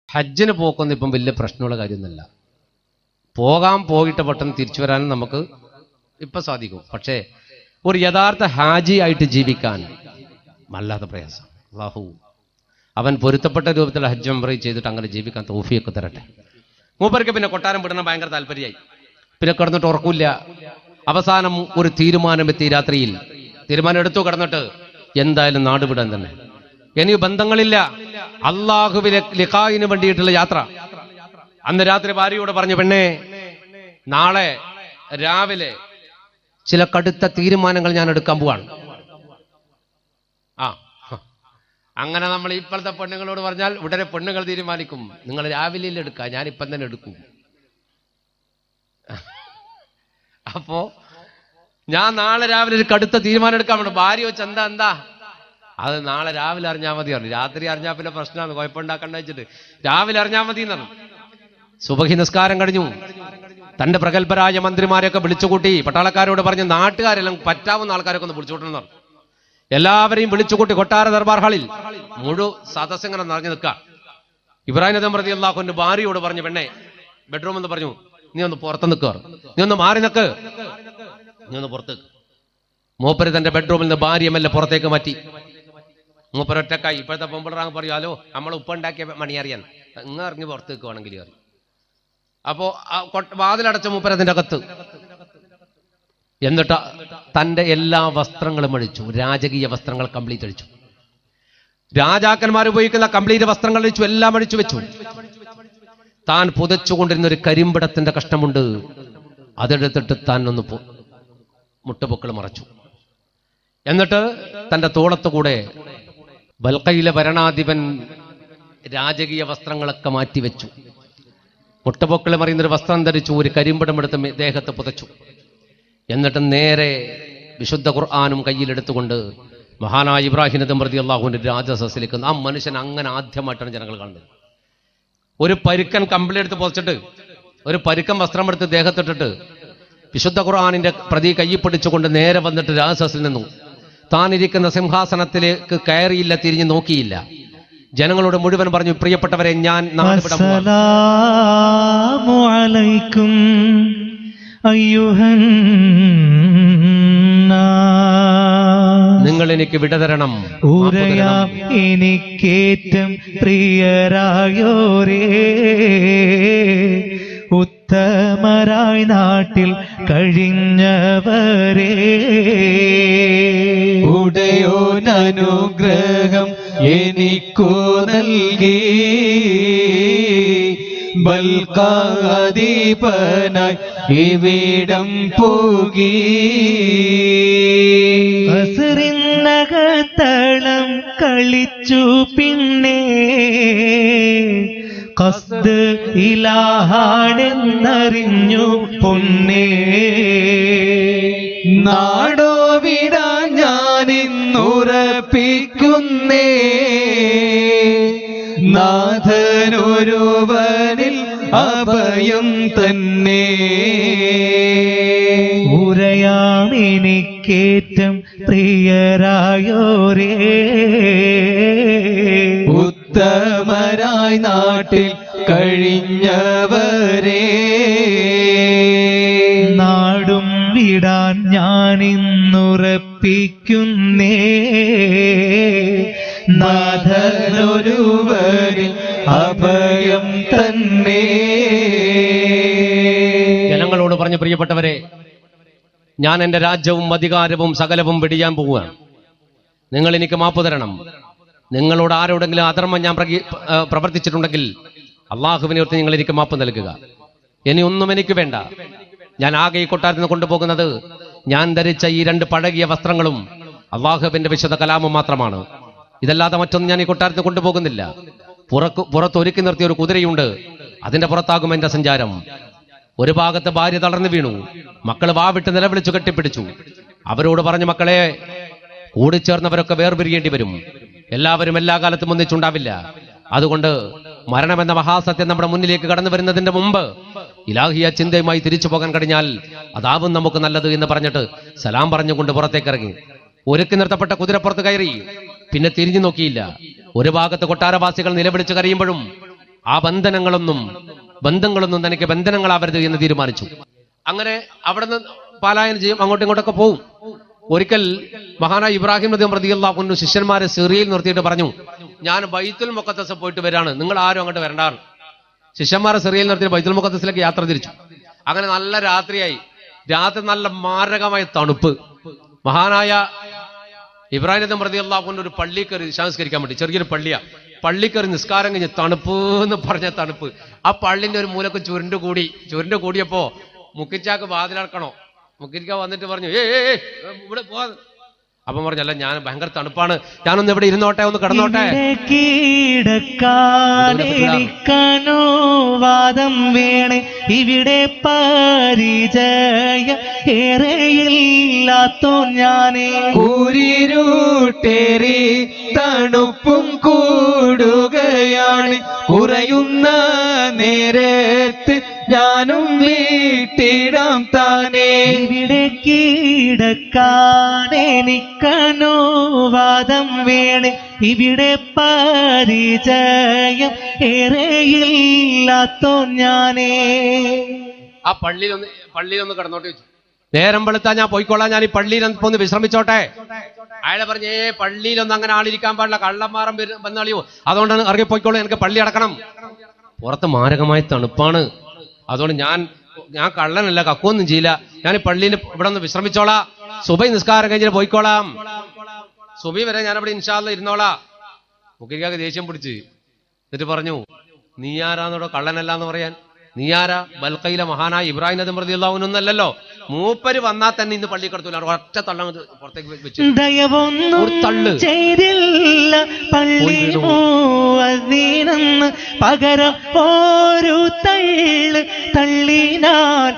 Speaker 1: ഹജ്ജിന് പോക്കൊന്നും ഇപ്പം വലിയ പ്രശ്നമുള്ള കാര്യമൊന്നുമല്ല. പോയിട്ട് പെട്ടെന്ന് തിരിച്ചു വരാനും നമുക്ക് ഇപ്പം സാധിക്കും. പക്ഷേ ഒരു യഥാർത്ഥ ഹാജി ആയിട്ട് ജീവിക്കാൻ വല്ലാത്ത പ്രയാസം. അല്ലാഹു അവൻ പൊരുത്തപ്പെട്ട രൂപത്തിൽ ഹജ്ജ് ഉംറ ചെയ്തിട്ട് അങ്ങനെ ജീവിക്കാൻ തൗഫീഖ് തരട്ടെ. മൂപ്പർക്ക് പിന്നെ കൊട്ടാരം വിടണം ഭയങ്കര താല്പര്യമായി. പിന്നെ കിടന്നിട്ട് ഉറക്കില്ല. അവസാനം ഒരു തീരുമാനമെത്തി. രാത്രിയിൽ തീരുമാനം എടുത്തു. കിടന്നിട്ട് എന്തായാലും നാട് വിടാൻ തന്നെ, ഇനി ബന്ധങ്ങളില്ല, അള്ളാഹുവിലെ ലിഖായിന് വേണ്ടിയിട്ടുള്ള യാത്ര. അന്ന് രാത്രി ഭാര്യയോട് പറഞ്ഞു, പെണ്ണേ നാളെ രാവിലെ ചില കടുത്ത തീരുമാനങ്ങൾ ഞാൻ എടുക്കാൻ പോവാണ്. അങ്ങനെ നമ്മൾ ഇപ്പോഴത്തെ പെണ്ണുങ്ങളോട് പറഞ്ഞാൽ ഉടനെ പെണ്ണുങ്ങൾ തീരുമാനിക്കും, നിങ്ങൾ രാവിലെ എടുക്കുക, ഞാനിപ്പം തന്നെ എടുക്കും. അപ്പോ ഞാൻ നാളെ രാവിലെ ഒരു കടുത്ത തീരുമാനം എടുക്കാൻ വേണം. ഭാര്യ വെച്ച് എന്താ അത് നാളെ രാവിലെ അറിഞ്ഞാൽ മതി പറഞ്ഞു. രാത്രി അറിഞ്ഞാൽ പിന്നെ പ്രശ്നമാണ്, കുഴപ്പമുണ്ടാക്കണ്ട വെച്ചിട്ട് രാവിലെ അറിഞ്ഞാൽ മതി എന്നാണ്. സുബഹി നിസ്കാരം കഴിഞ്ഞു. തന്റെ പ്രഗത്ഭരായ മന്ത്രിമാരെയൊക്കെ വിളിച്ചുകൂട്ടി പട്ടാളക്കാരോട് പറഞ്ഞ് നാട്ടുകാരെല്ലാം പറ്റാവുന്ന ആൾക്കാരൊക്കെ ഒന്ന് വിളിച്ചുകൂട്ടണം. എല്ലാവരെയും വിളിച്ചുകൂട്ടി കൊട്ടാര ദർബാർ ഹാളിൽ മുഴുവൻ സദസ്സിങ്ങനെ നിറഞ്ഞു നിൽക്കുക. ഇബ്രാഹിം നബി റളിയല്ലാഹു അൻഹു ഭാര്യയോട് പറഞ്ഞു, പെണ്ണെ ബെഡ്റൂം എന്ന് പറഞ്ഞു, നീ ഒന്ന് പുറത്ത് നിൽക്കുക, നീ ഒന്ന് മാറി നിൽക്ക്, നീ ഒന്ന് പുറത്തേക്ക്. മൂപ്പര് തന്റെ ബെഡ്റൂമിൽ നിന്ന് ഭാര്യമല്ല പുറത്തേക്ക് മാറ്റി. മൂപ്പരൊറ്റക്കായി. ഇപ്പോഴത്തെ പൊമ്പിളറാങ് പറയാലോ, നമ്മൾ ഉപ്പ ഉണ്ടാക്കിയ മണി അറിയാൻ, ഇങ്ങ് ഇറങ്ങി പുറത്ത് നിൽക്കുവാണെങ്കിൽ അറിയും. അപ്പോ വാതിലടച്ച മൂപ്പരതിന്റെ അകത്ത് എന്നിട്ട് തന്റെ എല്ലാ വസ്ത്രങ്ങളും അഴിച്ചു. രാജകീയ വസ്ത്രങ്ങൾ കംപ്ലീറ്റ് അഴിച്ചു. രാജാക്കന്മാർ ഉപയോഗിക്കുന്ന കംപ്ലീറ്റ് വസ്ത്രങ്ങൾ അഴിച്ചു, എല്ലാം അഴിച്ചു വെച്ചു. താൻ പുതച്ചുകൊണ്ടിരുന്ന ഒരു കരിമ്പിടത്തിന്റെ കഷ്ണമുണ്ട്, അതെടുത്തിട്ട് താൻ ഒന്ന് മുട്ടുപൊക്കൾ മറച്ചു. എന്നിട്ട് തന്റെ തോളത്തുകൂടെ ബൽക്കയിലെ ഭരണാധിപൻ രാജകീയ വസ്ത്രങ്ങളൊക്കെ മാറ്റിവെച്ചു. മുട്ടപൊക്കൾ മറിയുന്നൊരു വസ്ത്രം ധരിച്ചു, ഒരു കരിമ്പിടമെടുത്ത് ദേഹത്ത് പുതച്ചു. എന്നിട്ട് നേരെ വിശുദ്ധ ഖുർആനും കയ്യിലെടുത്തുകൊണ്ട് മഹാനായ ഇബ്രാഹിം നബി റളിയല്ലാഹുവിന്റെ രാജസദസ്സിലേക്ക്. ആ മനുഷ്യൻ അങ്ങനെ ആദ്യമായിട്ടാണ് ജനങ്ങൾ കാണുന്നത്. ഒരു പരുക്കൻ കമ്പിളി എടുത്ത് പുതച്ചിട്ട്, ഒരു പരുക്കൻ വസ്ത്രമെടുത്ത് ദേഹത്തിട്ടിട്ട് വിശുദ്ധ ഖുർആനിന്റെ പ്രതി കയ്യിൽ പിടിച്ചുകൊണ്ട് നേരെ വന്നിട്ട് രാജസദസ്സിൽ നിന്നു. താൻ ഇരിക്കുന്ന സിംഹാസനത്തിലേക്ക് കയറിയില്ല, തിരിഞ്ഞു നോക്കിയില്ല. ജനങ്ങളോട് മുഴുവൻ പറഞ്ഞു, പ്രിയപ്പെട്ടവരെ, ഞാൻ
Speaker 2: അസ്സലാമു അലൈക്കും അയ്യുഹൻ
Speaker 1: നിങ്ങൾ എനിക്ക് വിട തരണം.
Speaker 2: ഊരയാം എനിക്കേറ്റം പ്രിയരായോരേ, ഉത്തമരായി നാട്ടിൽ കഴിഞ്ഞവരേ,
Speaker 3: ഉടയോനനുഗ്രഹം എനിക്കു നൽകി, ബൽക്കാദീപനായി ഇവിടം പോകി.
Speaker 2: അസ്റിനകത്തളം കളിച്ചു പിന്നെ ഖസ്ദ് ഇലാഹാണെന്നറിഞ്ഞു പൊന്നേ.
Speaker 3: നാടോ വിടാൻ ഞാനിന്നുറപ്പിക്കുന്നേ, നാഥനൊരുവനിൽ അഭയം തന്നെ.
Speaker 2: ഊരയാം എനിക്കേറ്റം പ്രിയരായോരേ,
Speaker 3: ഉത്തമരായി നാട്ടിൽ കഴിഞ്ഞവരേ,
Speaker 2: നാടും വിടാൻ ഞാനിന്നുറപ്പിക്കുന്നേ,
Speaker 3: നാഥനൊരുവനിൽ അഭയം തന്നെ.
Speaker 1: ജനങ്ങളോട് പറഞ്ഞു, പ്രിയപ്പെട്ടവരെ, ഞാൻ എൻ്റെ രാജ്യവും അധികാരവും സകലവും വെടിയാൻ പോവുകയാണ്. നിങ്ങൾ എനിക്ക് മാപ്പ് തരണം. നിങ്ങളോട് ആരോടെങ്കിലും അധർമ്മം ഞാൻ പ്രവർത്തിച്ചിട്ടുണ്ടെങ്കിൽ അള്ളാഹുവിനെ ഓർത്ത് നിങ്ങൾ എനിക്ക് മാപ്പ് നൽകുക. ഇനി ഒന്നും എനിക്ക് വേണ്ട. ഞാൻ ആകെ ഈ കൊട്ടാരത്തിൽ നിന്ന് കൊണ്ടുപോകുന്നത് ഞാൻ ധരിച്ച ഈ 2 പഴകിയ വസ്ത്രങ്ങളും അള്ളാഹുവിന്റെ വിശുദ്ധ കലാമും മാത്രമാണ്. ഇതല്ലാതെ മറ്റൊന്നും ഞാൻ ഈ കൊട്ടാരത്തിൽ കൊണ്ടുപോകുന്നില്ല. പുറത്ത് ഒരുക്കി നിർത്തിയ ഒരു കുതിരയുണ്ട്, അതിന്റെ പുറത്താകും എന്റെ സഞ്ചാരം. ഒരു ഭാഗത്ത് ഭാര്യ തളർന്നു വീണു, മക്കൾ വാവിട്ട് നിലവിളിച്ചു കെട്ടിപ്പിടിച്ചു. അവരോട് പറഞ്ഞു, മക്കളെ, കൂടിച്ചേർന്നവരൊക്കെ വേർപിരിയേണ്ടി വരും. എല്ലാവരും എല്ലാ കാലത്തും ഒന്നിച്ചുണ്ടാവില്ല. അതുകൊണ്ട് മരണമെന്ന മഹാസത്യം നമ്മുടെ മുന്നിലേക്ക് കടന്നു വരുന്നതിന്റെ മുമ്പ് ഇലാഹിയ ചിന്തയുമായി തിരിച്ചു പോകാൻ കഴിഞ്ഞാൽ അതാവും നമുക്ക് നല്ലത് എന്ന് പറഞ്ഞിട്ട് സലാം പറഞ്ഞുകൊണ്ട് പുറത്തേക്ക് ഇറങ്ങി. ഒരുക്കി നിർത്തപ്പെട്ട കുതിരപ്പുറത്ത് കയറി. പിന്നെ തിരിഞ്ഞു നോക്കിയില്ല. ഒരു ഭാഗത്ത് കൊട്ടാരവാസികൾ നിലവിളിച്ച് കരയുമ്പോഴും ആ ബന്ധങ്ങളൊന്നും തനിക്ക് ബന്ധനങ്ങളാവരുത് എന്ന് തീരുമാനിച്ചു. അങ്ങനെ അവിടുന്ന് പലായനം ചെയ്യും, അങ്ങോട്ടും ഇങ്ങോട്ടൊക്കെ പോവും. ഒരിക്കൽ മഹാനായ ഇബ്രാഹിം നബി റളിയല്ലാഹു അൻഹു ശിഷ്യന്മാരെ സിറിയയിൽ നിർത്തിയിട്ട് പറഞ്ഞു, ഞാൻ ബൈത്തുൽ മുഖദ്ദസ് പോയിട്ട് വരാണ്, നിങ്ങൾ ആരും അങ്ങോട്ട് വരണ്ടാണ്. ശിഷ്യന്മാരെ സിറിയയിൽ നിർത്തി ബൈത്തുൽ മുഖദ്ദസിലേക്ക് യാത്ര തിരിച്ചു. അങ്ങനെ നല്ല രാത്രിയായി. രാത്രി നല്ല മാരകമായ തണുപ്പ്. മഹാനായ ഇബ്രാഹിം നബി റളിയല്ലാഹു അൻഹു ഒരു പള്ളി കയറി നിസ്കരിക്കാൻ വേണ്ടി, ചെറിയൊരു പള്ളിയാ. പള്ളി കയറി നിസ്കാരം കഴിഞ്ഞ് തണുപ്പ് എന്ന് പറഞ്ഞ തണുപ്പ്. ആ പള്ളിന്റെ ഒരു മൂലക്ക് ചുരുണ്ട് കൂടിയപ്പോ മുക്കിച്ചാക്ക് വാതിലടക്കണോ. മുക്കിരിക്ക വന്നിട്ട് പറഞ്ഞു, ഇവിടെ പോവാ. അപ്പം പറഞ്ഞല്ല, ഞാൻ ഭയങ്കര തണുപ്പാണ്, ഞാനൊന്ന് ഇവിടെ ഇരുന്നോട്ടെ, ഒന്ന് കിടന്നോട്ടെ.
Speaker 2: കീടക്കാനോ വാദം വേണേ, ഇവിടെ പരിചയ ഏറെയില്ലാത്തോ ഞാനേ.
Speaker 3: കൂരിരുട്ടേറി തണുപ്പും കൂടുകയാണ്, കുറയുന്ന നേരത്ത് ഞാനും വീട്ടിടാം താനേ.
Speaker 2: ഇവിടെ കീടക്കാനെനിക്കനോ വാദം വേണേ, ഇവിടെ പരിചയം ഏറെയില്ലാത്തോ ഞാനേ.
Speaker 1: ആ പള്ളിയിലൊന്ന് കിടന്നോട്ട് വെച്ചു. നേരം വെളുത്താ ഞാൻ പോയിക്കോളാം, ഞാൻ ഈ പള്ളിയിൽ ഒന്ന് വിശ്രമിച്ചോട്ടെ. അയാളെ പറഞ്ഞേ, പള്ളിയിലൊന്നും അങ്ങനെ ആളിരിക്കാൻ പാടില്ല, കള്ളന്മാരം വന്നളിയോ, അതുകൊണ്ടാണ് ഇറങ്ങി പോയിക്കോളൂ, എനിക്ക് പള്ളി അടക്കണം. പുറത്ത് മാരകമായ തണുപ്പാണ്, അതുകൊണ്ട് ഞാൻ ഞാൻ കള്ളനല്ല, കക്കൊന്നും ചെയ്യില്ല, ഞാൻ ഈ പള്ളിയിൽ ഇവിടെ ഒന്ന് വിശ്രമിച്ചോളാം, സുബൈ നിസ്കാരം കഴിഞ്ഞിട്ട് പോയിക്കോളാം, സുബൈ വരെ ഞാനവിടെ ഇൻഷാ അല്ലാഹ് ഇരുന്നോളാം. മുക്കരിക്കാക്ക് ദേഷ്യം പിടിച്ച് എന്നിട്ട് പറഞ്ഞു, നീ ആരാന്നോടോ കള്ളനല്ല എന്ന് പറയാൻ? നീ ആരാ? ബൽക്കയിലെ മഹാനായ ഇബ്രാഹിം നബി റളിയല്ലാഹു അൻഹു ഒന്നല്ലല്ലോ. മൂപ്പര് വന്നാൽ തന്നെ ഇന്ന് പള്ളി കടത്തൂല, ഒറ്റ തള്ള പുറത്തേക്ക് വെച്ചു.
Speaker 2: ദയവൊന്നും ചെയ്തില്ല പള്ളി മുഅദ്ദിനെന്ന് പകരം ഒരു തള്ള് തള്ളിനാൽ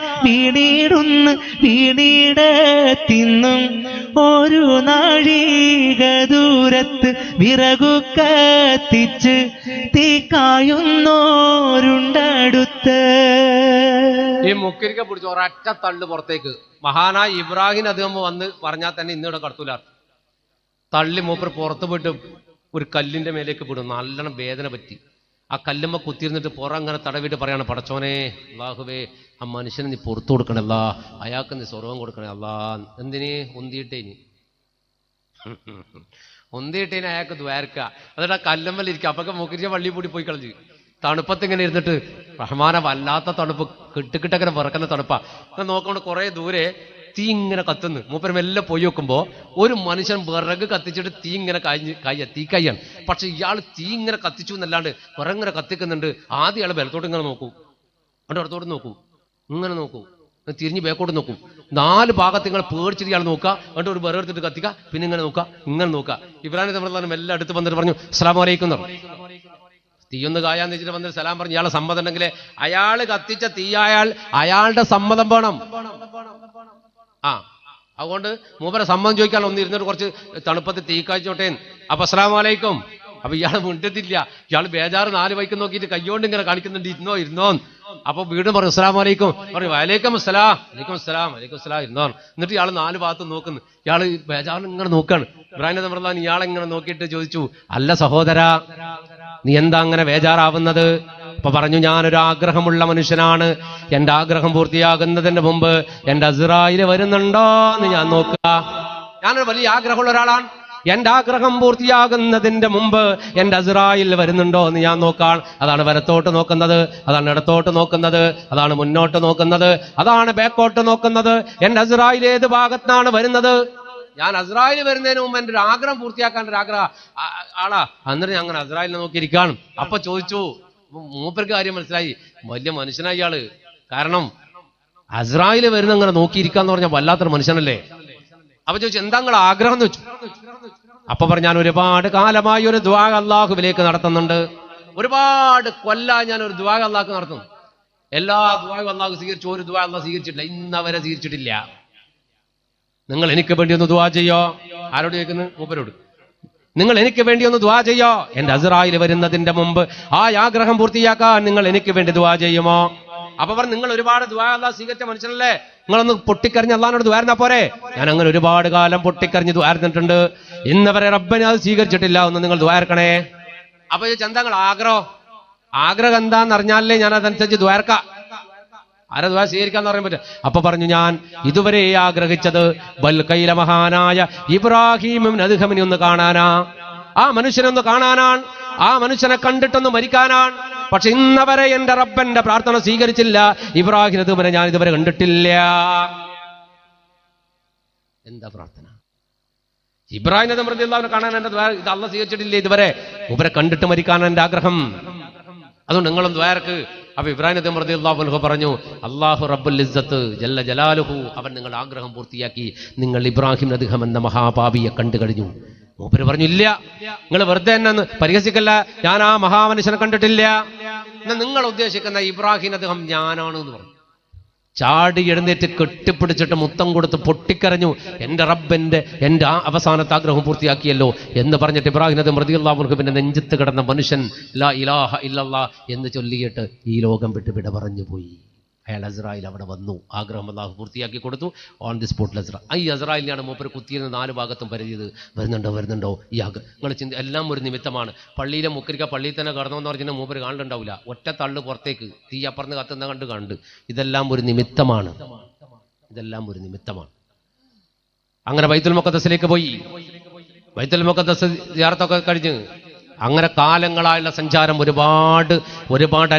Speaker 2: വീണിടത്തിന്നും ഒരു നാഴിക ദൂരത്ത് വിറകു കത്തിച്ച് തീക്കായുന്നോരുണ്ടടുത്ത്.
Speaker 1: ഈ മുക്കരിക്ക പിടിച്ച് ഒരൊറ്റ തള്ളു പുറത്തേക്ക്. മഹാനായ ഇബ്രാഹിം അദ്ദേഹം വന്ന് പറഞ്ഞാൽ തന്നെ ഇന്നിവിടെ കടത്തൂല. തള്ളി മൂപ്പർ പുറത്തു പോയിട്ട് ഒരു കല്ലിന്റെ മേലേക്ക് വിടും. നല്ലോണം വേദന പറ്റി. ആ കല്ലുമ്മ കുത്തിയിരുന്നിട്ട് പുറം അങ്ങനെ തടവിട്ട് പറയാണ്, പടച്ചോനെ അല്ലാഹുവേ, ആ മനുഷ്യന് നീ പുറത്തു കൊടുക്കണല്ല, അയാൾക്ക് നീ സ്വർഗം കൊടുക്കണേ അല്ലാ. എന്തിന്? ഒന്തിയിട്ടേനി അയാൾക്ക് ദ്വാരക്ക. എന്നിട്ട് ആ കല്ലുമ്മലിരിക്കുക. അപ്പൊക്കെ മുക്കരിച്ച പള്ളി കൂടി പോയി കളഞ്ഞു. തണുപ്പത്ത് ഇങ്ങനെ ഇരുന്നിട്ട് റഹ്മാന വല്ലാത്ത തണുപ്പ്, കിട്ടുകിട്ടങ്ങനെ വിറക്കുന്ന തണുപ്പാ. നോക്കുമ്പോൾ കുറെ ദൂരെ തീ ഇങ്ങനെ കത്തുന്നു. മൂപ്പര് മെല്ലെ പോയി നോക്കുമ്പോ ഒരു മനുഷ്യൻ വിറക് കത്തിച്ചിട്ട് തീ ഇങ്ങനെ തീക്കയ്യാണ്. പക്ഷെ ഇയാൾ തീ ഇങ്ങനെ കത്തിച്ചു എന്നല്ലാണ്ട് വിറങ്ങനെ കത്തിക്കുന്നുണ്ട്. ആദ്യം ഇയാൾ ബലത്തോട്ട് ഇങ്ങനെ നോക്കും, എന്നിട്ട് അടുത്തോട്ട് നോക്കും, ഇങ്ങനെ നോക്കും, തിരിഞ്ഞ് ബേക്കോട്ട് നോക്കും. 4 ഭാഗത്ത് ഇങ്ങനെ പേടിച്ചിട്ട് ഇയാൾ നോക്കുക. എന്നിട്ട് ഒരു വിറകെടുത്തിട്ട് കത്തിക്കുക, പിന്നെ ഇങ്ങനെ നോക്കുക, ഇങ്ങനെ നോക്കുക. ഇബ്രാഹിം നബി എല്ലാം അടുത്ത് വന്നിട്ട് പറഞ്ഞു, അസ്സലാമു അലൈക്കും. തീയൊന്ന് കായാന്ന് വെച്ചിട്ട് വന്നിട്ട് സലാം പറഞ്ഞു. ഇയാളെ സമ്മതം ഉണ്ടെങ്കിൽ അയാൾ കത്തിച്ച തീയായാൽ അയാളുടെ സമ്മതം വേണം. അതുകൊണ്ട് മൂപ്പരെ സമ്മതം ചോദിക്കാൻ ഒന്ന് ഇരുന്നിട്ട് കുറച്ച് തണുപ്പത്ത് തീ കാഴ്ചോട്ടെ. അപ്പൊ അസ്സലാമു അലൈക്കും. അപ്പൊ ഇയാൾ മിണ്ടത്തില്ല. ഇയാൾ ബേജാറ് 4 വൈക്ക് നോക്കിയിട്ട് കയ്യോണ്ട് ഇങ്ങനെ കാണിക്കുന്നുണ്ട്, ഇരുന്നോ. അപ്പൊ വീണ്ടും പറഞ്ഞു അസ്സലാമു അലൈക്കും. പറഞ്ഞു വലൈക്കും അസ്സലാം, വലൈക്കും അസ്സലാം, വലൈക്കും അസ്സലാം, ഇരുന്നോ. എന്നിട്ട് ഇയാൾ 4 ഭാഗത്തും നോക്കുന്നു. ഇയാൾ ബേജാറിന് ഇങ്ങനെ നോക്കാണ്. ഇബ്രാഹിം നബി റളിയല്ലാഹു ഇയാളെ ഇങ്ങനെ നോക്കിയിട്ട് ചോദിച്ചു, അല്ല സഹോദര, നീ എന്താ അങ്ങനെ ബേജാറാവുന്നത്? അപ്പൊ പറഞ്ഞു, ഞാനൊരു ആഗ്രഹമുള്ള മനുഷ്യനാണ്. എന്റെ ആഗ്രഹം പൂർത്തിയാകുന്നതിന് മുമ്പ് എന്റെ അസ്റായിൽ വരുന്നുണ്ടോ എന്ന് ഞാൻ നോക്കുക. ഞാനൊരു വലിയ ആഗ്രഹമുള്ള ഒരാളാണ്. എന്റെ ആഗ്രഹം പൂർത്തിയാകുന്നതിന്റെ മുമ്പ് എന്റെ അസ്റായിൽ വരുന്നുണ്ടോ എന്ന് ഞാൻ നോക്കാൻ. അതാണ് വലത്തോട്ട് നോക്കുന്നത്, അതാണ് ഇടത്തോട്ട് നോക്കുന്നത്, അതാണ് മുന്നോട്ട് നോക്കുന്നത്, അതാണ് ബാക്കോട്ട് നോക്കുന്നത്. എന്റെ അസ്റായിൽ ഏത് ഭാഗത്താണ് വരുന്നത്? ഞാൻ അസ്റായിൽ വരുന്നതിന് മുമ്പ് എന്റെ ഒരു ആഗ്രഹം പൂർത്തിയാക്കാൻ ഒരു ആഗ്രഹ ആളാ. അന്നേരം ഞാൻ അങ്ങനെ അസ്റായിലിനെ നോക്കിയിരിക്കാണ്. അപ്പൊ ചോദിച്ചു, മൂപ്പർക്ക് കാര്യം മനസ്സിലായി, വലിയ മനുഷ്യനായി ഇയാള്. കാരണം അസ്റായിൽ വരുന്ന അങ്ങനെ നോക്കിയിരിക്കാന്ന് പറഞ്ഞാൽ വല്ലാത്തൊരു മനുഷ്യനല്ലേ. അപ്പൊ ചോദിച്ചു, എന്താ നിങ്ങൾ ആഗ്രഹം എന്ന് വെച്ചു. അപ്പൊ പറഞ്ഞു, ഞാൻ ഒരുപാട് കാലമായി ഒരു ദുആ അല്ലാഹുവിലേക്ക് നടത്തുന്നുണ്ട്. ഒരുപാട് കൊല്ലം ഞാൻ ഒരു ദുആ അല്ലാഹുവിലേക്ക് നടത്തുന്നു. എല്ലാ ദുആയും അല്ലാഹു സ്വീകരിച്ചു, ഒരു ദുആ അല്ലാഹു സ്വീകരിച്ചിട്ടില്ല, ഇന്നവരെ സ്വീകരിച്ചിട്ടില്ല. നിങ്ങൾ എനിക്ക് വേണ്ടി ഒന്ന് ദുആ ചെയ്യോ? ആരോട് ചോദിക്കുന്നത്? മൂപ്പരോട്. നിങ്ങൾ എനിക്ക് വേണ്ടി ഒന്ന് ദുആ ചെയ്യോ? എന്റെ അസ്റായിൽ വരുന്നതിന്റെ മുമ്പ് ആ ആഗ്രഹം പൂർത്തിയാക്കാൻ നിങ്ങൾ എനിക്ക് വേണ്ടി ദുആ ചെയ്യുമോ? അപ്പൊ പറഞ്ഞു, നിങ്ങൾ ഒരുപാട് ദുആ അല്ലാഹു സ്വീകരിച്ച മനുഷ്യനല്ലേ, നിങ്ങളൊന്ന് പൊട്ടിക്കറിഞ്ഞ് അല്ലാഹുവിനോട് ദുആർന്നാ പോരെ? ഞാൻ അങ്ങനെ ഒരുപാട് കാലം പൊട്ടിക്കറിഞ്ഞ് ദുആർന്നിട്ടുണ്ട്, ഇന്നവരെ റബ്ബനെ അത് സ്വീകരിച്ചിട്ടില്ല, ഒന്ന് നിങ്ങൾ ദുആർക്കണേ. അപ്പൊ എന്താ നിങ്ങൾ ആഗ്രഹം എന്താന്ന് അറിഞ്ഞാലേ ഞാൻ അതനുസരിച്ച് ദുആർക്കാം. ആരെ ദുആ സ്വീകരിക്കാന്ന് പറയാൻ പറ്റും. അപ്പൊ പറഞ്ഞു, ഞാൻ ഇതുവരെ ആഗ്രഹിച്ചത് ബൽക്കയിലെ മഹാനായ ഇബ്രാഹിം അദ്ഹമിനെ ഒന്ന് കാണാനാ, ആ മനുഷ്യനൊന്ന് കാണാനാണ്, ആ മനുഷ്യനെ കണ്ടിട്ടൊന്ന് മരിക്കാനാണ്. പക്ഷെ ഇന്നവരെ എന്റെ റബ്ബന്റെ പ്രാർത്ഥന സ്വീകരിച്ചില്ല. ഇബ്രാഹിം അദ്ഹമിനെ ഞാൻ ഇതുവരെ കണ്ടിട്ടില്ല. എന്താ പ്രാർത്ഥന? ഇബ്രാഹിം നബി റളിയല്ലാഹു കാണാൻ എന്റെ ദ്വാ ഇത് അല്ലാഹു സ്വീകരിച്ചിട്ടില്ല ഇതുവരെ. ഇവരെ കണ്ടിട്ട് മരിക്കാൻ എന്റെ ആഗ്രഹം. അതുകൊണ്ട് നിങ്ങളും ദ്വാരക്ക്. അപ്പൊ ഇബ്രാഹിം നബി റളിയല്ലാഹു അൻഹു പറഞ്ഞു, അല്ലാഹു റബ്ബുൽ ഇസ്സത്ത് ജല്ല ജലാലുഹു, അവൻ നിങ്ങളുടെ ആഗ്രഹം പൂർത്തിയാക്കി. നിങ്ങൾ ഇബ്രാഹിം അദ്ഹം എന്ന മഹാപാപിയെ കണ്ടു കഴിഞ്ഞു. മൂപ്പര് പറഞ്ഞു, ഇല്ല, നിങ്ങൾ വെറുതെ എന്നെ പരിഹസിക്കല്ല, ഞാൻ ആ മഹാമനുഷ്യനെ കണ്ടിട്ടില്ല. എന്നാൽ നിങ്ങൾ ഉദ്ദേശിക്കുന്ന ഇബ്രാഹിം അദ്ഹം ഞാനാണ് എന്ന് പറഞ്ഞു. ചാടി എഴുന്നേറ്റ് കെട്ടിപ്പിടിച്ചിട്ട് മുത്തം കൊടുത്ത് പൊട്ടിക്കരഞ്ഞു, എന്റെ റബ്ബന്റെ എന്റെ ആ അവസാനത്തെ ആഗ്രഹം പൂർത്തിയാക്കിയല്ലോ എന്ന് പറഞ്ഞിട്ട് ഇബ്രാഹിം നബി റളിയല്ലാഹു അൻഹു പിന്നെ നെഞ്ചത്ത് കിടന്ന മനുഷ്യൻ ലാ ഇലാഹ ഇല്ലല്ലാഹ് എന്ന് ചൊല്ലിയിട്ട് ഈ ലോകം വിട്ട് വിട പറഞ്ഞു പോയി. അയാൾ അസ്റായിൽ അവിടെ വന്നു, ആഗ്രഹം അല്ലാഹു പൂർത്തിയാക്കി കൊടുത്തു. ഓൺ ദി സ്പോട്ടിൽ ഈ അസ്റായിലിനെയാണ് മൂപ്പര് കുത്തിയിരുന്ന് 4 ഭാഗത്തും പരതിയത്. വരുന്നുണ്ടോ ഈ നിങ്ങൾ ചിന്ത, എല്ലാം ഒരു നിമിത്തമാണ്. പള്ളിയിലെ മുക്കരിക്ക പള്ളിയിൽ തന്നെ കടന്നോന്ന് പറഞ്ഞാൽ മൂപ്പര് കാണുന്നുണ്ടാവില്ല, ഒറ്റ തള്ളു പുറത്തേക്ക് തീ അപ്പുറന്ന് കത്തുന്ന കണ്ട് ഇതെല്ലാം ഒരു നിമിത്തമാണ്. അങ്ങനെ ബൈത്തുൽ മുഖദ്ദസിലേക്ക് പോയി. ബൈത്തുൽ മുഖദ്ദസ് സിയാറത്തൊക്കെ കഴിഞ്ഞ് അങ്ങനെ കാലങ്ങളായുള്ള സഞ്ചാരം, ഒരുപാട്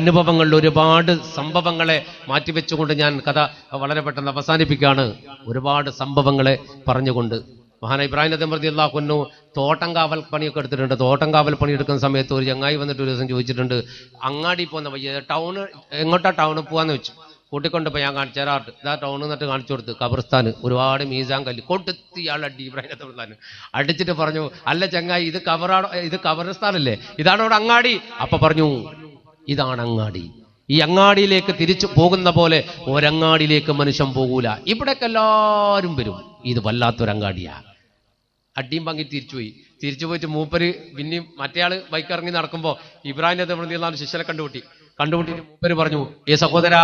Speaker 1: അനുഭവങ്ങൾ, ഒരുപാട് സംഭവങ്ങളെ മാറ്റിവെച്ചുകൊണ്ട് ഞാൻ കഥ വളരെ പെട്ടെന്ന് അവസാനിപ്പിക്കുകയാണ്. ഒരുപാട് സംഭവങ്ങളെ പറഞ്ഞുകൊണ്ട് മഹാനായ ഇബ്രാഹിം നദി റളിയല്ലാഹു അൻഹു തോട്ടം കാവൽ പണിയൊക്കെ എടുത്തിട്ടുണ്ട്. തോട്ടം കാവൽ പണി എടുക്കുന്ന സമയത്ത് ഒരു ചങ്ങായി വന്നിട്ട് ഒരു ദിവസം ചോദിച്ചിട്ടുണ്ട്, അങ്ങാടി പോകുന്ന വയ്യ ടൗണ് എങ്ങോട്ടാ ടൗണിൽ പോകാന്ന് വെച്ചു. കൂട്ടിക്കൊണ്ടിപ്പോൾ ഞാൻ കാണിച്ചു തരാറുണ്ട്. ഇതാ ടൗണിൽ നിന്നിട്ട് കാണിച്ചു കൊടുത്ത് ഖബർസ്ഥാന് ഒരുപാട് മീസാൻ കല്ല് കൊടുത്ത് ഇയാൾ അടി ഇബ്രാഹിം നദി റളിയല്ലാഹു അടിച്ചിട്ട് പറഞ്ഞു, അല്ല ചങ്ങായി ഇത് ഖബർസ്ഥാനല്ലേ, ഇതാണ് അവിടെ അങ്ങാടി. അപ്പൊ പറഞ്ഞു, ഇതാണ് അങ്ങാടി. ഈ അങ്ങാടിയിലേക്ക് തിരിച്ചു പോകുന്ന പോലെ ഒരങ്ങാടിയിലേക്ക് മനുഷ്യൻ പോകൂല, ഇവിടേക്ക് എല്ലാവരും വരും. ഇത് വല്ലാത്തൊരങ്ങാടിയാ. അടിയും പങ്കി തിരിച്ചു പോയിട്ട് മൂപ്പര് പിന്നെയും മറ്റേയാള് ബൈക്ക് ഇറങ്ങി നടക്കുമ്പോ ഇബ്രാഹിം നദി റളിയല്ലാഹു ശിഷ്യനെ കണ്ടുമുട്ടിയിട്ട് മൂപ്പര് പറഞ്ഞു, സഹോദര,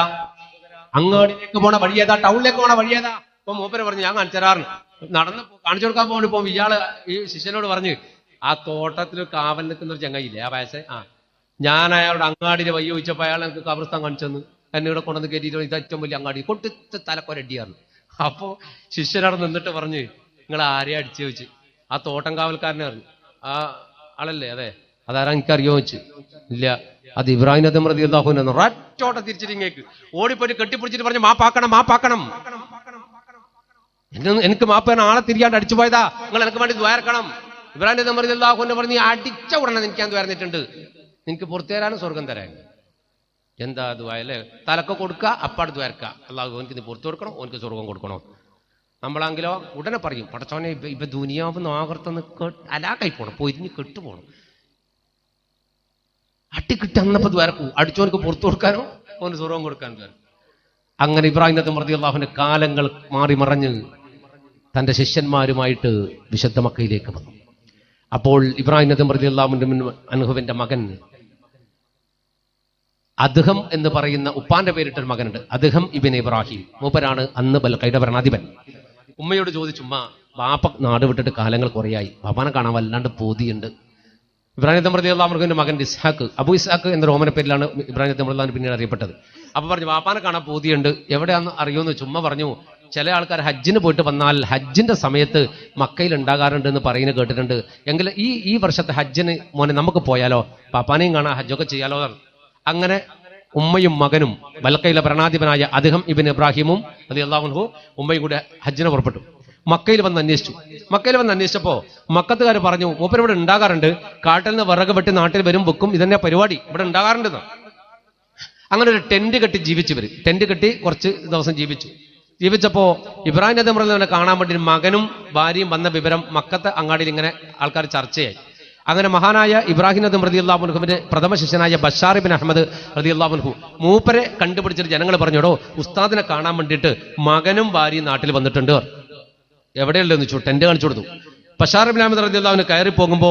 Speaker 1: അങ്ങാടിയിലേക്ക് പോണ വഴിയേതാ, ടൗണിലേക്ക് പോണ വഴിയേതാ? അപ്പൊ മൂപ്പര് പറഞ്ഞു, ഞാൻ കാണിച്ചു തരാറുണ്ട്. നടന്ന് കാണിച്ചു കൊടുക്കാൻ പോകണ്ട. ഇപ്പൊ ഇയാള് ഈ ശിഷ്യനോട് പറഞ്ഞു, ആ തോട്ടത്തിൽ കാവൽ നിൽക്കുന്ന ഒരു ചങ്ങയില്ലേ, ആ വയസ്സേ, ഞാൻ അയാളുടെ അങ്ങാടിയിലെ വയ്യ ചോദിച്ചപ്പോ അയാൾ എനിക്ക് കബർസ്ഥാൻ കാണിച്ചെന്ന് എന്നെ ഇവിടെ കൊണ്ടുവന്ന് കയറ്റിയിട്ട് ഇത് ഏറ്റവും വലിയ അങ്ങാടി കൊട്ടിട്ട് തലക്കൊരടിയാണ്. അപ്പോ ശിഷ്യനവിടെ നിന്നിട്ട് പറഞ്ഞ്, നിങ്ങൾ ആരെയാ അടിച്ചു ചോദിച്ചു. ആ തോട്ടം കാവൽക്കാരനെ അറിഞ്ഞു. ആ ആളല്ലേ? അതെ. അതാരാ എനിക്കറിയോ ചോദിച്ചു. ഇല്ല, അത് ഇബ്രാഹിം നദി റളിയല്ലാഹു അൻഹു. ഒറ്റോട്ടം തിരിച്ചിരിങ്ങേക്ക് ഓടിപ്പോയിട്ട് കെട്ടിപ്പിടിച്ചിട്ട് പറഞ്ഞു, മാപ്പാക്കണം. എനിക്ക് മാപ്പാൻ ആളെ തിരിയാണ്ട് അടിച്ചു പോയതാ, നിങ്ങൾ എനിക്ക് വേണ്ടി ദ്വാരക്കണം. ഇബ്രാഹിം നദി റളിയല്ലാഹു അൻഹു പറഞ്ഞു, അടിച്ച ഉടനെ എനിക്ക് ദ്വാരന്നിട്ടുണ്ട്, നിനക്ക് പുറത്തു തരാനും സ്വർഗം തരാൻ. എന്താ ദ്വായല്ലേ? തലക്ക് കൊടുക്കുക, അപ്പാട് ദ്വാരക്കുക, അല്ലാഹു ഓനക്ക് നീ പുറത്തു കൊടുക്കണം, ഓനക്ക് സ്വർഗം കൊടുക്കണോ. നമ്മളാണെങ്കിലോ ഉടനെ പറയും, പടച്ചോനെ ഇപ്പൊ ദുനിയാവ് ആകർത്തൊന്ന് അലാക്കായി പോണം, പൊരിഞ്ഞ് കെട്ടുപോണം. അട്ടിക്കിട്ട് അന്നപ്പോ ദ്വാരക്കും, അടിച്ചോനക്ക് പുറത്തു കൊടുക്കാനോ ഓന് സ്വർഗം കൊടുക്കാനും ദ്വാരക്കും. അങ്ങനെ ഇബ്രാഹിം നദി റളിയല്ലാഹുവിന്റെ കാലങ്ങൾ മാറി മറഞ്ഞ് തന്റെ ശിഷ്യന്മാരുമായിട്ട് വിശുദ്ധ മക്കയിലേക്ക് വന്നു. അപ്പോൾ ഇബ്രാഹിം നദി റളിയല്ലാഹു അൻഹുവിന്റെ മകൻ അദ്ഹം എന്ന് പറയുന്ന ഉപ്പാന്റെ പേരിട്ടൊരു മകനുണ്ട്, അദ്ഹം ഇബ്നു ഇബ്രാഹിം. മൂപ്പരാണ് അന്ന് ബൽഖയുടെ ഭരണാധിപൻ. ഉമ്മയോട് ചോദിച്ചു, ഉമ്മ, ബാപ്പ നാട് വിട്ടിട്ട് കാലങ്ങൾ കുറയായി, ബാപ്പാനെ കാണാൻ വല്ലാണ്ട് പൂതിയുണ്ട്. ഇബ്രാഹിം നദി റളിയല്ലാഹു അൻഹുവിന്റെ മകൻ ഇസ്ഹാഖ്, അബു ഇസ്ഹാഖ് എന്ന റോമന പേരിലാണ് ഇബ്രാഹിം നദി റളിയല്ലാഹു പിന്നീട് അറിയപ്പെട്ടത്. അപ്പൊ പറഞ്ഞു, ബാപ്പാനെ കാണാൻ പൂതിയുണ്ട്, എവിടെയാണെന്ന് അറിയുമെന്ന് വെച്ചു. ഉമ്മ പറഞ്ഞു, ചില ആൾക്കാർ ഹജ്ജിന് പോയിട്ട് വന്നാൽ ഹജ്ജിന്റെ സമയത്ത് മക്കയിൽ ഉണ്ടാകാറുണ്ട് എന്ന് പറയുന്നത് കേട്ടിട്ടുണ്ട്. എങ്കിൽ ഈ വർഷത്തെ ഹജ്ജിന് മോനെ നമുക്ക് പോയാലോ, പാപ്പാനെയും കാണാൻ ഹജ്ജൊക്കെ ചെയ്യാലോ. അങ്ങനെ ഉമ്മയും മകനും ബൽഖയിലെ ഭരണാധിപനായ അദ്ഹം ഇബ്നു ഇബ്രാഹിമും റളിയല്ലാഹു അൻഹു ഉമ്മയും കൂടെ ഹജ്ജിന് പുറപ്പെട്ടു. മക്കയിൽ വന്ന് അന്വേഷിച്ചപ്പോ മക്കത്തുകാർ പറഞ്ഞു, മൂപ്പർ ഇവിടെ ഉണ്ടാകാറുണ്ട്, കാട്ടിൽ നിന്ന് വിറക് വെട്ടി നാട്ടിൽ വരും വെക്കും, ഇതന്നെ പരിപാടി, ഇവിടെ ഉണ്ടാകാറുണ്ടെന്ന്. അങ്ങനെ ഒരു ടെന്റ് കെട്ടി കുറച്ച് ദിവസം ജീവിച്ചപ്പോ ഇബ്രാഹിം നദി റളിയല്ലാഹു കാണാൻ വേണ്ടി മകനും ഭാര്യയും വന്ന വിവരം മക്കത്തെ അങ്ങാടിയിൽ ഇങ്ങനെ ആൾക്കാർ ചർച്ചയായി. അങ്ങനെ മഹാനായ ഇബ്രാഹിം നദി റളിയല്ലാഹു അൻഹുവിന്റെ പ്രഥമ ശിഷ്യനായ ബഷാർ ഇബ്നു അഹ്മദ് റളിയല്ലാഹു അൻഹു മൂപ്പരെ കണ്ടുപിടിച്ചിട്ട് ജനങ്ങൾ പറഞ്ഞോടോ, ഉസ്താദിനെ കാണാൻ വേണ്ടിയിട്ട് മകനും ഭാര്യയും നാട്ടിൽ വന്നിട്ടുണ്ട്. എവിടെയുള്ളതെന്ന് വെച്ചു ടെന്റ് കാണിച്ചു കൊടുത്തു. ബഷാർ ഇബ്നു അഹ്മദ് റളിയല്ലാഹു അൻഹു കയറി പോകുമ്പോ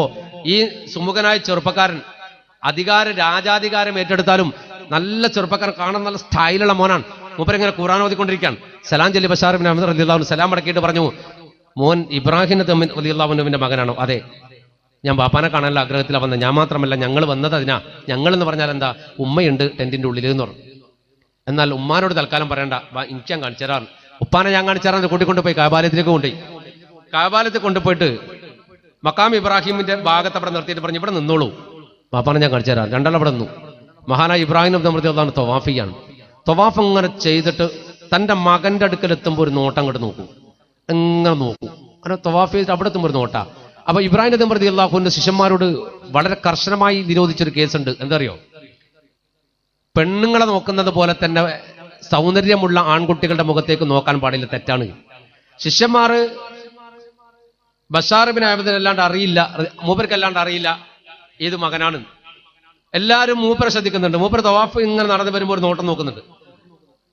Speaker 1: ഈ സുമുഖനായ ചെറുപ്പക്കാരൻ രാജാധികാരം ഏറ്റെടുത്താലും നല്ല ചെറുപ്പക്കാരൻ, കാണാൻ നല്ല സ്റ്റൈലുള്ള മോനാണ്. മൂപ്പരെങ്ങനെ ഖുർആൻ ഓതിക്കൊണ്ടിരിക്കുകയാണ്. സലാം ചൊല്ലി ബഷാർ ഇബ്നു അഹ്മദ് റളിയല്ലാഹു അൻഹു സലാം മടക്കിയിട്ട് പറഞ്ഞു, മോൻ ഇബ്രാഹിം നദി റളിയല്ലാഹു അൻഹുവിന്റെ മകനാണോ? അതെ, ഞാൻ ബാപ്പാനെ കാണാനുള്ള ആഗ്രഹത്തിലാണ് വന്നത്. ഞാൻ മാത്രമല്ല, ഞങ്ങൾ വന്നത് അതിനാ. ഞങ്ങൾ എന്ന് പറഞ്ഞാൽ എന്താ, ഉമ്മയുണ്ട് ടെന്റിന്റെ ഉള്ളിൽ എന്ന് പറഞ്ഞു. എന്നാൽ ഉമ്മാനോട് തൽക്കാലം പറയണ്ട, എനിക്ക് ഞാൻ കാണിച്ചു തരാറ്. ഉപ്പാനെ ഞാൻ കാണിച്ചു തരാൻ കൂട്ടിക്കൊണ്ടുപോയി കാബാലയത്തിൽ കൊണ്ടുപോയിട്ട് മക്കാം ഇബ്രാഹിമിന്റെ ഭാഗത്ത് അവിടെ നിർത്തിയിട്ട് പറഞ്ഞു, ഇവിടെ നിന്നോളൂ, ബാപ്പാനെ ഞാൻ കാണിച്ചു തരാം. രണ്ടാൾ അവിടെ നിന്നു. മഹാനായ ഇബ്രാഹിം നബി റളിയല്ലാഹു അൻഹു തവാഫിയാണ്. തവാഫ് ഇങ്ങനെ ചെയ്തിട്ട് തന്റെ മകന്റെ അടുക്കൽ എത്തുമ്പോൾ ഒരു നോട്ടം അങ്ങോട്ട് നോക്കൂ, എങ്ങനെ നോക്കൂ. അങ്ങനെ തവാഫ് ചെയ്തിട്ട് അവിടെ എത്തുമ്പോൾ ഒരു നോട്ടാ. അപ്പൊ ഇബ്രാഹിം നബി റളിയല്ലാഹു അൻഹു ശിഷ്യന്മാരോട് വളരെ കർശനമായി നിരോധിച്ചൊരു കേസുണ്ട്. എന്താ അറിയോ? പെണ്ണുങ്ങളെ നോക്കുന്നത് പോലെ തന്നെ സൗന്ദര്യമുള്ള ആൺകുട്ടികളുടെ മുഖത്തേക്ക് നോക്കാൻ പാടില്ല, തെറ്റാണ്. ശിഷ്യന്മാര് ബഷാർ ഇബ്നു അഹ്മദിനെ മൂപ്പർക്കല്ലാണ്ട് അറിയില്ല ഏത് മകനാണ്. എല്ലാവരും മൂപ്പരെ ശ്രദ്ധിക്കുന്നുണ്ട്. മൂപ്പർ തവാഫ് ഇങ്ങനെ നടന്നു വരുമ്പോൾ ഒരു നോട്ടം നോക്കുന്നുണ്ട്.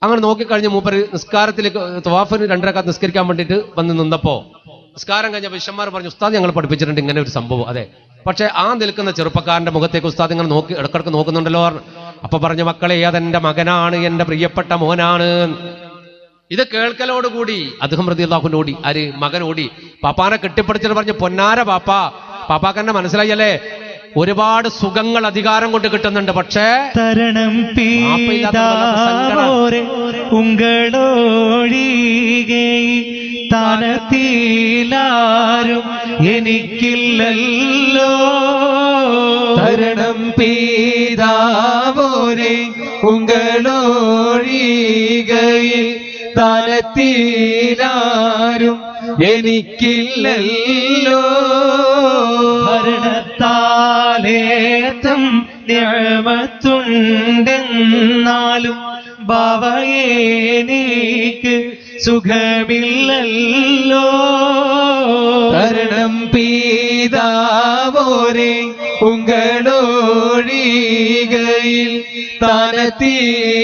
Speaker 1: അങ്ങനെ നോക്കിക്കഴിഞ്ഞ് മൂപ്പർ നിസ്കാരത്തിലേക്ക് തവാഫിന് 2 റക്അത്ത് നിസ്കരിക്കാൻ വേണ്ടിയിട്ട് വന്ന് നിന്നപ്പോ നിസ്കാരം കഴിഞ്ഞ ശിഷ്യന്മാർ പറഞ്ഞു, ഉസ്താദ് ഞങ്ങൾ പഠിപ്പിച്ചിട്ടുണ്ട് ഇങ്ങനെ ഒരു സംഭവം. അതെ, പക്ഷെ ആ നിൽക്കുന്ന ചെറുപ്പക്കാരന്റെ മുഖത്തേക്ക് ഉസ്താദ് ഇങ്ങനെ ഇടക്കിടക്ക് നോക്കുന്നുണ്ടല്ലോ. അപ്പൊ പറഞ്ഞു, മക്കളെ, അതെന്റെ മകനാണ്, എന്റെ പ്രിയപ്പെട്ട മോനാണ്. ഇത് കേൾക്കലോടുകൂടി അദ്ഹം റളിയല്ലാഹു അൻഹു ഓടി. മകൻ ഓടി പാപ്പാനെ കെട്ടിപ്പിടിച്ചിട്ട് പറഞ്ഞു, പൊന്നാര പാപ്പാക്കന്നെ മനസ്സിലായല്ലേ, ഒരുപാട് സുഖങ്ങൾ അധികാരം കൊണ്ട് കിട്ടുന്നുണ്ട്, പക്ഷേ
Speaker 2: തരണം പീതാവോരെ ഉങ്ങളൊഴികെ താനത്തിലാരും എനിക്കില്ലല്ലോ.
Speaker 3: തരണം പീതാവോരെ ഉങ്ങളൊഴികയിൽ താനത്തിലാരും എനിക്കില്ലല്ലോ.
Speaker 2: ഭരണത്താലേറ്റം നിഅമത്തുണ്ടെന്നാലും ബാവയെനിക്ക് സുഖമില്ലല്ലോ.
Speaker 3: തരണം പീതാവോരെ ഉങ്ങളൊഴികയിൽ താനത്തിലാരും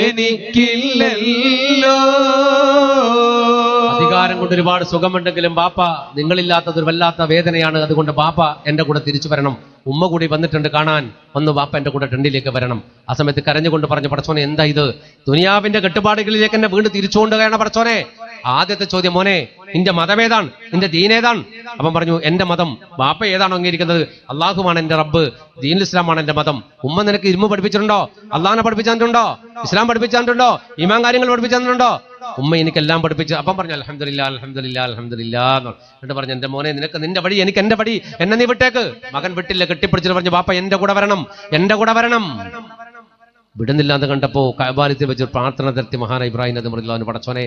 Speaker 3: എനിക്കില്ലല്ലോ.
Speaker 1: അധികാരം കൊണ്ട് ഒരുപാട് സുഖമുണ്ടെങ്കിലും ബാപ്പ നിങ്ങളില്ലാത്തതൊരു വല്ലാത്ത വേദനയാണ്. അതുകൊണ്ട് ബാപ്പ എന്റെ കൂടെ തിരിച്ചു വരണം. ഉമ്മ കൂടി വന്നിട്ടുണ്ട് കാണാൻ. ഒന്ന് ബാപ്പ എന്റെ കൂടെ ടെണ്ടിലേക്ക് വരണം. ആ സമയത്ത് കരഞ്ഞുകൊണ്ട് പറഞ്ഞു, പടച്ചോനെ എന്താ ഇത്? ദുനിയാവിന്റെ കെട്ടുപാടുകളിലേക്ക് എന്നെ വീണ്ടും തിരിച്ചുകൊണ്ടുകയാണ് പടച്ചോനെ. ആദ്യത്തെ ചോദ്യം, മോനെ നിന്റെ മതമേതാണ്, നിന്റെ ദീനേതാണ്? അപ്പം പറഞ്ഞു, എന്റെ മതം. ബാപ്പ ഏതാണോ അംഗീകരിക്കുന്നത്? അള്ളാഹുമാണ് എന്റെ റബ്ബ്, ദീനുൽ ഇസ്ലാമാണ് എന്റെ മതം. ഉമ്മ നിനക്ക് ഇരുമ്പ് പഠിപ്പിച്ചിട്ടുണ്ടോ? അള്ളാഹിനെ പഠിപ്പിച്ചിട്ടുണ്ടോ? ഇസ്ലാം പഠിപ്പിച്ചിട്ടുണ്ടോ? ഈമാൻ കാര്യങ്ങൾ പഠിപ്പിച്ചിട്ടുണ്ടോ? ഉമ്മ എനിക്കെല്ലാം പഠിപ്പിച്ചു. അപ്പം പറഞ്ഞു അൽഹംദുലില്ലാ അൽഹംദുലില്ലാ അൽഹംദുലില്ലാ എന്നിട്ട് പറഞ്ഞു, എന്റെ മോനെ നിനക്ക് നിന്റെ വഴി, എനിക്ക് എന്റെ വഴി, എന്നെ നീ വിട്ടേക്ക്. മകൻ വിട്ടില്ല, കെട്ടിപ്പിടിച്ചിട്ട് പറഞ്ഞു, ബാപ്പ എന്റെ കൂടെ വരണം, എന്റെ കൂടെ വരണം. വിടുന്നില്ല എന്ന് കണ്ടപ്പോ കഅബാലയത്തിൽ വെച്ച് പ്രാർത്ഥന നടത്തി മഹാനായ ഇബ്രാഹിം നബി റളിയല്ലാഹു അൻഹു, പടച്ചോനെ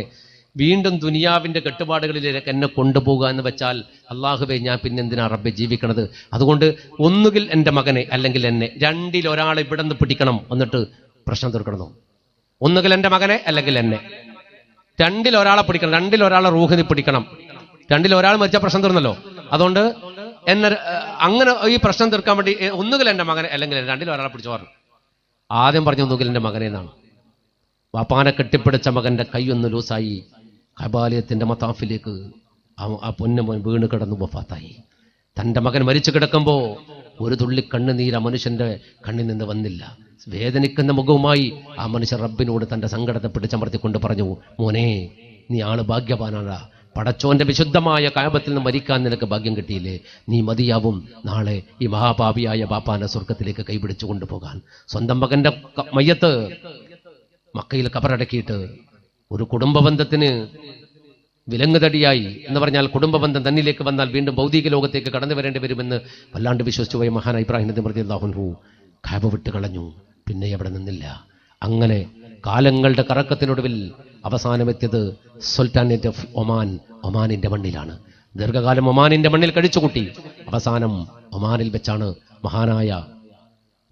Speaker 1: വീണ്ടും ദുനിയാവിന്റെ കെട്ടുപാടുകളിലേക്ക് എന്നെ കൊണ്ടുപോകുക എന്ന് വെച്ചാൽ അള്ളാഹുവേ ഞാൻ പിന്നെന്തിനാ റബ്ബെ ജീവിക്കണത്? അതുകൊണ്ട് ഒന്നുകിൽ എന്റെ മകനെ അല്ലെങ്കിൽ എന്നെ, രണ്ടിൽ ഒരാളെ ഇവിടെ നിന്ന് പിടിക്കണം, എന്നിട്ട് പ്രശ്നം തീർക്കണമോ? ഒന്നുകിൽ എന്റെ മകനെ അല്ലെങ്കിൽ എന്നെ, രണ്ടിൽ ഒരാളെ പിടിക്കണം, രണ്ടിൽ ഒരാളെ റൂഹിനെ പിടിക്കണം. രണ്ടിൽ ഒരാൾ മരിച്ചാൽ പ്രശ്നം തീർന്നല്ലോ. അതുകൊണ്ട് എന്നെ അങ്ങനെ ഈ പ്രശ്നം തീർക്കാൻ വേണ്ടി ഒന്നുകിൽ എന്റെ മകനെ അല്ലെങ്കിൽ രണ്ടിൽ ഒരാളെ പിടിച്ചു പറഞ്ഞു. ആദ്യം പറഞ്ഞു ഒന്നുകിൽ എന്റെ മകനെ എന്നാണ്. വാപ്പാനെ കെട്ടിപ്പിടിച്ച മകന്റെ കൈയൊന്ന് ലൂസായി കഅബാലയത്തിന്റെ മതാഫിലേക്ക് ആ പൊന്നുമോൻ വീണ് കിടന്നു വഫാത്തായി. തന്റെ മകൻ മരിച്ചു കിടക്കുമ്പോൾ ഒരു തുള്ളി കണ്ണുനീര് ആ മനുഷ്യന്റെ കണ്ണിൽ നിന്ന് വന്നില്ല. വേദനിക്കുന്ന മുഖവുമായി ആ മനുഷ്യൻ റബ്ബിനോട് തന്റെ സങ്കടത്തെ പിടിച്ചമർത്തിക്കൊണ്ട് പറഞ്ഞു, മോനെ നീ ആള് ഭാഗ്യവാനാണ്. പടച്ചോന്റെ വിശുദ്ധമായ കഅബത്തിൽ നിന്ന് മരിക്കാൻ നിനക്ക് ഭാഗ്യം കിട്ടിയില്ലേ? നീ മതിയാവും നാളെ ഈ മഹാപാപിയായ ബാപ്പാനെ സ്വർഗത്തിലേക്ക് കൈപിടിച്ചു കൊണ്ടുപോകാൻ. സ്വന്തം മകന്റെ മയ്യത്ത് മക്കയിൽ കബറടക്കിയിട്ട് ഒരു കുടുംബബന്ധത്തിന് വിലങ്ങുതടിയായി എന്ന് പറഞ്ഞാൽ കുടുംബബന്ധം തന്നിലേക്ക് വന്നാൽ വീണ്ടും ഭൗതിക ലോകത്തേക്ക് കടന്നു വരേണ്ടി വരുമെന്ന് വല്ലാണ്ട് വിശ്വസിച്ചു പോയ മഹാനായ ഇബ്രാഹിം നബി റളിയല്ലാഹു അൻഹു കഅബ വിട്ട് കളഞ്ഞു. പിന്നെ അവിടെ നിന്നില്ല. അങ്ങനെ കാലങ്ങളുടെ കറക്കത്തിനൊടുവിൽ അവസാനമെത്തിയത് സുൽത്താനേറ്റ് ഓഫ് ഒമാൻ, ഒമാനിന്റെ മണ്ണിലാണ്. ദീർഘകാലം ഒമാനിന്റെ മണ്ണിൽ കഴിച്ചുകൂട്ടി. അവസാനം ഒമാനിൽ വെച്ചാണ് മഹാനായ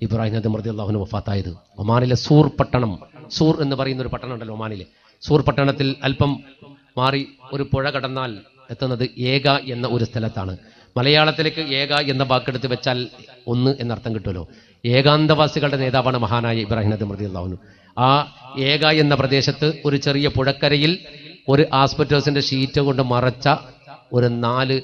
Speaker 1: ഇബ്രാഹിം നബി റളിയല്ലാഹു അൻഹു വഫാത്തായത്. ഒമാനിലെ സൂർ പട്ടണം, സൂർ എന്ന് പറയുന്ന ഒരു പട്ടണം ഉണ്ടല്ലോ ഒമാനിലെ. സൂർ പട്ടണത്തിൽ അല്പം മാറി ഒരു പുഴ കടന്നാൽ എത്തുന്നത് ഏക എന്ന ഒരു സ്ഥലത്താണ്. മലയാളത്തിലേക്ക് ഏക എന്ന വാക്കെടുത്ത് വെച്ചാൽ ഒന്ന് എന്നർത്ഥം കിട്ടുമല്ലോ. ഏകാന്തവാസികളുടെ നേതാവാണ് മഹാനായ ഇബ്രാഹിം നബി റളിയല്ലാഹു അൻഹു. ആ ഏക എന്ന പ്രദേശത്ത് ഒരു ചെറിയ പുഴക്കരയിൽ ഒരു ആസ്പെറ്റോസിന്റെ ഷീറ്റ് കൊണ്ട് മറച്ച ഒരു 4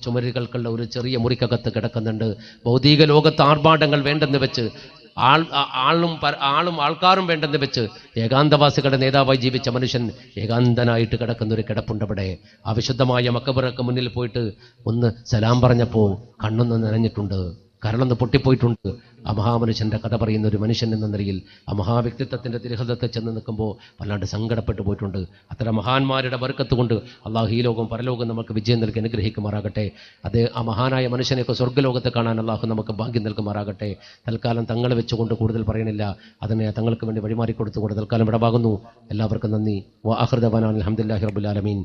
Speaker 1: ചുമരുകൾക്കുള്ള ഒരു ചെറിയ മുറിക്കകത്ത് കിടക്കുന്നുണ്ട്. ഭൗതിക ലോകത്ത് ആർഭാടങ്ങൾ വേണ്ടെന്ന് വെച്ച് ആളും ആൾക്കാരും വേണ്ടെന്ന് വെച്ച് ഏകാന്തവാസികളുടെ നേതാവായി ജീവിച്ച മനുഷ്യൻ ഏകാന്തനായിട്ട് കിടക്കുന്ന ഒരു കിടപ്പുണ്ടവിടെ. ആ വിശുദ്ധമായ മക്കബറക്ക് മുന്നിൽ പോയിട്ട് ഒന്ന് സലാം പറഞ്ഞപ്പോൾ കണ്ണൊന്ന് നനഞ്ഞിട്ടുണ്ട്, കരളൊന്ന് പൊട്ടിപ്പോയിട്ടുണ്ട്. ആ മഹാമനുഷ്യന്റെ കഥ പറയുന്ന ഒരു മനുഷ്യൻ എന്ന നിലയിൽ ആ മഹാവ്യക്തിത്വത്തിന്റെ തിരുഹൃദയത്തിൽ ചെന്ന് നിൽക്കുമ്പോൾ വല്ലാണ്ട് സങ്കടപ്പെട്ടു പോയിട്ടുണ്ട്. അത്തരം മഹാന്മാരുടെ ബർക്കത്ത് കൊണ്ട് അള്ളാഹു ഈ ലോകവും പരലോകം നമുക്ക് വിജയം നൽകി അനുഗ്രഹിക്കുമാറാകട്ടെ. അത് ആ മഹാനായ മനുഷ്യനെയൊക്കെ സ്വർഗ്ഗലോകത്ത് കാണാൻ അള്ളാഹു നമുക്ക് ഭാഗ്യം നൽകുമാറാകട്ടെ. തൽക്കാലം തങ്ങൾ വെച്ചുകൊണ്ട് കൂടുതൽ പറയണില്ല, അതിനെ തങ്ങൾക്ക് വേണ്ടി വഴിമാറിക്കൊടുത്തുകൊണ്ട് തൽക്കാലം വിടവാകുന്നു. എല്ലാവർക്കും നന്ദി. വ ആഖിറു ദഅ്വാനാ അൽഹംദുലില്ലാഹി റബ്ബിൽ ആലമീൻ.